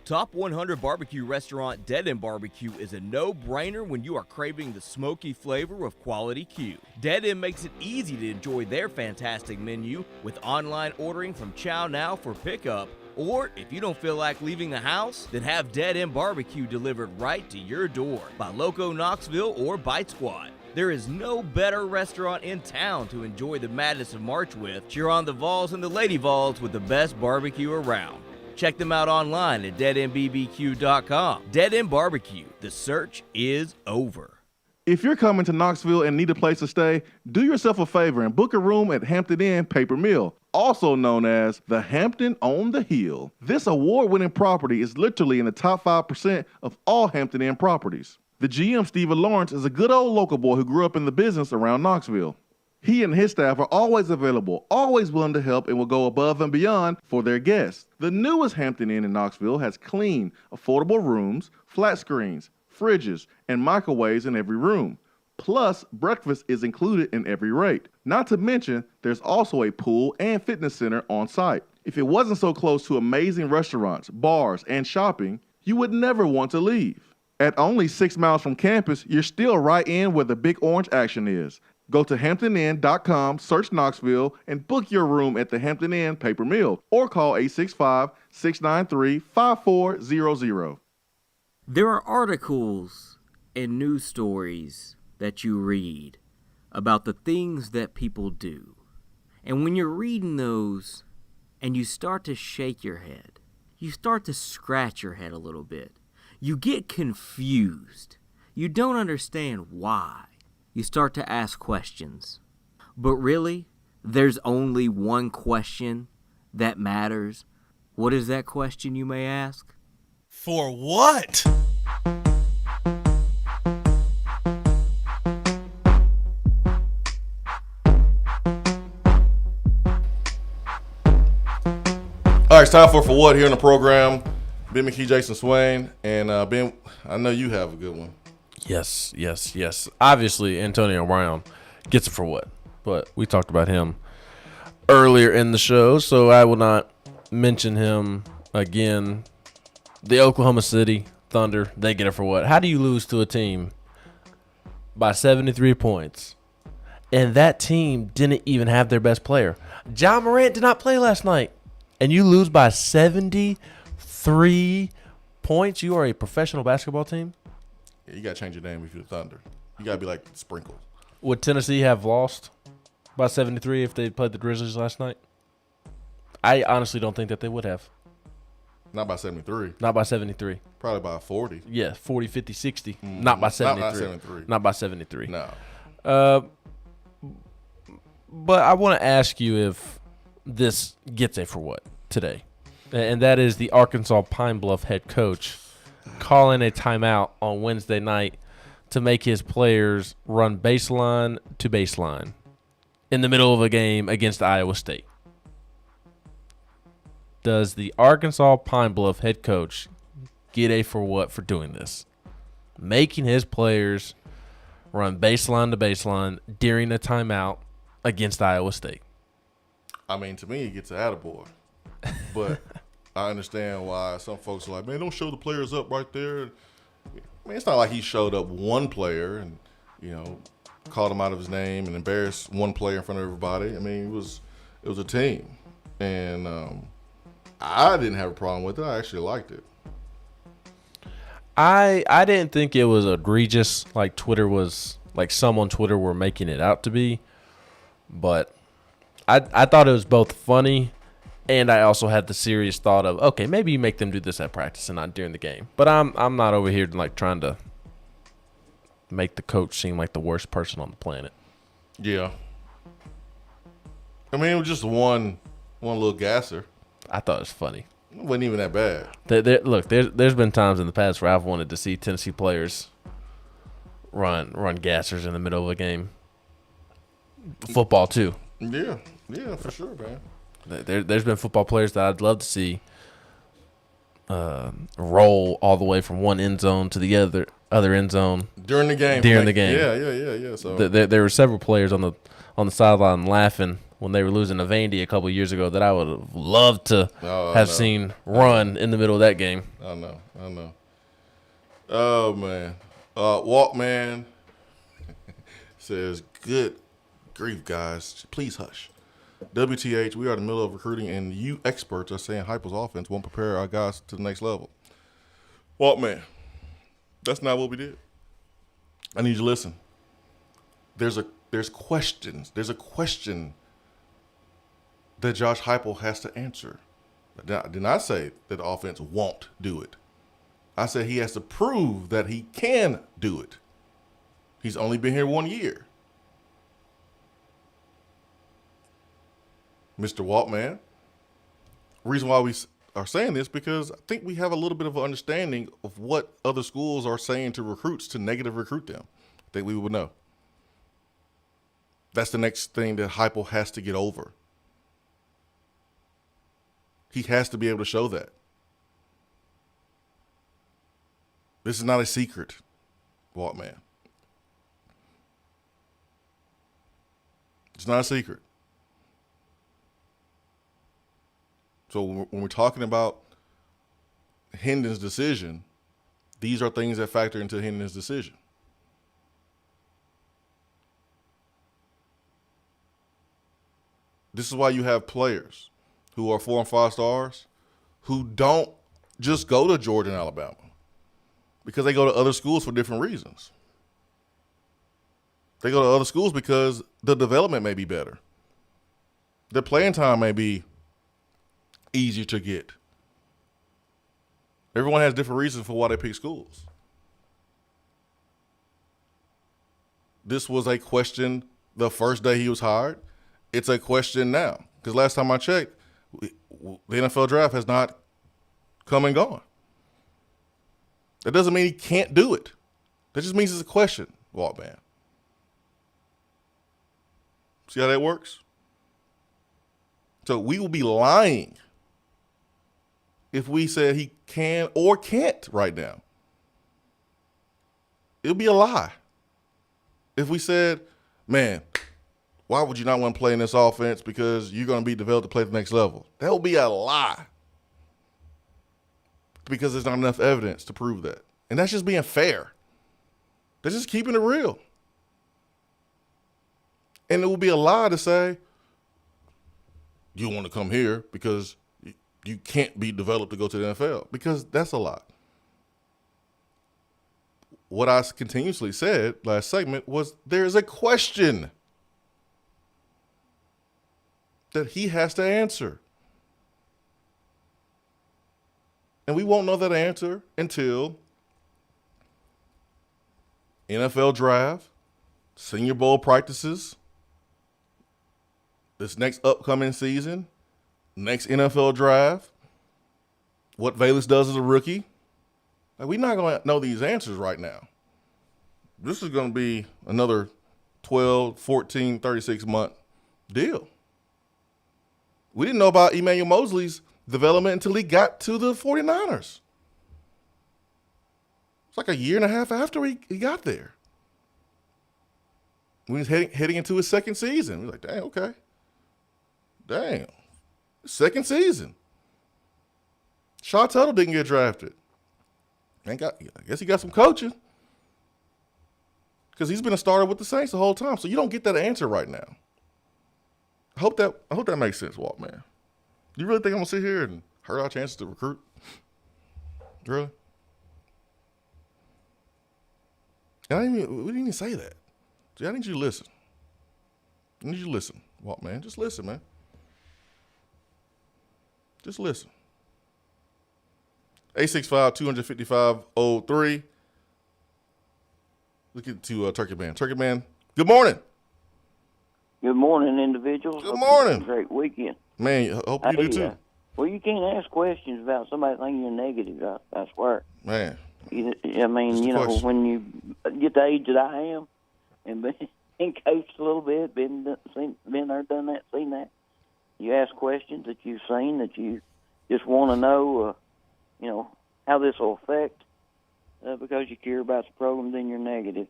Top 100 barbecue restaurant Dead End Barbecue is a no-brainer when you are craving the smoky flavor of quality Q. Dead End makes it easy to enjoy their fantastic menu with online ordering from Chow Now for pickup. Or if you don't feel like leaving the house, then have Dead End Barbecue delivered right to your door by Loco Knoxville or Bite Squad. There is no better restaurant in town to enjoy the madness of March with. Cheer on the Vols and the Lady Vols with the best barbecue around. Check them out online at deadendbbq.com. Dead End Barbecue. The search is over. If you're coming to Knoxville and need a place to stay, do yourself a favor and book a room at Hampton Inn Paper Mill, also known as the Hampton on the Hill. This award-winning property is literally in the top 5% of all Hampton Inn properties. The GM, Stephen Lawrence, is a good old local boy who grew up in the business around Knoxville. He and his staff are always available, always willing to help, and will go above and beyond for their guests. The newest Hampton Inn in Knoxville has clean, affordable rooms, flat screens, fridges, and microwaves in every room. Plus, breakfast is included in every rate. Not to mention, there's also a pool and fitness center on site. If it wasn't so close to amazing restaurants, bars, and shopping, you would never want to leave. At only 6 miles from campus, you're still right in where the big orange action is. Go to HamptonInn.com, search Knoxville, and book your room at the Hampton Inn Paper Mill or call 865-693-5400. There are articles and news stories that you read about the things that people do. And when you're reading those and you start to shake your head, you start to scratch your head a little bit. You get confused. You don't understand why. You start to ask questions. But really, there's only one question that matters. What is that question, you may ask? For what? All right, it's time for what here in the program. Ben McKee, Jason Swain, and Ben, I know you have a good one. Yes. Obviously, Antonio Brown gets it for what? But we talked about him earlier in the show, so I will not mention him again. The Oklahoma City Thunder, they get it for what? How do you lose to a team by 73 points? And that team didn't even have their best player. John Morant did not play last night. And you lose by 73 points? You are a professional basketball team? Yeah, you got to change your name if you're the Thunder. You got to be like Sprinkles. Would Tennessee have lost by 73 if they played the Grizzlies last night? I honestly don't think that they would have. Not by 73. Not by 73. Probably by 40. Yeah, 40, 50, 60. Not by 73. Not 73. Not by 73. No. But I want to ask you if this gets a for what today. And that is the Arkansas Pine Bluff head coach calling a timeout on Wednesday night to make his players run baseline to baseline in the middle of a game against Iowa State. Does the Arkansas Pine Bluff head coach get a for what for doing this? Making his players run baseline to baseline during a timeout against Iowa State. I mean, to me, he gets an attaboy. But I understand why some folks are like, man, don't show the players up right there. I mean, it's not like he showed up one player and, called him out of his name and embarrassed one player in front of everybody. I mean, it was a team. And I didn't have a problem with it. I actually liked it. I didn't think it was egregious like Twitter was, like some on Twitter were making it out to be. But I thought it was both funny, and I also had the serious thought of, okay, maybe you make them do this at practice and not during the game. But I'm not over here like trying to make the coach seem like the worst person on the planet. Yeah. I mean, it was just one little gasser. I thought it was funny. It wasn't even that bad. Look, there's been times in the past where I've wanted to see Tennessee players run gassers in the middle of a game. Football too. Yeah, for sure, man. There's been football players that I'd love to see roll all the way from one end zone to the other end zone during the game. Yeah. So there were several players on the sideline laughing when they were losing to Vandy a couple years ago that I would have loved to have seen run in the middle of that game. I know. Oh man, Walkman says, "Good grief, guys! Please hush." WTH, we are in the middle of recruiting, and you experts are saying Hyper's offense won't prepare our guys to the next level. Walkman, that's not what we did. I need you to listen. There's questions. There's a question that Josh Heupel has to answer. I did not say that the offense won't do it. I said he has to prove that he can do it. He's only been here 1 year. Mr. Waltman, reason why we are saying this because I think we have a little bit of an understanding of what other schools are saying to recruits to negative recruit them. I think we would know. That's the next thing that Heupel has to get over. He has to be able to show that. This is not a secret, Waltman. It's not a secret. So when we're talking about Hendon's decision, these are things that factor into Hendon's decision. This is why you have players who are 4 and 5 stars who don't just go to Georgia and Alabama because they go to other schools for different reasons. They go to other schools because the development may be better. Their playing time may be easier to get. Everyone has different reasons for why they pick schools. This was a question the first day he was hired. It's a question now. Because last time I checked, the NFL draft has not come and gone. That doesn't mean he can't do it. That just means it's a question, Waltman. See how that works? So we will be lying if we said he can or can't right now. It would be a lie. If we said, man, why would you not want to play in this offense because you're going to be developed to play at the next level? That would be a lie. Because there's not enough evidence to prove that. And that's just being fair. That's just keeping it real. And it would be a lie to say, you want to come here because you can't be developed to go to the NFL. Because that's a lie. What I continuously said last segment was there's a question that he has to answer. And we won't know that answer until NFL draft, Senior Bowl practices, this next upcoming season, next NFL draft, what Velus does as a rookie. Like, we're not going to know these answers right now. This is going to be another 12, 14, 36-month deal. We didn't know about Emmanuel Mosley's development until he got to the 49ers. It's like a year and a half after he got there. When he's heading into his second season. We're like, dang, okay. Damn. Second season. Shaw Tuttle didn't get drafted. I guess he got some coaching. Because he's been a starter with the Saints the whole time. So you don't get that answer right now. I hope that makes sense, Walt, man. You really think I'm going to sit here and hurt our chances to recruit? Really? And we didn't even say that. See, I need you to listen. I need you to listen, Walt, man. Just listen, man. Just listen. 865-255-03. Look into Turkey Man. Turkey Man, good morning. Good morning, individuals. Good morning. Great weekend. Man, I hope you do too. Well, you can't ask questions about somebody thinking you're negative, I swear. Man. I mean, you know, question. When you get the age that I am and been coached a little bit, been there, done that, seen that, you ask questions that you've seen that you just want to know, you know, how this will affect because you care about the program, then you're negative.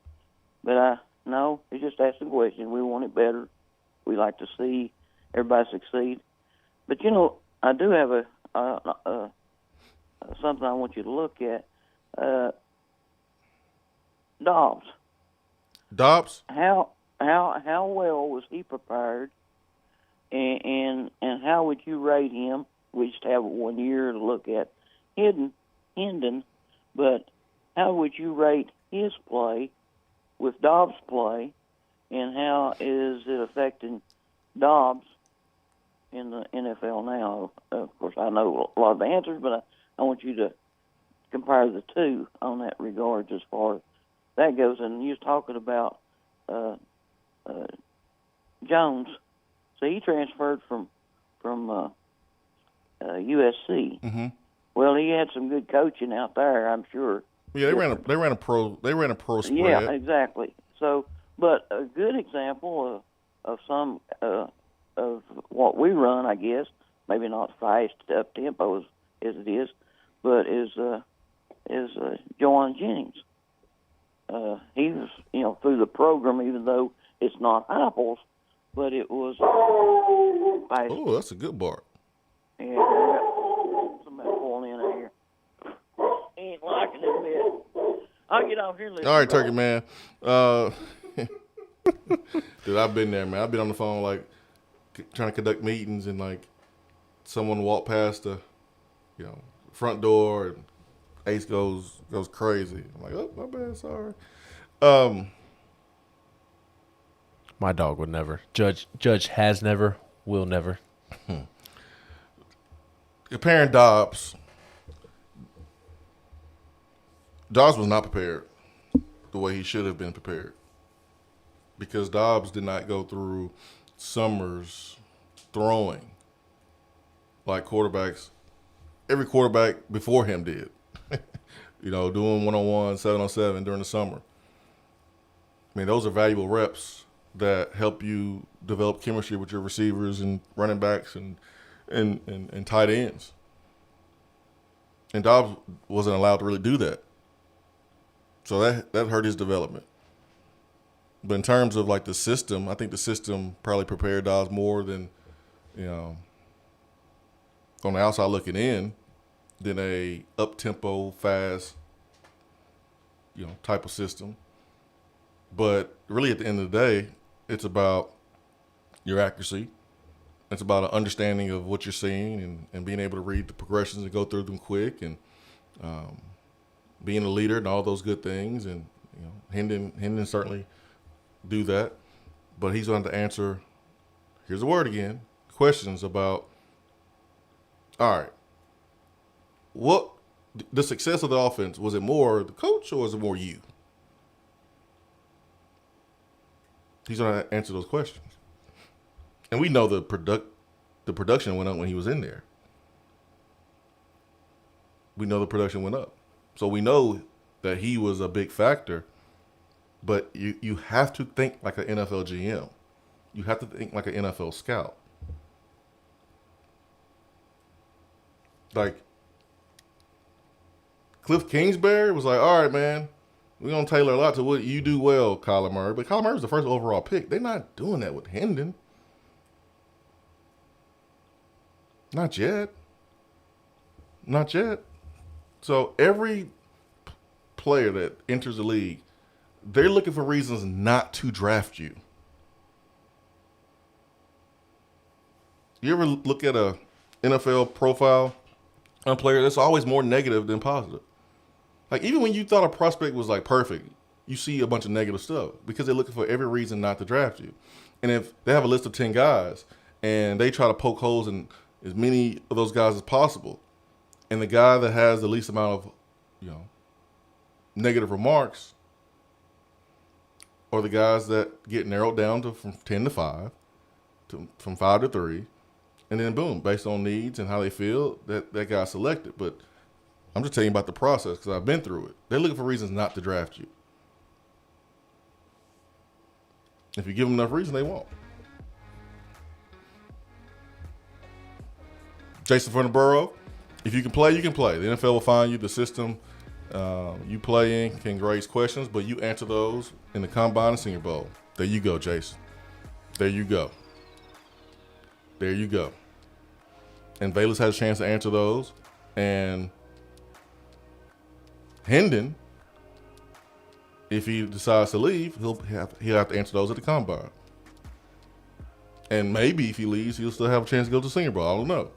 But no, it's just asking a question. We want it better. We like to see everybody succeed. But, you know, I do have something I want you to look at. Dobbs. How well was he prepared, and how would you rate him? We just have 1 year to look at Hendon, but how would you rate his play with Dobbs' play, and how is it affecting Dobbs in the NFL now? Of course, I know a lot of the answers, but I want you to compare the two on that regard as far as that goes. And you was talking about Jones. So he transferred from USC. Mm-hmm. Well, he had some good coaching out there, I'm sure. Yeah, they ran a pro spread. Yeah, exactly. So, but a good example of some of what we run, I guess, maybe not fast up tempo as it is, but is Joanne Jennings. He was, you know, through the program, even though it's not apples, but it was fast. Oh, that's a good bark. Yeah, somebody pulling in here. He ain't liking it bit. I'll get off here. All right, Turkey Man. Dude, I've been there, man. I've been on the phone, like, trying to conduct meetings, and, like, someone walked past the, you know, front door, and Ace goes crazy. I'm like, oh, my bad, sorry. My dog would never. Judge has never, will never. Comparing Dobbs was not prepared the way he should have been prepared, because Dobbs did not go through summers throwing like quarterbacks. Every quarterback before him did. You know, doing 1-on-1, 7-on-7 during the summer. I mean, those are valuable reps that help you develop chemistry with your receivers and running backs and tight ends. And Dobbs wasn't allowed to really do that. So that hurt his development. But in terms of like the system, I think the system probably prepared Dobbs more than, on the outside looking in, than a up-tempo, fast, type of system. But really at the end of the day, it's about your accuracy. It's about an understanding of what you're seeing and being able to read the progressions and go through them quick and being a leader and all those good things. And, Hendon certainly do that. But he's going to answer, here's the word again, questions about, all right, what the success of the offense, was it more the coach or was it more you? He's going to answer those questions. And we know the production went up when he was in there. We know the production went up. So we know that he was a big factor, but you have to think like an NFL GM. You have to think like an NFL scout. Like, Cliff Kingsbury was like, all right, man, we're going to tailor a lot to what you do well, Kyler Murray. But Kyler Murray was the first overall pick. They're not doing that with Hendon. Not yet. Not yet. So every player that enters the league, they're looking for reasons not to draft you. You ever look at a NFL profile on a player that's always more negative than positive? Like, even when you thought a prospect was like perfect, you see a bunch of negative stuff because they're looking for every reason not to draft you. And if they have a list of 10 guys and they try to poke holes in as many of those guys as possible, and the guy that has the least amount of, negative remarks or the guys that get narrowed down to from 10 to 5, from 5 to 3, and then boom, based on needs and how they feel, that guy's selected. But I'm just telling you about the process because I've been through it. They're looking for reasons not to draft you. If you give them enough reason, they won't. Jason from the Borough, if you can play, you can play. The NFL will find you. The system you play in can raise questions, but you answer those in the Combine and Senior Bowl. There you go, Jason. There you go. There you go. And Bayless has a chance to answer those. And Hendon, if he decides to leave, he'll have to answer those at the Combine. And maybe if he leaves, he'll still have a chance to go to Senior Bowl. I don't know.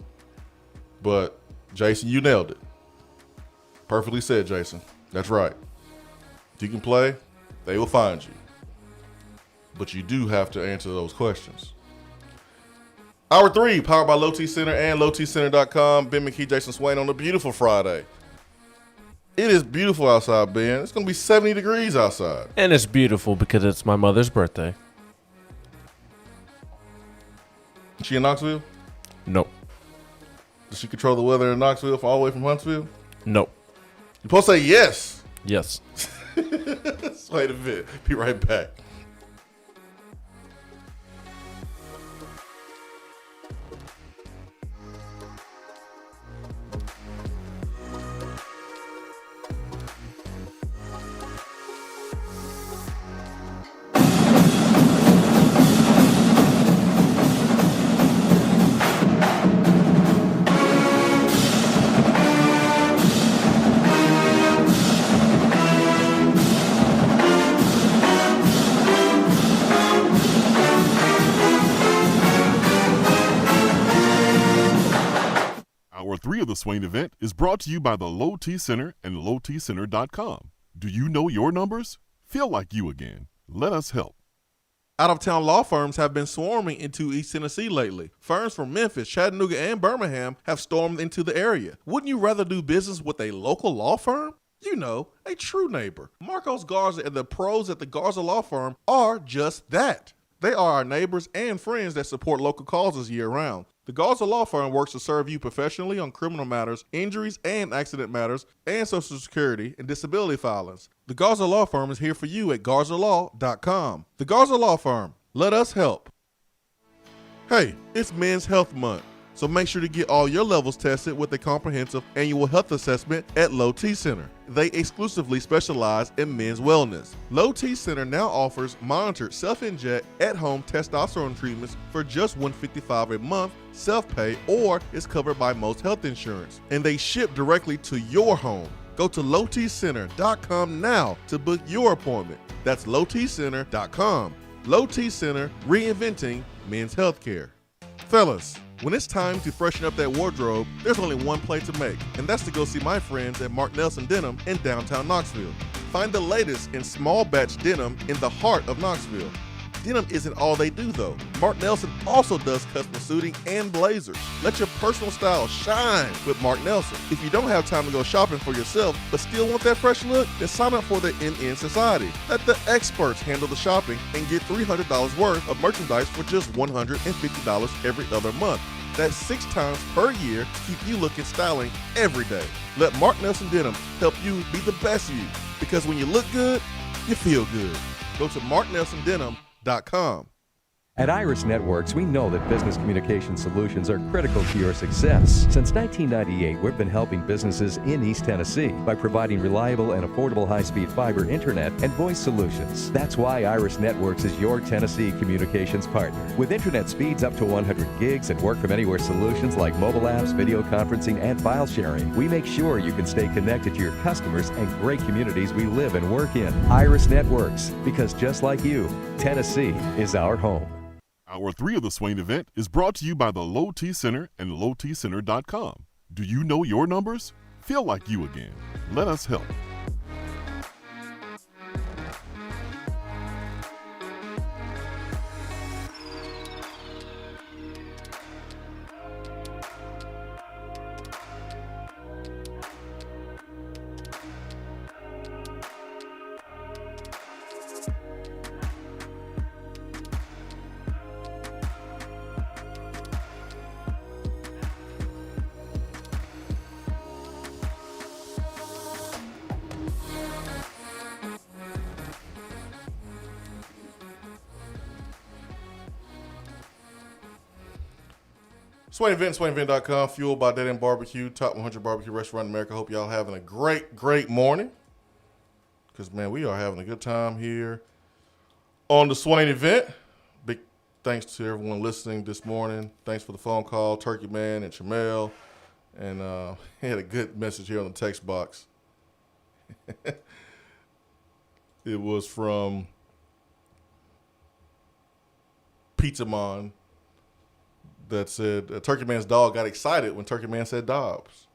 But, Jason, you nailed it. Perfectly said, Jason. That's right. If you can play, they will find you. But you do have to answer those questions. Hour 3, powered by Low T Center and lowtcenter.com. Ben McKee, Jason Swain on a beautiful Friday. It is beautiful outside, Ben. It's going to be 70 degrees outside. And it's beautiful because it's my mother's birthday. Is she in Knoxville? Nope. Does she control the weather in Knoxville all the way from Huntsville? Nope. You're supposed to say yes. Yes. Wait a minute. Be right back. Hour 3 of the Swain Event is brought to you by the Low T Center and lowtcenter.com. Do you know your numbers? Feel like you again. Let us help. Out-of-town law firms have been swarming into East Tennessee lately. Firms from Memphis, Chattanooga, and Birmingham have stormed into the area. Wouldn't you rather do business with a local law firm? You know, a true neighbor. Marcos Garza and the pros at the Garza Law Firm are just that. They are our neighbors and friends that support local causes year-round. The Garza Law Firm works to serve you professionally on criminal matters, injuries and accident matters, and Social Security and disability filings. The Garza Law Firm is here for you at garzalaw.com. The Garza Law Firm. Let us help. Hey, it's Men's Health Month. So make sure to get all your levels tested with a comprehensive annual health assessment at Low T Center. They exclusively specialize in men's wellness. Low T Center now offers monitored self-inject at-home testosterone treatments for just $155 a month, self-pay, or is covered by most health insurance. And they ship directly to your home. Go to lowtcenter.com now to book your appointment. That's lowtcenter.com. Low T Center, reinventing men's healthcare. Fellas, when it's time to freshen up that wardrobe, there's only one play to make, and that's to go see my friends at Mark Nelson Denim in downtown Knoxville. Find the latest in small batch denim in the heart of Knoxville. Denim isn't all they do though. Mark Nelson also does custom suiting and blazers. Let your personal style shine with Mark Nelson. If you don't have time to go shopping for yourself but still want that fresh look, then sign up for the NN Society. Let the experts handle the shopping and get $300 worth of merchandise for just $150 every other month. That's 6 times per year to keep you looking styling every day. Let Mark Nelson Denim help you be the best you, because when you look good, you feel good. Go to marknelsondenim.com. At Iris Networks, we know that business communication solutions are critical to your success. Since 1998, we've been helping businesses in East Tennessee by providing reliable and affordable high-speed fiber internet and voice solutions. That's why Iris Networks is your Tennessee communications partner. With internet speeds up to 100 gigs and work-from-anywhere solutions like mobile apps, video conferencing, and file sharing, we make sure you can stay connected to your customers and great communities we live and work in. Iris Networks, because just like you, Tennessee is our home. Hour 3 of the Swain event is brought to you by the Low T Center and lowtcenter.com. Do you know your numbers? Feel like you again. Let us help. Swain Event, SwainEvent.com, fueled by Dead End Barbecue, top 100 barbecue restaurant in America. Hope y'all having a great morning. Because, man, we are having a good time here on the Swain Event. Big thanks to everyone listening this morning. Thanks for the phone call, Turkey Man and Chamel. And he had a good message here on the text box. It was from Pizza Mon. That said, Turkey Man's dog got excited when Turkey Man said Dobbs.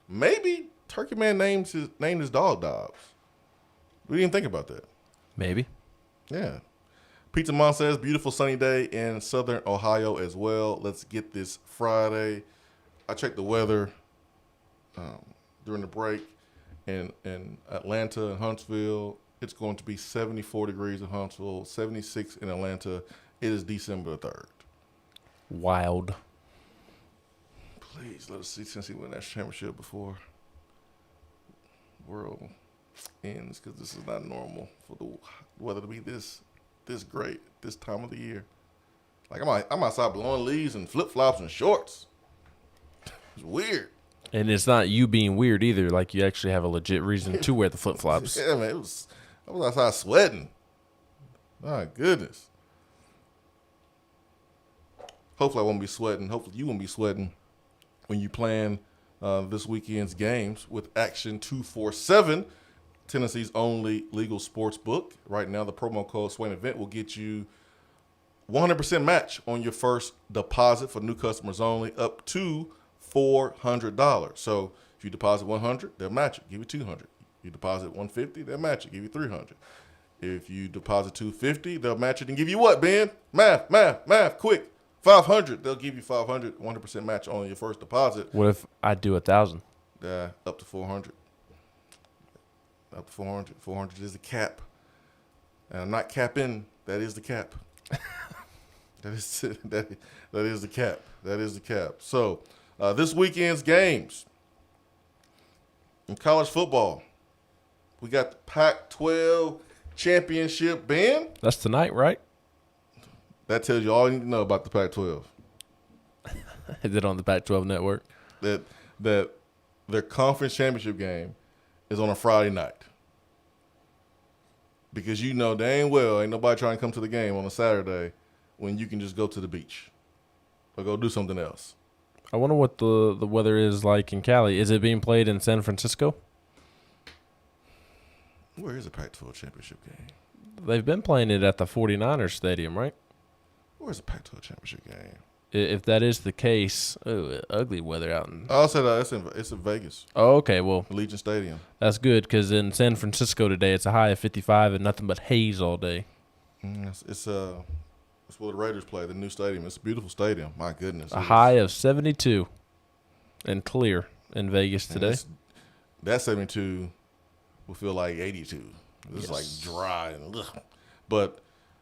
Maybe Turkey Man named his dog Dobbs. We didn't think about that. Maybe. Yeah. Pizza Mom says, beautiful sunny day in southern Ohio as well. Let's get this Friday. I checked the weather during the break in Atlanta and Huntsville. It's going to be 74 degrees in Huntsville, 76 in Atlanta. It is December 3rd. Wild. Please let us see Tennessee win that championship before the world ends, because this is not normal for the weather to be this great this time of the year. Like I'm outside blowing leaves and flip flops and shorts. It's weird. And it's not you being weird either. Like you actually have a legit reason to wear the flip flops. Yeah, man. I was outside sweating. My goodness. Hopefully I won't be sweating. Hopefully you won't be sweating when you plan this weekend's games with Action 247, Tennessee's only legal sports book. Right now, the promo code Swain Event will get you 100% match on your first deposit for new customers only, up to $400. So if you deposit $100, they'll match it, give you $200. You deposit $150, they'll match it, give you $300. If you deposit $250, they'll match it and give you what, Ben? Math, quick. $500, they'll give you $500, 100% match on your first deposit. What if I do 1,000? Up to $400. Up to $400. $400 is the cap. And I'm not capping. That is the cap. that is the cap. That is the cap. So this weekend's games in college football, we got the Pac-12 championship. Ben? That's tonight, right? That tells you all you need to know about the Pac-12. Is it on the Pac-12 network? That their conference championship game is on a Friday night. Because you know dang well ain't nobody trying to come to the game on a Saturday when you can just go to the beach or go do something else. I wonder what the weather is like in Cali. Is it being played in San Francisco? Where is the Pac-12 championship game? They've been playing it at the 49ers Stadium, right? Where's the Pac-12 championship game? If that is the case, ugly weather out in. I'll say that it's in Vegas. Oh, okay. Well, Allegiant Stadium. That's good because in San Francisco today, it's a high of 55 and nothing but haze all day. It's where the Raiders play, the new stadium. It's a beautiful stadium. My goodness. A high of 72 and clear in Vegas today. That 72 will feel like 82. It's like dry and ugh. But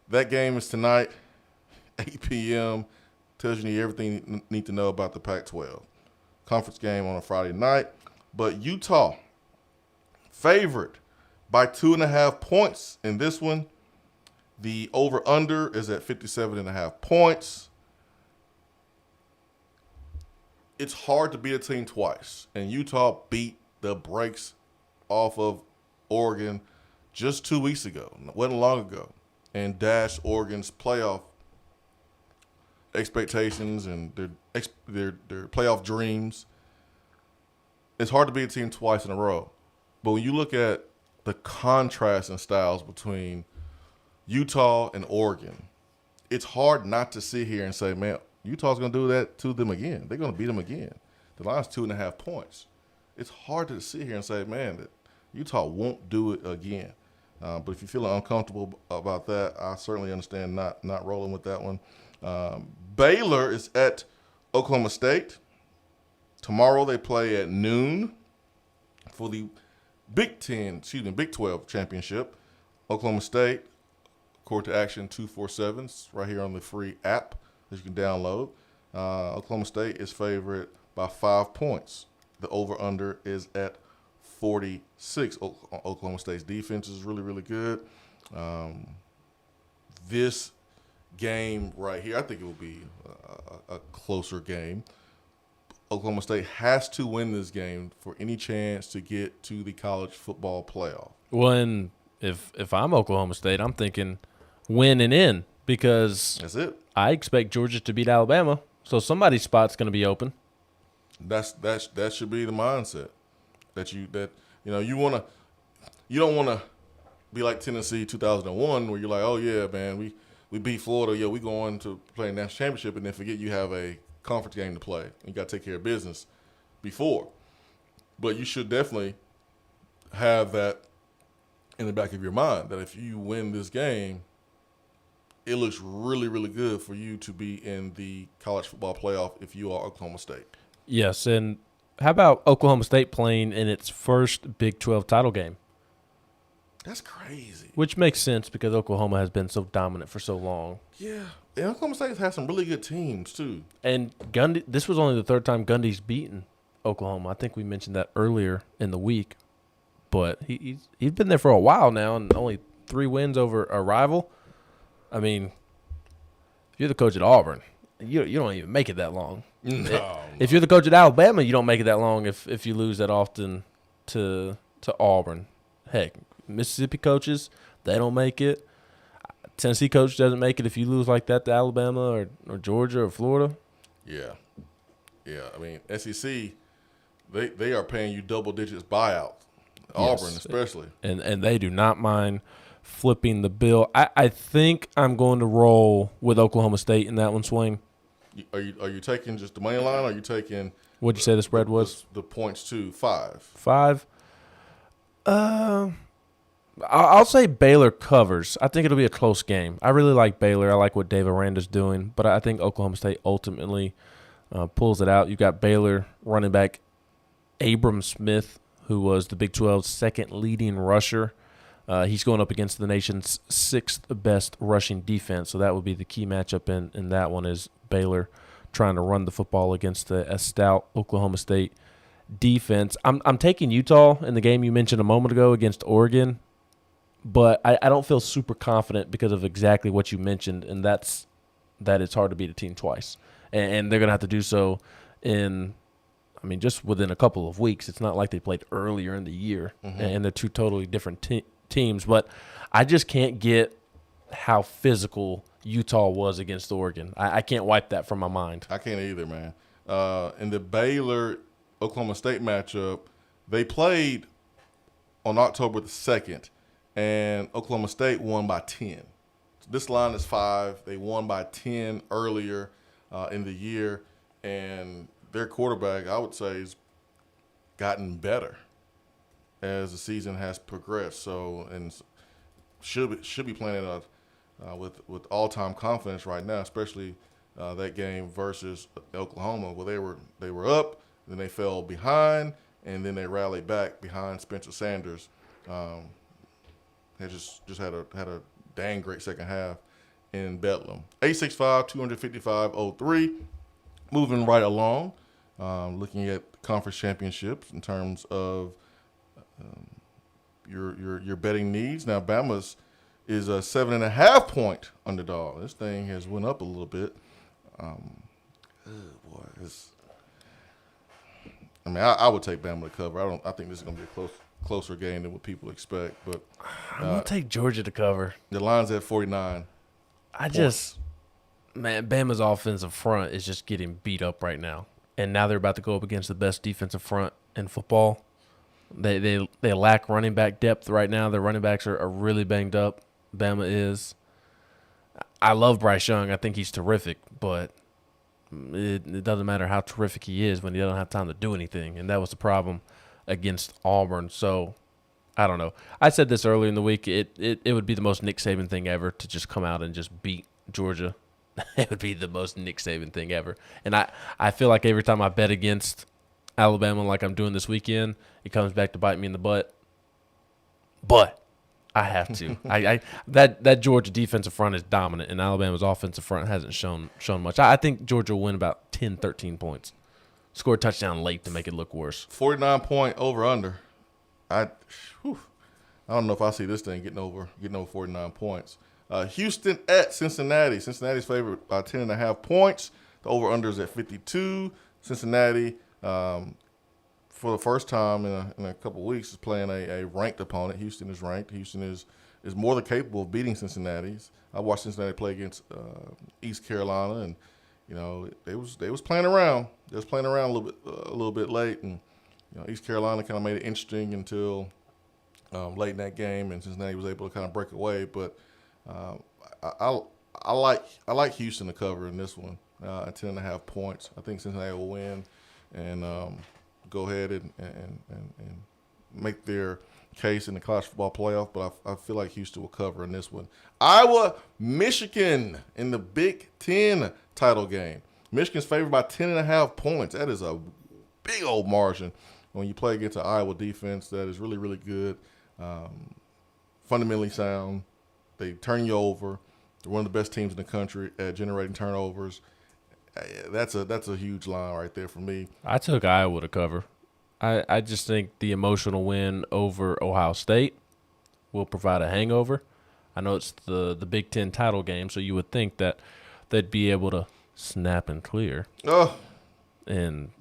that game is tonight, 8 p.m. Tells you everything you need to know about the Pac-12. Conference game on a Friday night. But Utah, favorite by 2.5 points in this one. The over-under is at 57.5 points. It's hard to beat a team twice. And Utah beat the brakes off of Oregon just 2 weeks ago. It wasn't long ago. And dashed Oregon's playoff expectations and their playoff dreams. It's hard to beat a team twice in a row. But when you look at the contrast in styles between Utah and Oregon, it's hard not to sit here and say, man, Utah's going to do that to them again. They're going to beat them again. The line's 2.5 points. It's hard to sit here and say, man, that Utah won't do it again. But if you're feeling uncomfortable about that, I certainly understand not rolling with that one. Baylor is at Oklahoma State. Tomorrow they play at noon for the Big 12 championship. Oklahoma State, Court to Action 247, right here on the free app that you can download. Oklahoma State is favored by 5 points. The over-under is at 46. Oklahoma State's defense is really, really good. This game right here, I think it will be a closer game. Oklahoma State has to win this game for any chance to get to the college football playoff. Well, and if I'm Oklahoma State, I'm thinking win and in because that's it. I expect Georgia to beat Alabama, so somebody's spot's going to be open. That should be the mindset you don't want to be like Tennessee 2001 where you're like, oh yeah, man, we beat Florida, yeah, we going to play a national championship, and then forget you have a conference game to play. You got to take care of business before. But you should definitely have that in the back of your mind that if you win this game, it looks really, really good for you to be in the college football playoff if you are Oklahoma State. Yes, and how about Oklahoma State playing in its first Big 12 title game? That's crazy. Which makes sense because Oklahoma has been so dominant for so long. Yeah. And Oklahoma State has had some really good teams, too. And Gundy, this was only the third time Gundy's beaten Oklahoma. I think we mentioned that earlier in the week. But he's been there for a while now and only 3 wins over a rival. I mean, if you're the coach at Auburn, you don't even make it that long. No. If you're the coach at Alabama, you don't make it that long if you lose that often to Auburn. Heck, Mississippi coaches, they don't make it. Tennessee coach doesn't make it if you lose like that to Alabama or Georgia or Florida. Yeah. I mean, SEC, they are paying you double digits buyout. Auburn especially. And they do not mind flipping the bill. I think I'm going to roll with Oklahoma State in that one, Swain. Are you taking just the money line, or are you taking what'd you say the spread was? The points to 5. 5? I'll say Baylor covers. I think it'll be a close game. I really like Baylor. I like what Dave Aranda's doing, but I think Oklahoma State ultimately pulls it out. You got Baylor running back Abram Smith, who was the Big 12's second leading rusher. He's going up against the nation's 6th best rushing defense, so that would be the key matchup in that one is Baylor trying to run the football against a stout Oklahoma State defense. I'm taking Utah in the game you mentioned a moment ago against Oregon, but I don't feel super confident because of exactly what you mentioned, and that it's hard to beat a team twice. and they're going to have to do so just within a couple of weeks. It's not like they played earlier in the year, and they're two totally different teams. But I just can't get how physical Utah was against Oregon. I can't wipe that from my mind. I can't either, man. In the Baylor-Oklahoma State matchup, they played on October the 2nd, and Oklahoma State won by 10. So this line is 5. They won by 10 earlier in the year, and their quarterback, I would say, has gotten better as the season has progressed. So, and should be playing it with all-time confidence right now, especially that game versus Oklahoma, where they were up, then they fell behind, and then they rallied back behind Spencer Sanders. They just had a dang great second half in Bedlam. 865-255-03. Moving right along, looking at conference championships in terms of your betting needs. Now, Bama's is a 7.5-point underdog. This thing has went up a little bit. I would take Bama to cover. I think this is going to be a closer game than what people expect. But I'm going to take Georgia to cover. The line's at 49. Bama's offensive front is just getting beat up right now. And now they're about to go up against the best defensive front in football. They lack running back depth right now. Their running backs are really banged up. Bama is. I love Bryce Young. I think he's terrific, but it doesn't matter how terrific he is when he doesn't have time to do anything, and that was the problem against Auburn. So, I don't know. I said this earlier in the week. It would be the most Nick Saban thing ever to just come out and just beat Georgia. It would be the most Nick Saban thing ever. And I feel like every time I bet against Alabama like I'm doing this weekend, it comes back to bite me in the butt. But I have to. That Georgia defensive front is dominant, and Alabama's offensive front hasn't shown much. I think Georgia will win about 10, 13 points. Score a touchdown late to make it look worse. 49-point over-under. I don't know if I see this thing getting over 49 points. Houston at Cincinnati. Cincinnati's favored by 10.5 points. The over-under is at 52. Cincinnati, for the first time in a couple of weeks, is playing a ranked opponent. Houston is ranked. Houston is more than capable of beating Cincinnati. I watched Cincinnati play against East Carolina, and they was playing around. They was playing around a little bit late, and East Carolina kind of made it interesting until late in that game, and Cincinnati was able to kind of break away. But I like Houston to cover in this one at 10.5 points. I think Cincinnati will win and go ahead and make their case in the college football playoff. But I feel like Houston will cover in this one. Iowa, Michigan in the Big Ten title game. Michigan's favored by 10.5 points. That is a big old margin when you play against an Iowa defense that is really, really good, fundamentally sound. They turn you over. They're one of the best teams in the country at generating turnovers. That's a huge line right there for me. I took Iowa to cover. I just think the emotional win over Ohio State will provide a hangover. I know it's the Big Ten title game, so you would think that they'd be able to snap and clear and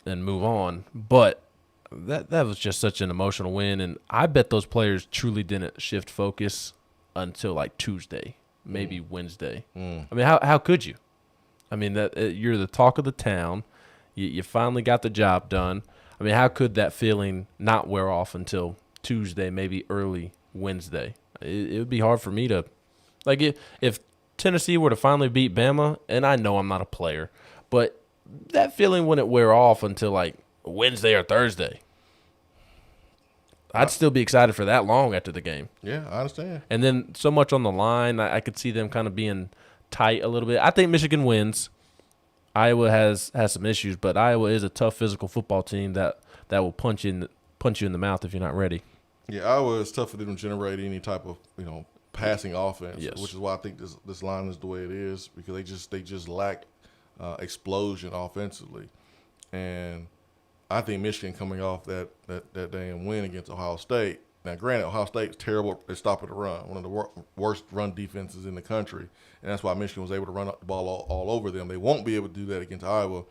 move on. But that was just such an emotional win, and I bet those players truly didn't shift focus until like Tuesday, maybe Wednesday. I mean, how could you? I mean, that you're the talk of the town. You finally got the job done. I mean, how could that feeling not wear off until Tuesday, maybe early Wednesday? It would be hard for me to – like if Tennessee were to finally beat Bama, and I know I'm not a player, but that feeling wouldn't wear off until like Wednesday or Thursday. I'd still be excited for that long after the game. Yeah, I understand. And then so much on the line, I could see them kind of being tight a little bit. I think Michigan wins. Iowa has some issues, but Iowa is a tough physical football team that will punch you in the mouth if you're not ready. Yeah, Iowa is tough for them to generate any type of passing offense, which is why I think this line is the way it is, because they just lack explosion offensively, and I think Michigan coming off that damn win against Ohio State Now, granted, Ohio State's terrible at stopping the run, one of the worst run defenses in the country, and that's why Michigan was able to run the ball all over them. They won't be able to do that against Iowa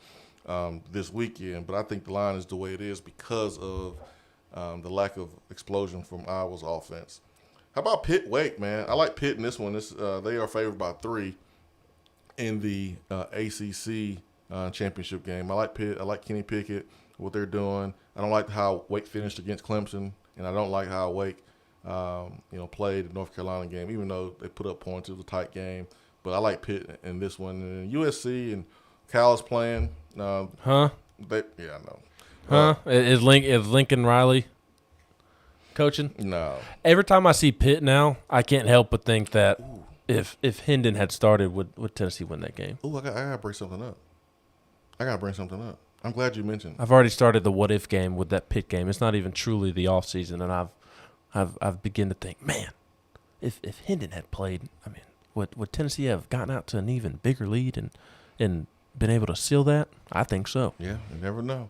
this weekend, but I think the line is the way it is because of the lack of explosion from Iowa's offense. How about Pitt-Wake, man? I like Pitt in this one. They are favored by 3 in the ACC championship game. I like Pitt. I like Kenny Pickett, what they're doing. I don't like how Wake finished against Clemson, and I don't like how Wake, played the North Carolina game, even though they put up points. It was a tight game. But I like Pitt in this one. And USC and Cal is playing. Huh? I know. Is Lincoln Riley coaching? No. Every time I see Pitt now, I can't help but think that if Hendon had started, would Tennessee win that game? Ooh, I gotta bring something up. I'm glad you mentioned. I've already started the what if game with that Pitt game. It's not even truly the off season, and I've begun to think, man, if Hendon had played, I mean, would Tennessee have gotten out to an even bigger lead and been able to seal that? I think so. Yeah, you never know.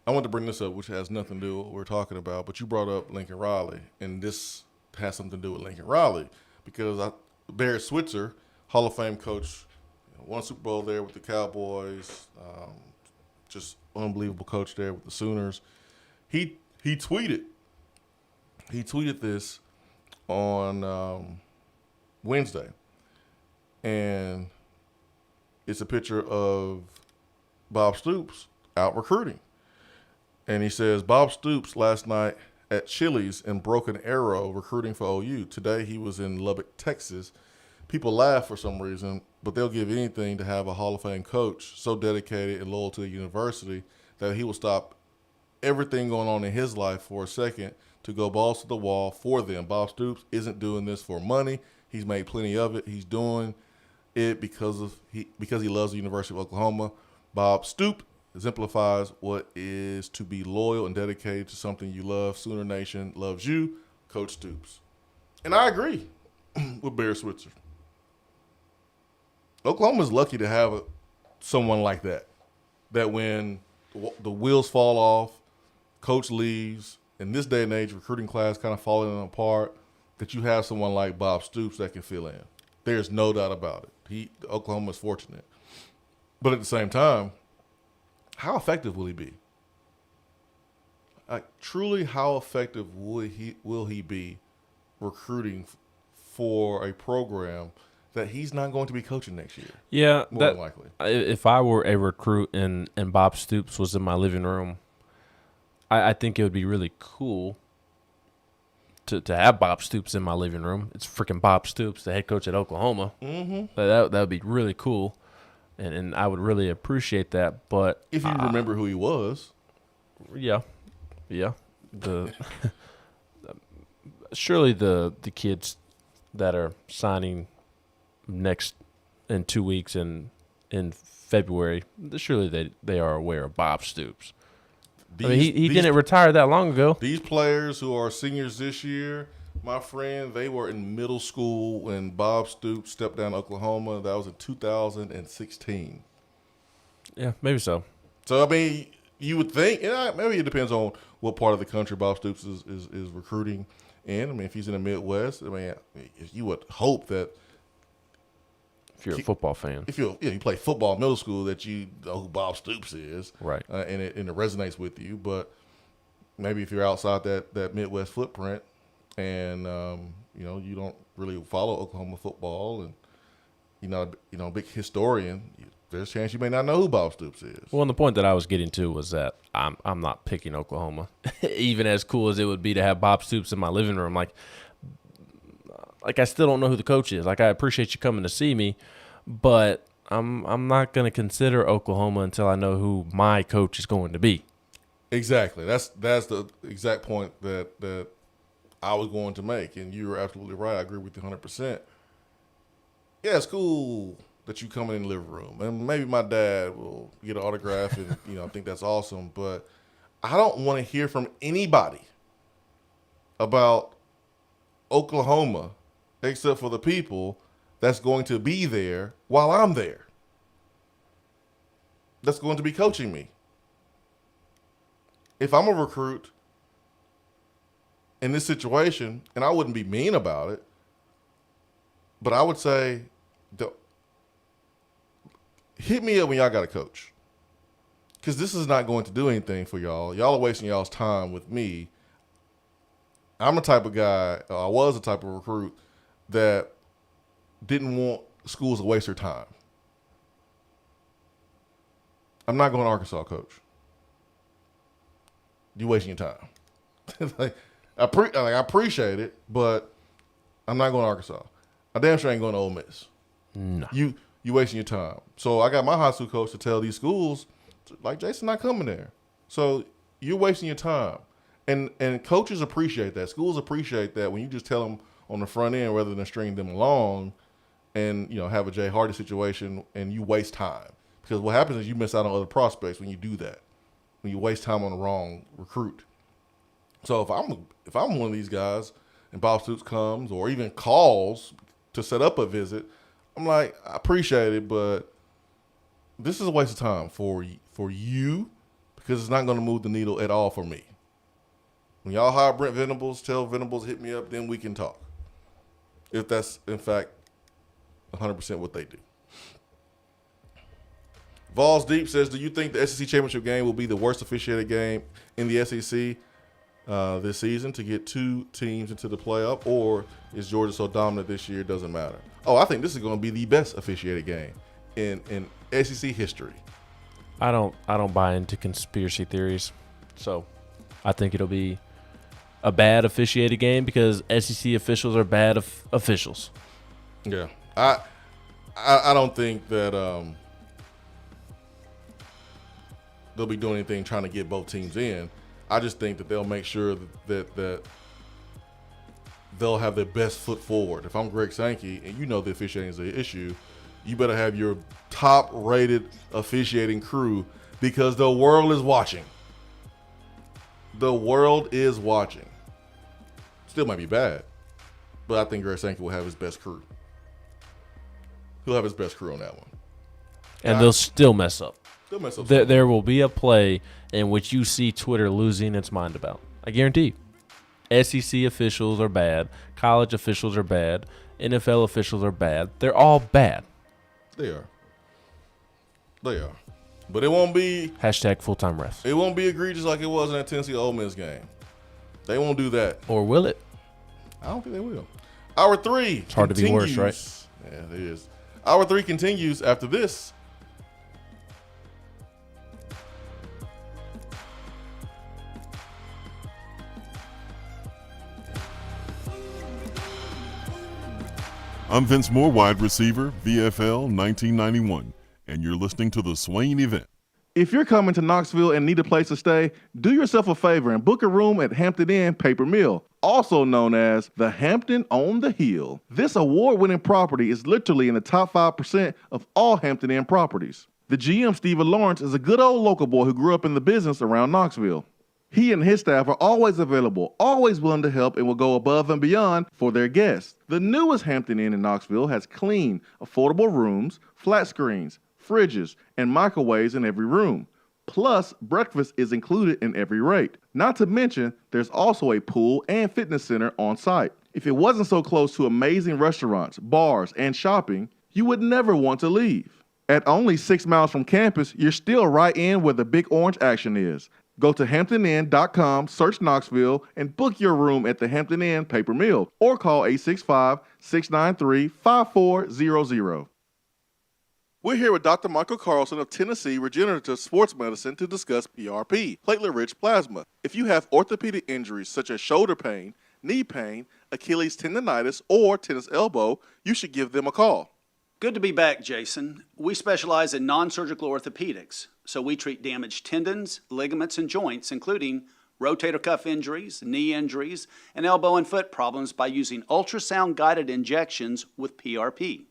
I want to bring this up, which has nothing to do with what we're talking about, but you brought up Lincoln Riley, and this has something to do with Lincoln Riley because Barry Switzer, Hall of Fame coach, won a Super Bowl there with the Cowboys, just unbelievable coach there with the Sooners. He tweeted this on Wednesday, and it's a picture of Bob Stoops out recruiting. And he says, Bob Stoops last night at Chili's in Broken Arrow recruiting for OU. Today he was in Lubbock, Texas. People laugh for some reason, but they'll give anything to have a Hall of Fame coach so dedicated and loyal to the university that he will stop everything going on in his life for a second to go balls to the wall for them. Bob Stoops isn't doing this for money. He's made plenty of it. He's doing it because he loves the University of Oklahoma. Bob Stoops exemplifies what is to be loyal and dedicated to something you love. Sooner Nation loves you, Coach Stoops. And I agree with Barry Switzer. Oklahoma's lucky to have someone like that when the wheels fall off, coach leaves, in this day and age, recruiting class kind of falling apart, that you have someone like Bob Stoops that can fill in. There's no doubt about it. Oklahoma's fortunate. But at the same time, how effective will he be? Truly, how effective will he be recruiting for a program that he's not going to be coaching next year? Yeah, more than likely. If I were a recruit and Bob Stoops was in my living room, I think it would be really cool to have Bob Stoops in my living room. It's freaking Bob Stoops, the head coach at Oklahoma. Mm-hmm. That would be really cool. And I would really appreciate that, but if you remember who he was, yeah. Surely the kids that are signing in 2 weeks in February, surely they are aware of Bob Stoops. He didn't retire that long ago. These players who are seniors this year, my friend, they were in middle school when Bob Stoops stepped down to Oklahoma. That was in 2016. Yeah, maybe so. So, I mean, you would think, maybe it depends on what part of the country Bob Stoops is recruiting in. I mean, if he's in the Midwest, I mean, you would hope that if you're a football fan, if you play football in middle school, that you know who Bob Stoops is, right? And it resonates with you. But maybe if you're outside that Midwest footprint, and you don't really follow Oklahoma football, and you're not a big historian, there's a chance you may not know who Bob Stoops is. Well, and the point that I was getting to was that I'm not picking Oklahoma, even as cool as it would be to have Bob Stoops in my living room. Like I still don't know who the coach is. Like, I appreciate you coming to see me, but I'm not going to consider Oklahoma until I know who my coach is going to be. Exactly. That's the exact point that I was going to make, and you were absolutely right. I agree with you 100%. Yeah, it's cool that you come in the living room, and maybe my dad will get an autograph, and I think that's awesome. But I don't want to hear from anybody about Oklahoma except for the people that's going to be there while I'm there. That's going to be coaching me. If I'm a recruit, in this situation, and I wouldn't be mean about it, but I would say, hit me up when y'all got a coach. Because this is not going to do anything for y'all. Y'all are wasting y'all's time with me. I'm the type of guy, I was the type of recruit that didn't want schools to waste their time. I'm not going to Arkansas, coach. You wasting your time. I appreciate it, but I'm not going to Arkansas. I damn sure ain't going to Ole Miss. No. You wasting your time. So I got my high school coach to tell these schools, like, Jason not coming there. So you're wasting your time. And coaches appreciate that. Schools appreciate that when you just tell them on the front end rather than string them along and, have a Jay Hardy situation and you waste time. Because what happens is you miss out on other prospects when you do that, when you waste time on the wrong recruit. So if I'm one of these guys and Bob Stoops comes or even calls to set up a visit, I'm like, I appreciate it, but this is a waste of time for you because it's not going to move the needle at all for me. When y'all hire Brent Venables, tell Venables hit me up, then we can talk. If that's, in fact, 100% what they do. Vols Deep says, do you think the SEC championship game will be the worst officiated game in the SEC this season to get two teams into the playoff, or is Georgia so dominant this year it doesn't matter? Oh, I think this is going to be the best officiated game in SEC history. I don't buy into conspiracy theories, so I think it'll be a bad officiated game because SEC officials are bad officials. Yeah, I don't think that they'll be doing anything trying to get both teams in. I just think that they'll make sure that they'll have their best foot forward. If I'm Greg Sankey and you know the officiating is an issue, you better have your top-rated officiating crew because the world is watching. The world is watching. Still might be bad, but I think Greg Sankey will have his best crew. He'll have his best crew on that one. And they'll still mess up. They'll mess up. There will be a play in which you see Twitter losing its mind about. I guarantee you. SEC officials are bad. College officials are bad. NFL officials are bad. They're all bad. They are. But it won't be hashtag full-time refs. It won't be egregious like it was in that Tennessee Ole Miss game. They won't do that. Or will it? I don't think they will. Hour 3 It's hard to be worse, right? Yeah, it is. Hour 3 continues after this. I'm Vince Moore, wide receiver, VFL 1991, and you're listening to the Swain Event. If you're coming to Knoxville and need a place to stay, do yourself a favor and book a room at Hampton Inn Paper Mill, also known as the Hampton on the Hill. This award-winning property is literally in the top 5% of all Hampton Inn properties. The GM, Stephen Lawrence, is a good old local boy who grew up in the business around Knoxville. He and his staff are always available, always willing to help, and will go above and beyond for their guests. The newest Hampton Inn in Knoxville has clean, affordable rooms, flat screens, fridges, and microwaves in every room. Plus, breakfast is included in every rate. Not to mention, there's also a pool and fitness center on site. If it wasn't so close to amazing restaurants, bars, and shopping, you would never want to leave. At only 6 miles from campus, you're still right in where the big orange action is. Go to HamptonInn.com, search Knoxville, and book your room at the Hampton Inn Paper Mill or call 865-693-5400. We're here with Dr. Michael Carlson of Tennessee Regenerative Sports Medicine to discuss PRP, platelet-rich plasma. If you have orthopedic injuries such as shoulder pain, knee pain, Achilles tendonitis, or tennis elbow, you should give them a call. Good to be back, Jason. We specialize in non-surgical orthopedics, so we treat damaged tendons, ligaments, and joints, including rotator cuff injuries, knee injuries, and elbow and foot problems by using ultrasound-guided injections with PRP.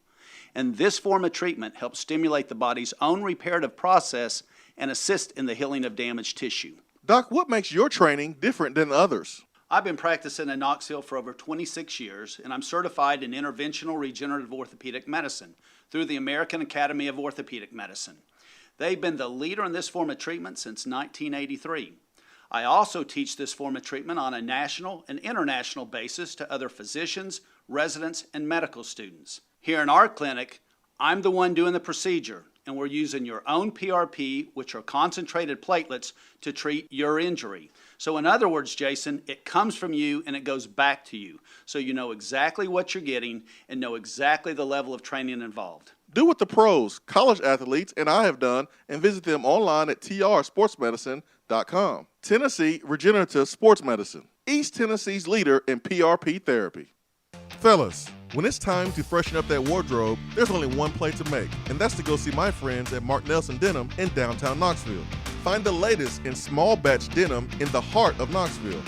And this form of treatment helps stimulate the body's own reparative process and assist in the healing of damaged tissue. Doc, what makes your training different than others? I've been practicing in Knoxville for over 26 years, and I'm certified in interventional regenerative orthopedic medicine through the American Academy of Orthopedic Medicine. They've been the leader in this form of treatment since 1983. I also teach this form of treatment on a national and international basis to other physicians, residents, and medical students. Here in our clinic, I'm the one doing the procedure, and we're using your own PRP, which are concentrated platelets, to treat your injury. So in other words, Jason, it comes from you and it goes back to you. So you know exactly what you're getting and know exactly the level of training involved. Do what the pros, college athletes, and I have done, and visit them online at trsportsmedicine.com. Tennessee Regenerative Sports Medicine, East Tennessee's leader in PRP therapy. Fellas, when it's time to freshen up that wardrobe, there's only one play to make, and that's to go see my friends at Mark Nelson Denim in downtown Knoxville. Find the latest in small batch denim in the heart of Knoxville.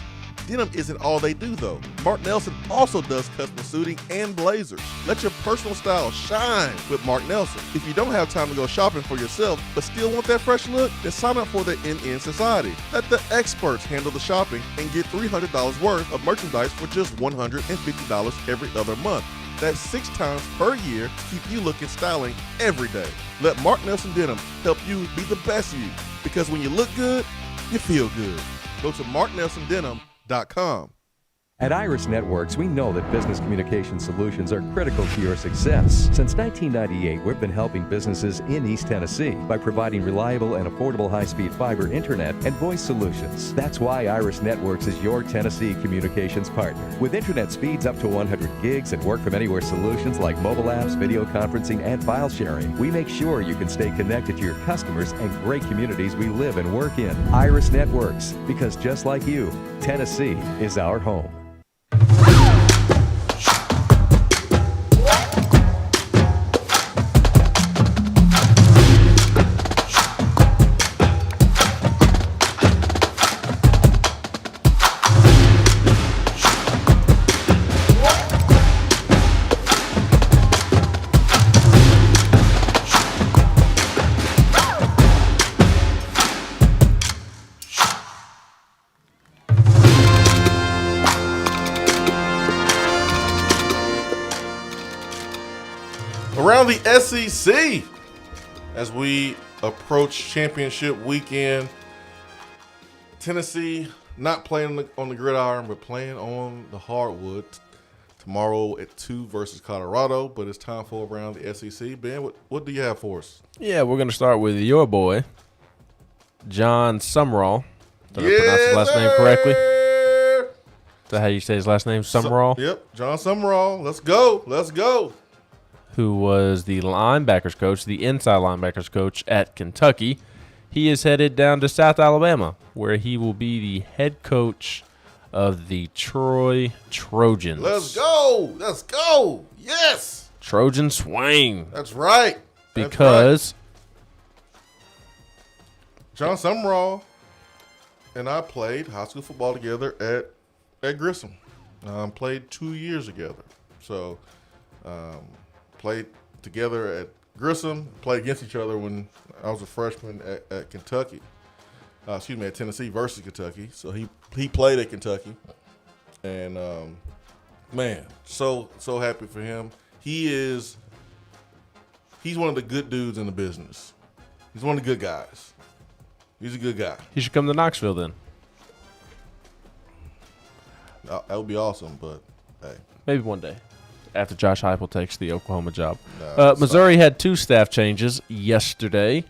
Denim isn't all they do, though. Mark Nelson also does custom suiting and blazers. Let your personal style shine with Mark Nelson. If you don't have time to go shopping for yourself, but still want that fresh look, then sign up for the NN Society. Let the experts handle the shopping and get $300 worth of merchandise for just $150 every other month. That's 6 times per year to keep you looking styling every day. Let Mark Nelson Denim help you be the best you, because when you look good, you feel good. Go to marknelsondenim.com. At Iris Networks, we know that business communication solutions are critical to your success. Since 1998, we've been helping businesses in East Tennessee by providing reliable and affordable high-speed fiber internet and voice solutions. That's why Iris Networks is your Tennessee communications partner. With internet speeds up to 100 gigs and work-from-anywhere solutions like mobile apps, video conferencing, and file sharing, we make sure you can stay connected to your customers and great communities we live and work in. Iris Networks, because just like you, Tennessee is our home. Around the SEC, as we approach championship weekend, Tennessee not playing on the gridiron, but playing on the hardwood tomorrow at 2 versus Colorado. But it's time for around the SEC. Ben, what do you have for us? Yeah, we're going to start with your boy, John Sumrall. Did I pronounce his last name correctly? Is that how you say his last name? Sumrall? Yep, John Sumrall. Let's go. Let's go. Who was the linebackers coach, the inside linebackers coach at Kentucky. He is headed down to South Alabama, where he will be the head coach of the Troy Trojans. Let's go. Let's go. Yes. Trojan Swain. That's right. Because John Sumrall and I played high school football together at Grissom. Played 2 years together. So played together at Grissom, played against each other when I was a freshman at Kentucky. At Tennessee versus Kentucky. So he played at Kentucky. And, man, so happy for him. He's one of the good dudes in the business. He's one of the good guys. He's a good guy. He should come to Knoxville then. That would be awesome, but hey. Maybe one day. After Josh Heupel takes the Oklahoma job. Missouri had 2 staff changes yesterday.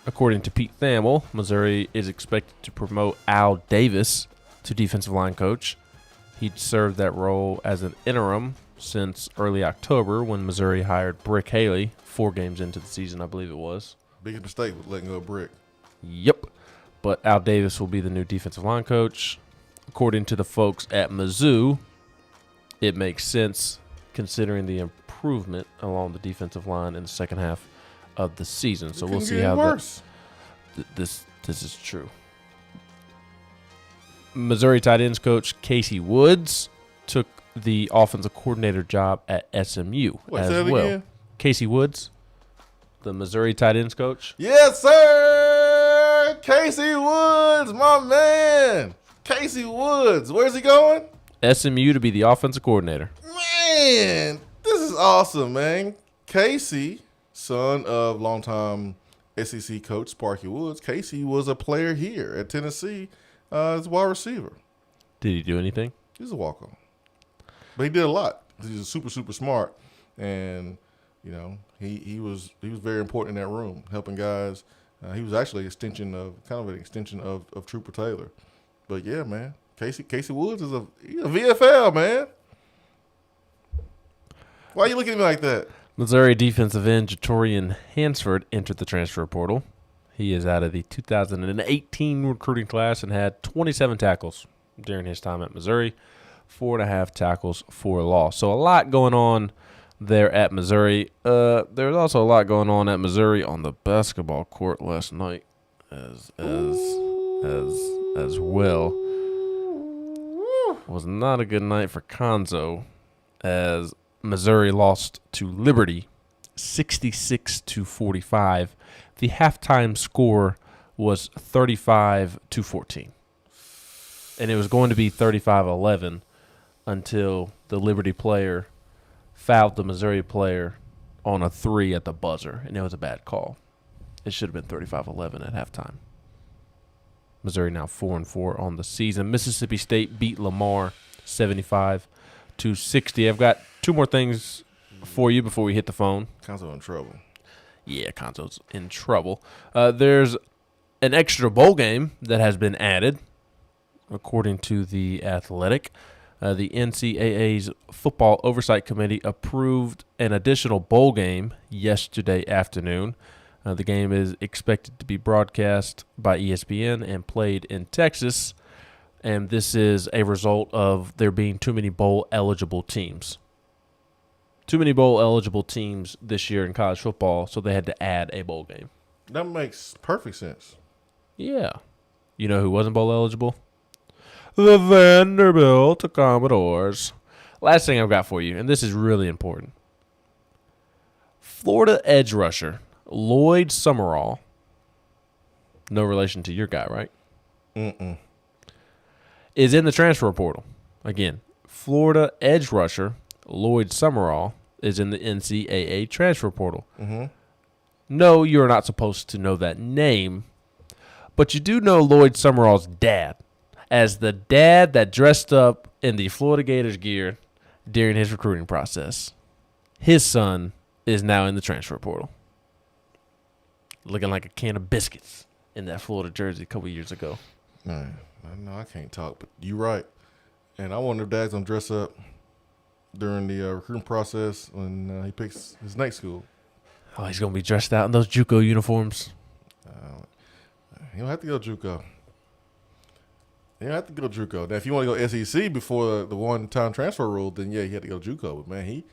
According to Pete Thamel, Missouri is expected to promote Al Davis to defensive line coach. He'd served that role as an interim since early October when Missouri hired Brick Haley 4 games into the season, I believe it was. Biggest mistake with letting go of Brick. Yep. But Al Davis will be the new defensive line coach. According to the folks at Mizzou, it makes sense considering the improvement along the defensive line in the second half of the season. So we'll see how this is true. Missouri tight ends coach Casey Woods took the offensive coordinator job at SMU as well. Again? Casey Woods, the Missouri tight ends coach. Yes, sir. Casey Woods, my man. Casey Woods. Where's he going? SMU to be the offensive coordinator. Man, this is awesome, man. Casey, son of longtime SEC coach Sparky Woods, Casey was a player here at Tennessee as a wide receiver. Did he do anything? He's a walk-on. But he did a lot. He's super, super smart. And, you know, he was very important in that room, helping guys. He was actually an extension of Trooper Taylor. But, yeah, man, Casey Woods is he's a VFL, man. Why are you looking at me like that? Missouri defensive end Jatorian Hansford entered the transfer portal. He is out of the 2018 recruiting class and had 27 tackles during his time at Missouri, 4.5 tackles for a loss. So a lot going on there at Missouri. There's also a lot going on at Missouri on the basketball court last night as well. It was not a good night for Conzo as Missouri lost to Liberty 66-45. The halftime score was 35-14. And it was going to be 35-11 until the Liberty player fouled the Missouri player on a 3 at the buzzer, and it was a bad call. It should have been 35-11 at halftime. Missouri now 4-4 on the season. Mississippi State beat Lamar 75-60. I've got two more things for you before we hit the phone. Conzo in trouble. Yeah, Conzo's in trouble. There's an extra bowl game that has been added, according to The Athletic. The NCAA's Football Oversight Committee approved an additional bowl game yesterday afternoon. The game is expected to be broadcast by ESPN and played in Texas, and this is a result of there being too many bowl-eligible teams. Too many bowl-eligible teams this year in college football, so they had to add a bowl game. That makes perfect sense. Yeah. You know who wasn't bowl-eligible? The Vanderbilt Commodores. Last thing I've got for you, and this is really important. Florida edge rusher Lloyd Summerall, no relation to your guy, right? Is in the transfer portal. Again, Florida edge rusher Lloyd Summerall is in the NCAA transfer portal. No, you're not supposed to know that name, but you do know Lloyd Summerall's dad as the dad that dressed up in the Florida Gators gear during his recruiting process. His son is now in the transfer portal, looking like a can of biscuits in that Florida jersey a couple years ago. Man, I know I can't talk, but you're right. And I wonder if Dad's going to dress up during the recruiting process when he picks his next school. Oh, he's going to be dressed out in those JUCO uniforms. He don't have to go JUCO. He don't have to go JUCO. Now, if you want to go SEC before the one-time transfer rule, then yeah, he had to go JUCO. But man, he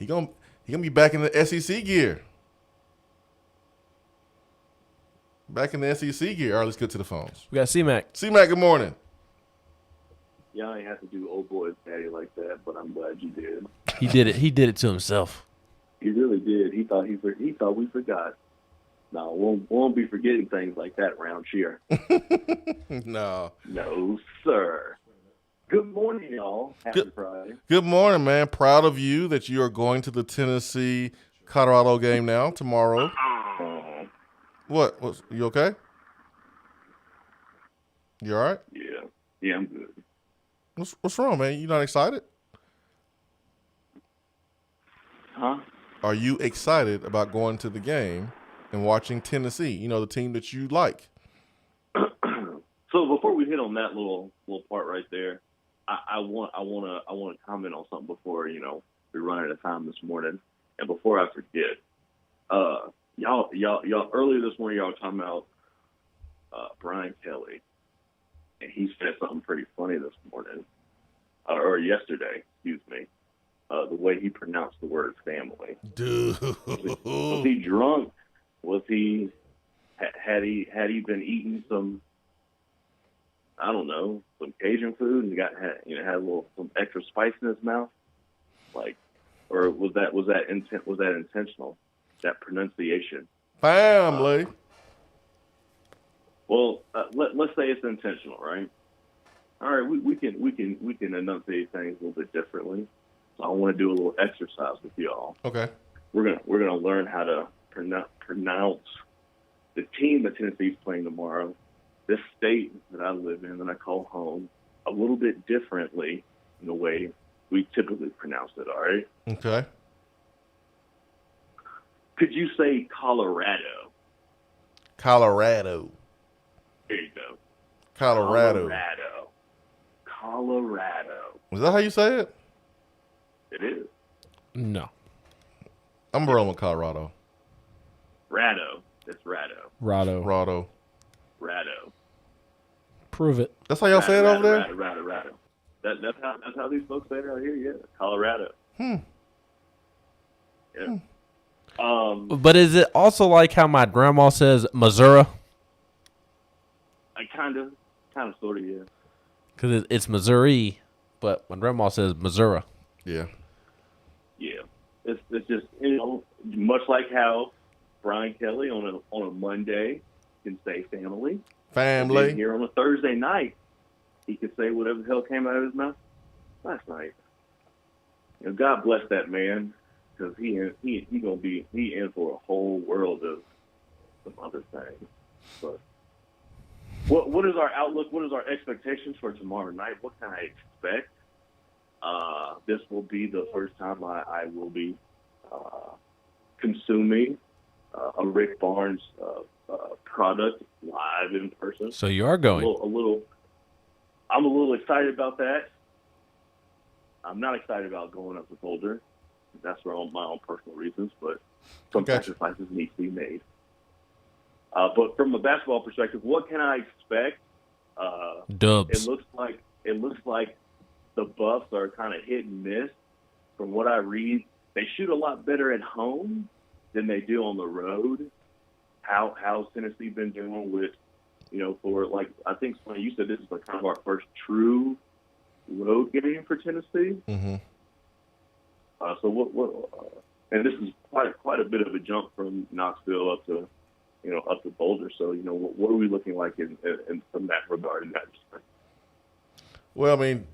gonna be back in the SEC gear. Back in the SEC gear. All right, let's get to the phones. We got C-Mac. C-Mac, good morning. Yeah, I ain't have to do old boy daddy like that, but I'm glad you did. He did it. He did it to himself. He really did. He thought we forgot. No, won't be forgetting things like that around here. No, sir. Good morning, y'all. Happy Friday. Good morning, man. Proud of you that you are going to the Tennessee-Colorado game now tomorrow. What? You okay? You all right? Yeah, I'm good. What's wrong, man? You not excited? Huh? Are you excited about going to the game and watching Tennessee? You know, the team that you like. So before we hit on that little part right there, I want to comment on something before we run out of time this morning, and before I forget, y'all earlier this morning y'all were talking about Brian Kelly, and he said something pretty funny this morning, or yesterday, excuse me. The way he pronounced the word family. Dude. Was he drunk? Was he had he been eating some, I don't know, some Cajun food and had a little some extra spice in his mouth? Like, or was that intentional? That pronunciation? Family. Well, let's say it's intentional, right? All right, we can enunciate things a little bit differently. So I want to do a little exercise with y'all. Okay. We're gonna learn how to pronounce the team that Tennessee's playing tomorrow, this state that I live in, that I call home, a little bit differently in the way we typically pronounce it, all right? Okay. Could you say Colorado? Colorado. There you go. Colorado. Colorado. Is that how you say it? It is. No. I'm rolling with Colorado. Rado. It's Rado. Rado. Rado. Prove it. That's how y'all say it over there? Rado. That's how these folks say it out here, yeah. Colorado. Yeah. But is it also like how my grandma says Missouri? I kind of, sort of, yeah. Because it's Missouri, but my grandma says Missouri. Yeah. Yeah. It's just, much like how Brian Kelly on a Monday can say family. Family. And here on a Thursday night, he could say whatever the hell came out of his mouth last night. God bless that man, because he gonna be in for a whole world of some other things. But what is our outlook? What is our expectations for tomorrow night? What can I expect? This will be the first time I will be consuming a Rick Barnes product live in person. So you are going. I'm a little excited about that. I'm not excited about going up to Boulder. That's for my own personal reasons, but some sacrifices need to be made. But from a basketball perspective, what can I expect? Dubs. It looks like the Buffs are kind of hit and miss. From what I read, they shoot a lot better at home than they do on the road. How's Tennessee been doing with, for like, I think Swain, you said this is like kind of our first true road game for Tennessee. Mm-hmm. So what? And this is quite a bit of a jump from Knoxville up to Boulder. So what are we looking like in from that regard in that respect? Well, I mean,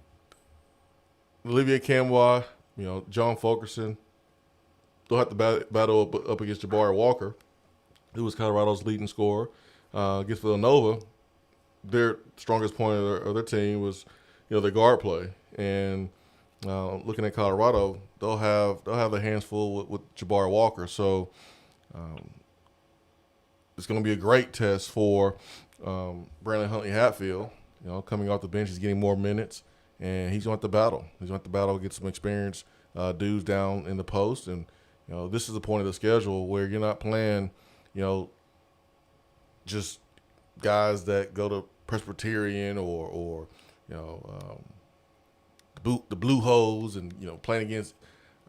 Olivier Camwa, John Fulkerson, they'll have to battle up against Jabari Walker, who was Colorado's leading scorer. Against Villanova, their strongest point of their team was, their guard play. And looking at Colorado, they'll have their hands full with Jabari Walker. So it's going to be a great test for Brandon Huntley Hatfield. Coming off the bench, he's getting more minutes, and he's going to have to battle. He's going to have to battle, get some experience dudes down in the post. And this is the point of the schedule where you're not playing, just guys that go to Presbyterian or the Blue Hose and playing against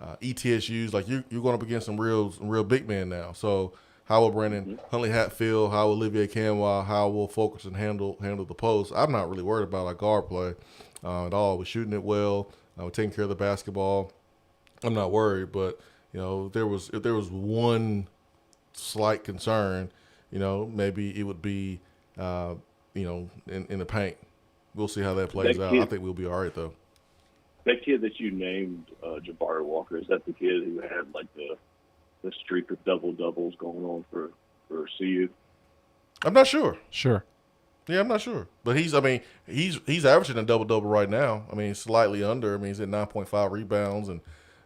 ETSUs. Like you're going up against some real big men now. So how will Brandon Huntley Hatfield, how will Olivier Camwa, how will Fulkerson handle the post? I'm not really worried about our guard play at all. We're shooting it well. We're taking care of the basketball. I'm not worried, but if there was one slight concern, maybe it would be in the paint. We'll see how that plays out. I think we'll be all right though. That kid that you named, Jabari Walker, is that the kid who had like the streak of double doubles going on for CU? I'm not sure. Sure. Yeah, I'm not sure, but he's averaging a double double right now. I mean, slightly under. I mean, he's at 9.5 rebounds and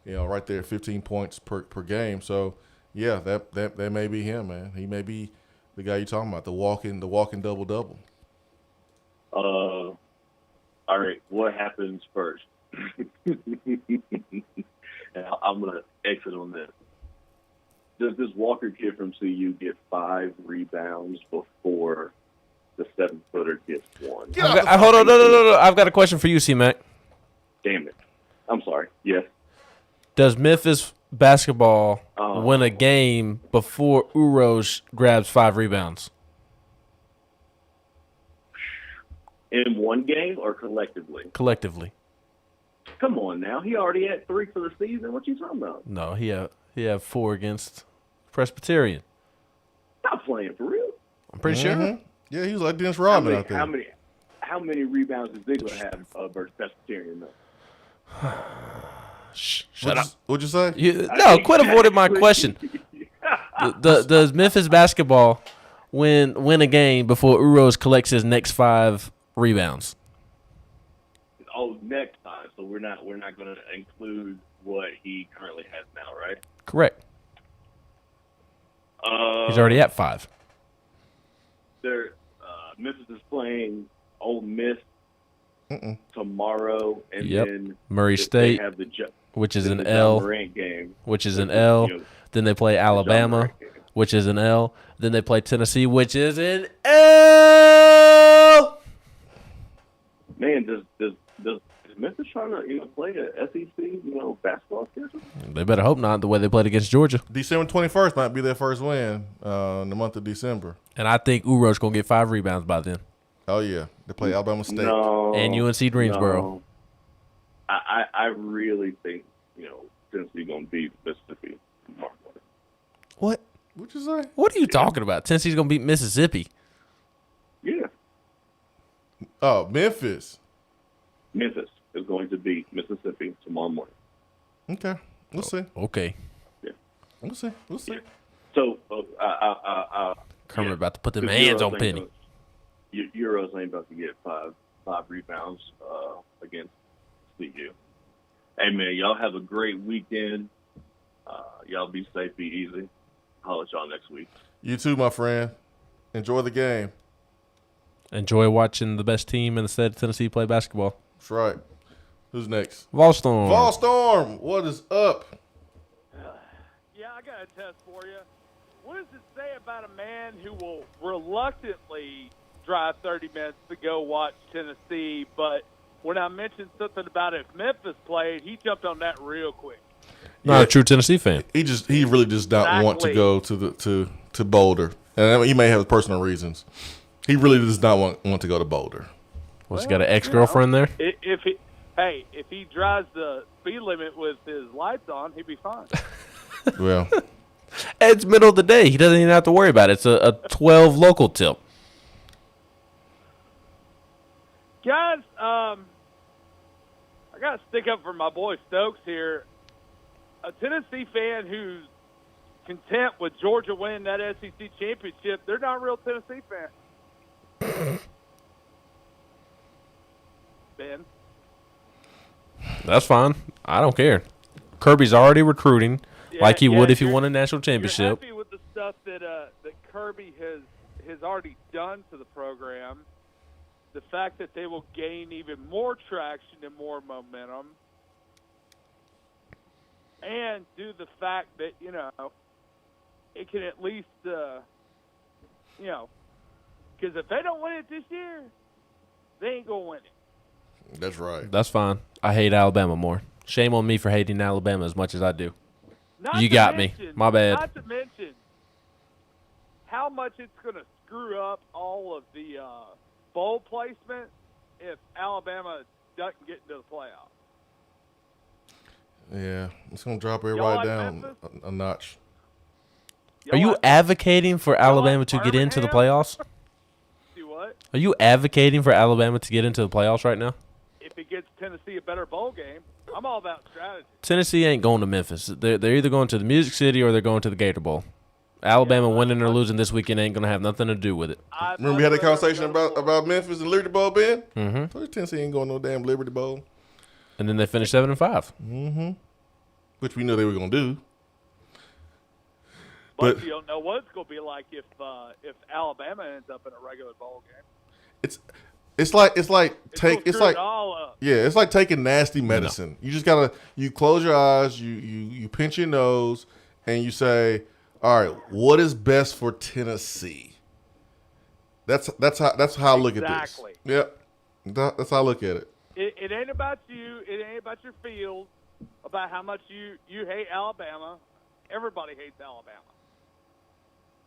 right there, 15 points per game. So yeah, that may be him, man. He may be the guy you're talking about, the walking double double. All right, what happens first? And I'm gonna exit on this. Does this Walker kid from CU get 5 rebounds before the 7-footer gets 1? Hold on, no. I've got a question for you, C-Mac. Damn it. I'm sorry. Yes. Does Memphis basketball win a game before Uros grabs 5 rebounds? In one game or collectively? Collectively. Come on now. He already had 3 for the season. What you talking about? No, he had 4 against Presbyterian. Stop playing for real. I'm pretty sure. Yeah, he was like Dennis Rodman out there. How many rebounds is Ziegler have versus Presbyterian though? Shut up. What'd you say? No, quit avoiding my question. Does Memphis basketball win a game before Uros collects his next 5 rebounds. Oh, next time. So we're not going to include what he currently has now, right? Correct. He's already at 5. Memphis is playing Ole Miss tomorrow, and then Murray they State, have which is the an John L, Morant game, which is an L. Then they play Alabama, which is an L. Then they play Tennessee, which is an L. Man, does Memphis trying to play a SEC basketball schedule? They better hope not. The way they played against Georgia. December 21st might be their first win in the month of December. And I think Uros gonna get 5 rebounds by then. Oh yeah, they play Alabama State and UNC Greensboro. No. I really think Tennessee gonna beat Mississippi tomorrow morning. What? What'd you say? What are you talking about? Tennessee's gonna beat Mississippi. Yeah. Oh, Memphis. Memphis is going to beat Mississippi tomorrow morning. Okay, we'll see. Okay. Yeah. We'll see. So, Kermit about to put them hands on Penny. Euros ain't about to get five rebounds against CU. Hey man, y'all have a great weekend. Y'all be safe, be easy. I'll let y'all next week. You too, my friend. Enjoy the game. Enjoy watching the best team in the state of Tennessee play basketball. That's right. Who's next? Volstorm. Volstorm, what is up? Yeah, I got a test for you. What does it say about a man who will reluctantly drive 30 minutes to go watch Tennessee, but when I mentioned something about if Memphis played, he jumped on that real quick. Not a true Tennessee fan. He really just don't want to go to Boulder, and I mean, he may have personal reasons. He really does not want to go to Boulder. Well, he got an ex-girlfriend there? If he drives the speed limit with his lights on, he'd be fine. Well, it's middle of the day. He doesn't even have to worry about it. It's a 12 local tip. Guys, I got to stick up for my boy Stokes here. A Tennessee fan who's content with Georgia winning that SEC championship, they're not a real Tennessee fan. Ben? That's fine. I don't care. Kirby's already recruiting like he would if he won a national championship. You're happy with the stuff that Kirby has already done to the program. The fact that they will gain even more traction and more momentum. And due to the fact that, it can at least, because if they don't win it this year, they ain't going to win it. That's right. That's fine. I hate Alabama more. Shame on me for hating Alabama as much as I do. Not you to got mention, me. My bad. Not to mention how much it's going to screw up all of the bowl placement if Alabama doesn't get into the playoffs. Yeah, it's going to drop everybody like down Memphis? a notch. Are you advocating for Alabama to get into the playoffs? Do what? Are you advocating for Alabama to get into the playoffs right now? If it gets Tennessee a better bowl game, I'm all about strategy. Tennessee ain't going to Memphis. They're either going to the Music City or they're going to the Gator Bowl. Alabama winning or losing this weekend ain't going to have nothing to do with it. Remember we had that conversation about Memphis and Liberty Bowl, Ben? Mm-hmm. So Tennessee ain't going no damn Liberty Bowl. And then they finished 7-5. Mm-hmm. Which we knew they were going to do. But you don't know what it's going to be like if Alabama ends up in a regular bowl game. It's like taking nasty medicine. No. You just gotta close your eyes, you pinch your nose, and you say, all right, what is best for Tennessee? That's how I look at this. Exactly. Yep. That's how I look at it. It ain't about you. It ain't about your field, about how much you hate Alabama. Everybody hates Alabama.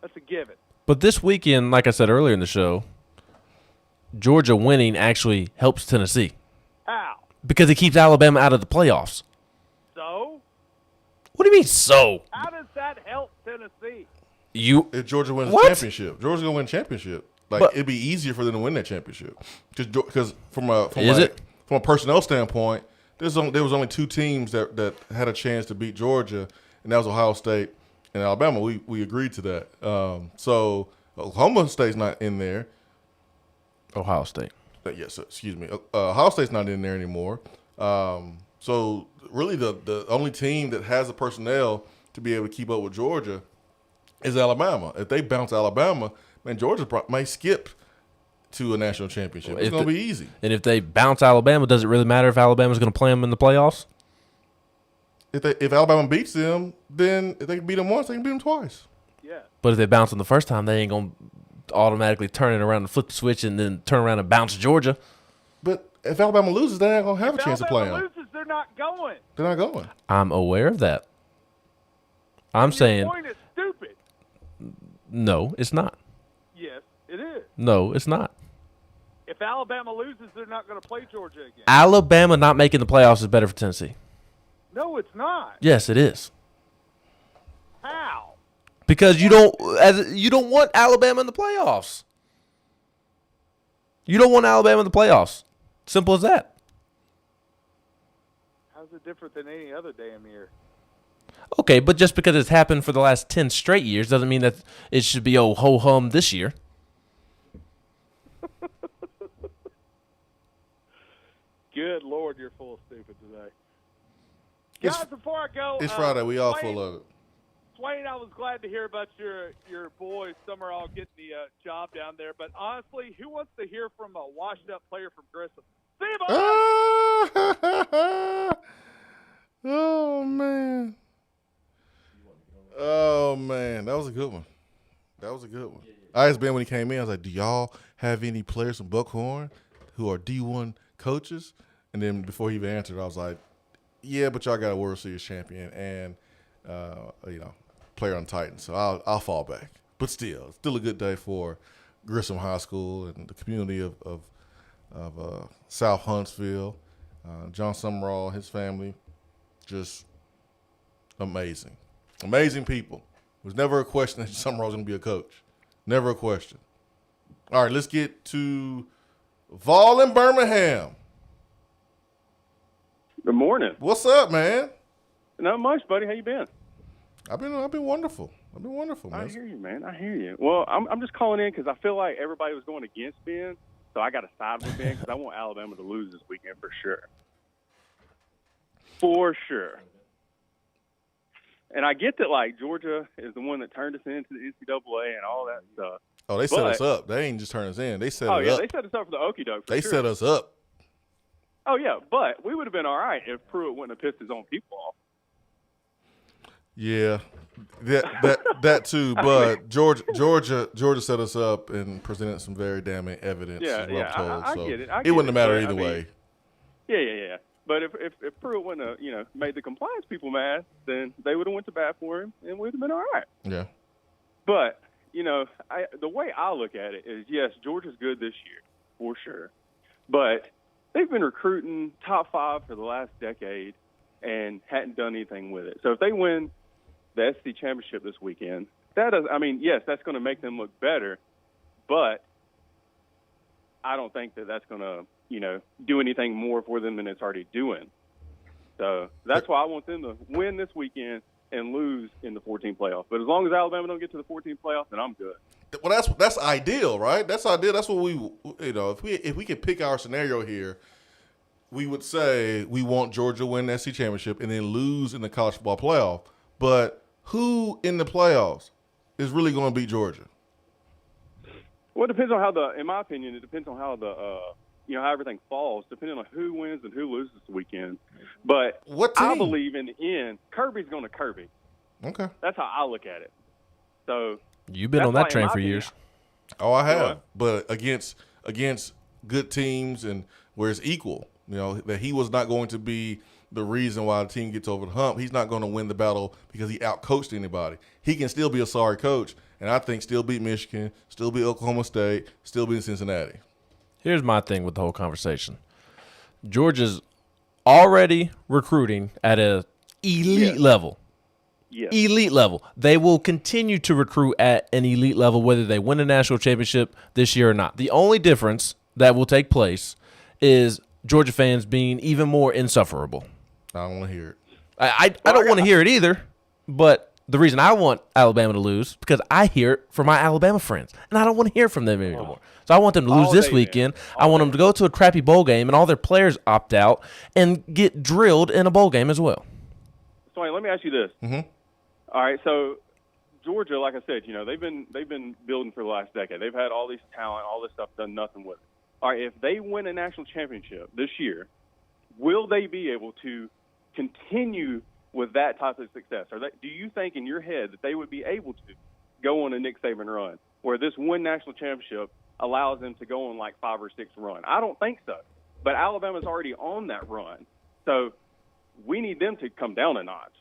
That's a given. But this weekend, like I said earlier in the show, Georgia winning actually helps Tennessee. How? Because it keeps Alabama out of the playoffs. So? What do you mean, so? How does that help Tennessee? If Georgia wins the championship, Georgia's gonna win the championship. It'd be easier for them to win that championship. Because from a personnel standpoint, there was only 2 teams that had a chance to beat Georgia, and that was Ohio State and Alabama. We agreed to that. So Oklahoma State's not in there. Ohio State. Yes, excuse me. Ohio State's not in there anymore. So really the only team that has the personnel to be able to keep up with Georgia is Alabama. If they bounce Alabama, man, Georgia might skip to a national championship. It's going to be easy. And if they bounce Alabama, does it really matter if Alabama's going to play them in the playoffs? If Alabama beats them, then if they can beat them once, they can beat them twice. Yeah. But if they bounce them the first time, they ain't going to automatically turn it around and flip the switch and then turn around and bounce Georgia. But if Alabama loses, they ain't going to have a chance to play them. If Alabama loses, they're not going. They're not going. I'm aware of that. I'm saying Your point is stupid. no, it's not. Yes, it is. No, it's not. If Alabama loses, they're not going to play Georgia again. Alabama not making the playoffs is better for Tennessee. No, it's not. Yes, it is. How? Because you don't want Alabama in the playoffs. You don't want Alabama in the playoffs. Simple as that. How's it different than any other damn year? Okay, but just because it's happened for the last 10 straight years doesn't mean that it should be ho-hum this year. Good Lord, you're full of stupid today. Guys, before I go, It's Friday. We all full of it. Swain, I was glad to hear about your boys Summerall getting the job down there. But honestly, who wants to hear from a washed-up player from Grissom? See you, boys. Oh, man. That was a good one. I asked Ben when he came in, I was like, do y'all have any players from Buckhorn who are D1 coaches? And then before he even answered, I was like, yeah, but y'all got a World Series champion and, player on Titans. So I'll fall back. But still a good day for Grissom High School and the community of South Huntsville. John Summerall, his family, just amazing. Amazing people. It was never a question that Summerall was going to be a coach. Never a question. All right, let's get to Vol in Birmingham. Good morning. What's up, man? Not much, buddy. How you been? I've been wonderful. Man. I hear you, man. I hear you. Well, I'm just calling in because I feel like everybody was going against Ben, so I got to side with Ben because I want Alabama to lose this weekend for sure. For sure. And I get that, like, Georgia is the one that turned us into the NCAA and all that stuff. Oh, they set us up. They ain't just turn us in. They set it up. They set us up for the okie doke. They set us up. Oh, yeah, but we would have been all right if Pruitt wouldn't have pissed his own people off. Yeah, that too. But Georgia set us up and presented some very damning evidence. Yeah, I so get it. It wouldn't have mattered either way. Yeah. But if Pruitt wouldn't have, made the compliance people mad, then they would have went to bat for him, and we'd have been all right. Yeah. But the way I look at it is, yes, Georgia's good this year for sure, but they've been recruiting top 5 for the last decade and hadn't done anything with it. So if they win the SEC championship this weekend, yes, that's going to make them look better, but I don't think that that's going to, do anything more for them than it's already doing. So that's why I want them to win this weekend and lose in the 14 playoff. But as long as Alabama don't get to the 14 playoff, then I'm good. Well, that's ideal, right? That's ideal. That's what we, if we could pick our scenario here, we would say we want Georgia to win the SEC championship and then lose in the college football playoff. But who in the playoffs is really going to beat Georgia? Well, it depends on in my opinion, it depends on how how everything falls, depending on who wins and who loses this weekend. But what team? I believe in the end, Kirby's going to Kirby. Okay. That's how I look at it. So you've been on that train for years. Oh, I have. But against good teams and where it's equal, that he was not going to be the reason why the team gets over the hump. He's not going to win the battle because he outcoached anybody. He can still be a sorry coach, and I think still beat Michigan, still beat Oklahoma State, still beat Cincinnati. Here's my thing with the whole conversation. Georgia's already recruiting at an elite level. Yes. Elite level. They will continue to recruit at an elite level whether they win a national championship this year or not. The only difference that will take place is Georgia fans being even more insufferable. I don't want to hear it. I don't want to hear it either, but the reason I want Alabama to lose because I hear it from my Alabama friends, and I don't want to hear from them anymore. So I want them to lose this weekend. I want them to go to a crappy bowl game and all their players opt out and get drilled in a bowl game as well. Swain, let me ask you this. Mm-hmm. All right, so Georgia, like I said, they've been building for the last decade. They've had all this talent, all this stuff, done nothing with it. All right, if they win a national championship this year, will they be able to continue with that type of success? Do you think in your head that they would be able to go on a Nick Saban run where this one national championship allows them to go on like 5 or 6 run? I don't think so. But Alabama's already on that run. So we need them to come down a notch.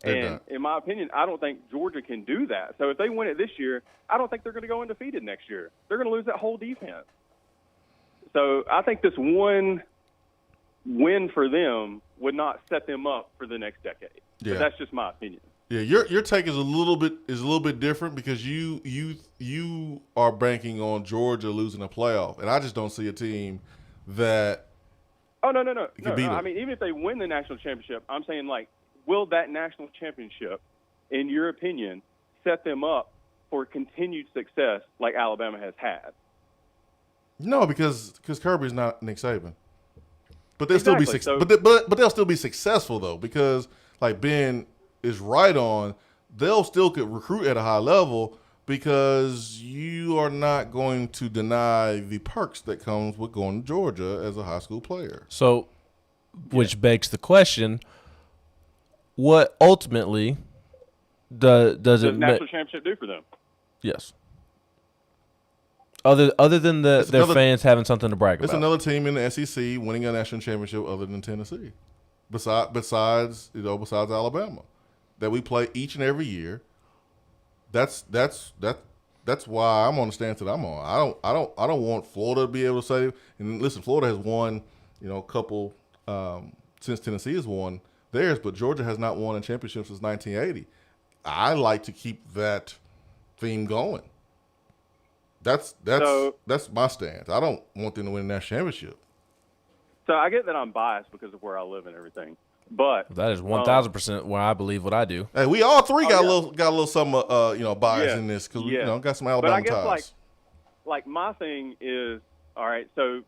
And in my opinion, I don't think Georgia can do that. So if they win it this year, I don't think they're going to go undefeated next year. They're going to lose that whole defense. So I think this one win for them would not set them up for the next decade. Yeah. But that's just my opinion. Yeah, your take is a little bit different because you are banking on Georgia losing a playoff, and I just don't see a team that. Oh no! Beat them. I mean, even if they win the national championship, I'm saying will that national championship, in your opinion, set them up for continued success like Alabama has had? No, because Kirby's not Nick Saban. But they'll Exactly. still be but they'll still be successful though, because like Ben is right on, they'll still could recruit at a high level because you are not going to deny the perks that comes with going to Georgia as a high school player. So, which begs the question: what ultimately does the it national championship do for them? Yes. Other than their fans having something to brag It's about. another team in the SEC winning a national championship other than Tennessee, besides Alabama, that we play each and every year. That's why I'm on the stance that I'm on. I don't want Florida to be able to say. And listen, Florida has won, a couple since Tennessee has won theirs, but Georgia has not won a championship since 1980. I like to keep that theme going. That's my stance. I don't want them to win a national championship. So I get that I'm biased because of where I live and everything, but That is 1,000% where I believe what I do. Hey, we all three got a little something bias in this because we got some Alabama but I guess ties. like my thing is, all right, so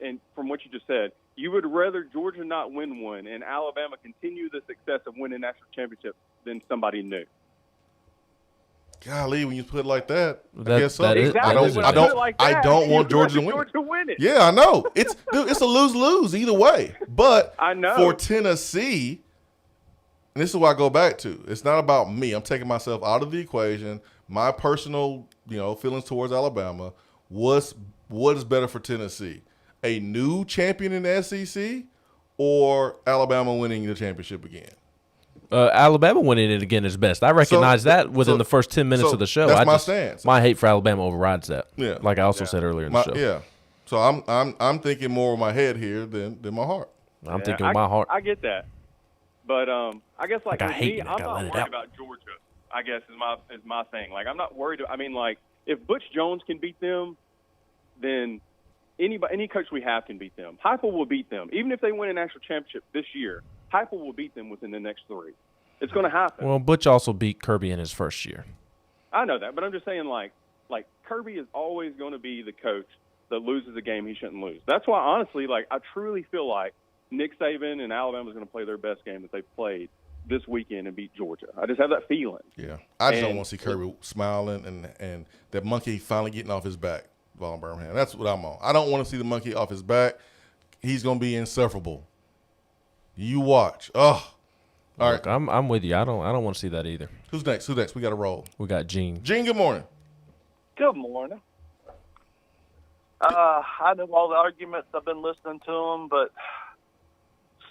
and from what you just said, you would rather Georgia not win one and Alabama continue the success of winning national championships than somebody new. Golly, when you put it like that, I That- guess so. that is- I that is I don't want Georgia to win. Georgia win it. Yeah, I know. It's a lose-lose either way. But I know. for Tennessee, and this is what I go back to. It's not about me. I'm taking myself out of the equation. My personal, feelings towards Alabama. What is better for Tennessee? A new champion in the SEC or Alabama winning the championship again? Alabama winning it again is best. I recognize that within the first 10 minutes of the show. That's my stance. My hate for Alabama overrides that. Yeah, like I also said earlier in the show. Yeah, so I'm thinking more with my head here than my heart. I'm thinking with my heart. I get that, but I guess Like, I with hate me, it. I I'm gotta not let it worried out. about Georgia. I guess is my thing. Like I'm not worried. I mean, like if Butch Jones can beat them, then any coach we have can beat them. Heupel will beat them, even if they win a national championship this year. Heupel will beat them within the next 3. It's going to happen. Well, Butch also beat Kirby in his first year. I know that, but I'm just saying, like Kirby is always going to be the coach that loses a game he shouldn't lose. That's why, honestly, I truly feel like Nick Saban and Alabama is going to play their best game that they've played this weekend and beat Georgia. I just have that feeling. Yeah, I just don't want to see Kirby smiling and that monkey finally getting off his back, Von Birmingham. That's what I'm on. I don't want to see the monkey off his back. He's going to be insufferable. You watch. Oh. All right, I'm with you. I don't want to see that either. Who's next? We got to roll. We got Gene. Gene, good morning. Good morning. I know all the arguments. I've been listening to them, but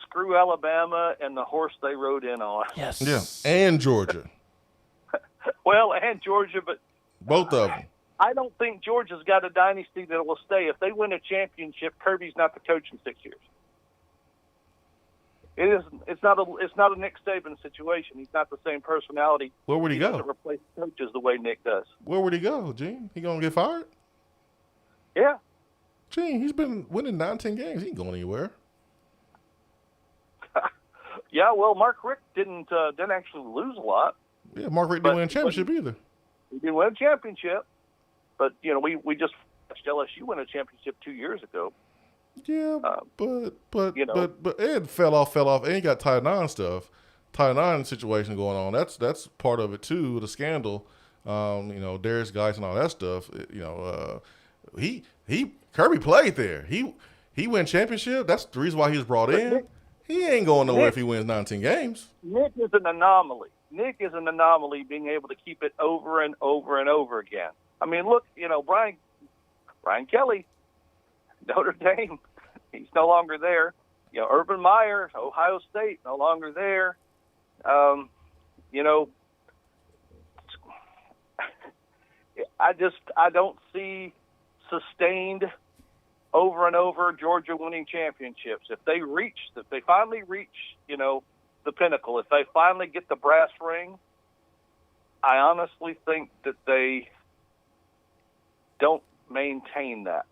screw Alabama and the horse they rode in on. Yes. Yeah, and Georgia. Well, and Georgia, but both of them. I don't think Georgia's got a dynasty that will stay. If they win a championship, Kirby's not the coach in 6 years. It's not a Nick Saban situation. He's not the same personality. Where would he go? Doesn't replace coaches the way Nick does. Where would he go, Gene? He gonna get fired? Yeah. Gene, he's been winning 9-10 games. He ain't going anywhere. Yeah, well, Mark Richt didn't actually lose a lot. Yeah, Mark Richt didn't win a championship either. He didn't win a championship, but we just watched LSU win a championship 2 years ago. Yeah, but Ed fell off, and he got Title IX stuff, Title IX situation going on. That's part of it too, the scandal. Darius Geis and all that stuff. Kirby played there. He win championship. That's the reason why he was brought in. He ain't going nowhere if he wins 19 games. Nick is an anomaly. Nick is an anomaly, being able to keep it over and over and over again. I mean, look, Brian Kelly, Notre Dame, he's no longer there. Urban Meyer, Ohio State, no longer there. I don't see sustained over and over Georgia winning championships. If they finally reach, the pinnacle, if they finally get the brass ring, I honestly think that they don't maintain that.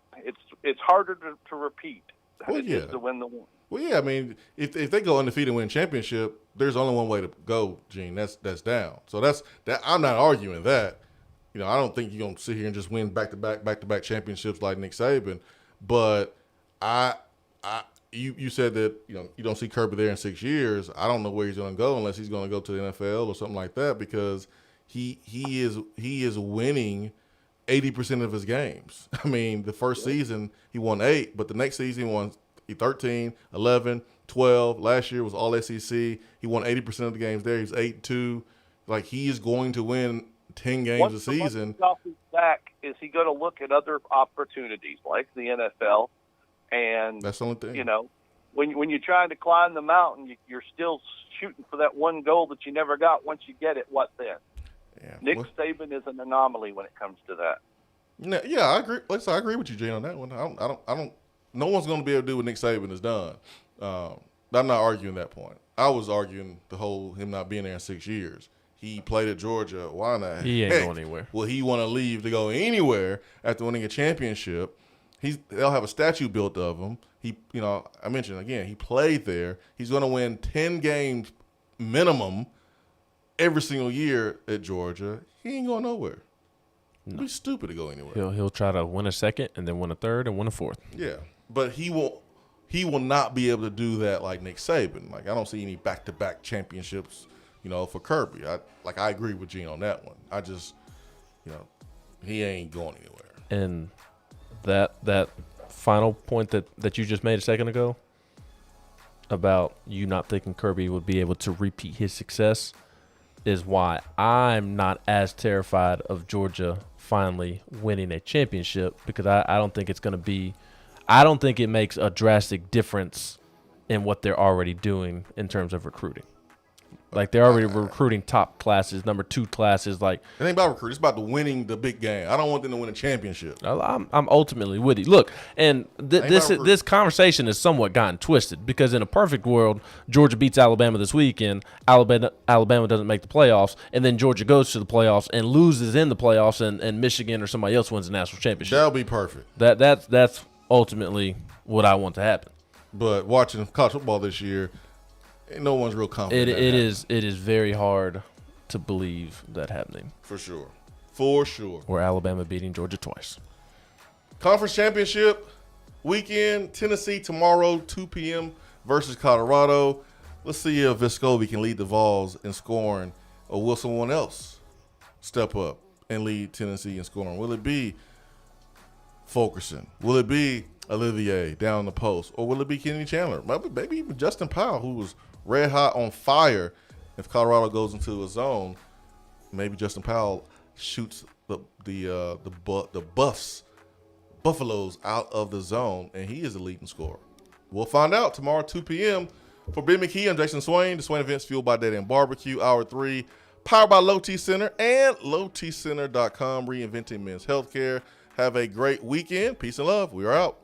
It's harder to repeat than it is to win the one. Well, yeah, I mean, if they go undefeated and win championship, there's only one way to go, Gene. That's down. So that's that. I'm not arguing that. I don't think you're gonna sit here and just win back-to-back championships like Nick Saban. But you said that you don't see Kirby there in 6 years. I don't know where he's gonna go unless he's gonna go to the NFL or something like that, because he is winning 80% of his games. I mean, the first season he won 8, but the next season he won 13, 11, 12. Last year was all SEC. He won 80% of the games there. He's 8-2. Like, he is going to win 10 games a season. Once he's back, is he going to look at other opportunities like the NFL? And that's the only thing. When you're trying to climb the mountain, you're still shooting for that one goal that you never got. Once you get it, what then? Yeah. Nick Saban is an anomaly when it comes to that. Yeah, I agree. Like I said, I agree with you, Jane, on that one. I don't. No one's going to be able to do what Nick Saban has done. I'm not arguing that point. I was arguing the whole him not being there in 6 years. He played at Georgia. Why not? He ain't going anywhere. Will he want to leave to go anywhere after winning a championship? They'll have a statue built of him. I mentioned again, he played there. He's going to win 10 games minimum every single year at Georgia. He ain't going nowhere. It'd be stupid to go anywhere. He'll try to win a second and then win a third and win a fourth. Yeah, but he will not be able to do that like Nick Saban. Like, I don't see any back-to-back championships, for Kirby. I agree with Gene on that one. I just, he ain't going anywhere. And that final point that you just made a second ago about you not thinking Kirby would be able to repeat his success is why I'm not as terrified of Georgia finally winning a championship, because I don't think it's going to be – I don't think it makes a drastic difference in what they're already doing in terms of recruiting. Like, they're already recruiting top classes, number 2 classes. Like, it ain't about recruiting. It's about winning the big game. I don't want them to win a championship. I'm ultimately with you. Look, and this conversation has somewhat gotten twisted, because in a perfect world, Georgia beats Alabama this weekend, Alabama doesn't make the playoffs, and then Georgia goes to the playoffs and loses in the playoffs, and Michigan or somebody else wins the national championship. That'll be perfect. That's ultimately what I want to happen. But watching college football this year, no one's real confident. It is very hard to believe that happening. For sure. Or Alabama beating Georgia twice. Conference championship weekend, Tennessee tomorrow, 2 p.m. versus Colorado. Let's see if Vescovi can lead the Vols in scoring, or will someone else step up and lead Tennessee in scoring? Will it be Fulkerson? Will it be Olivier down the post? Or will it be Kenny Chandler? Maybe even Justin Powell, who was red hot on fire. If Colorado goes into a zone, maybe Justin Powell shoots the Buffaloes out of the zone, and he is the leading scorer. We'll find out tomorrow, 2 p.m. For Ben McKee, I'm Jason Swain. The Swain Event's fueled by Dead End Barbecue, Hour 3, powered by Low T Center and lowtcenter.com, reinventing men's healthcare. Have a great weekend. Peace and love. We are out.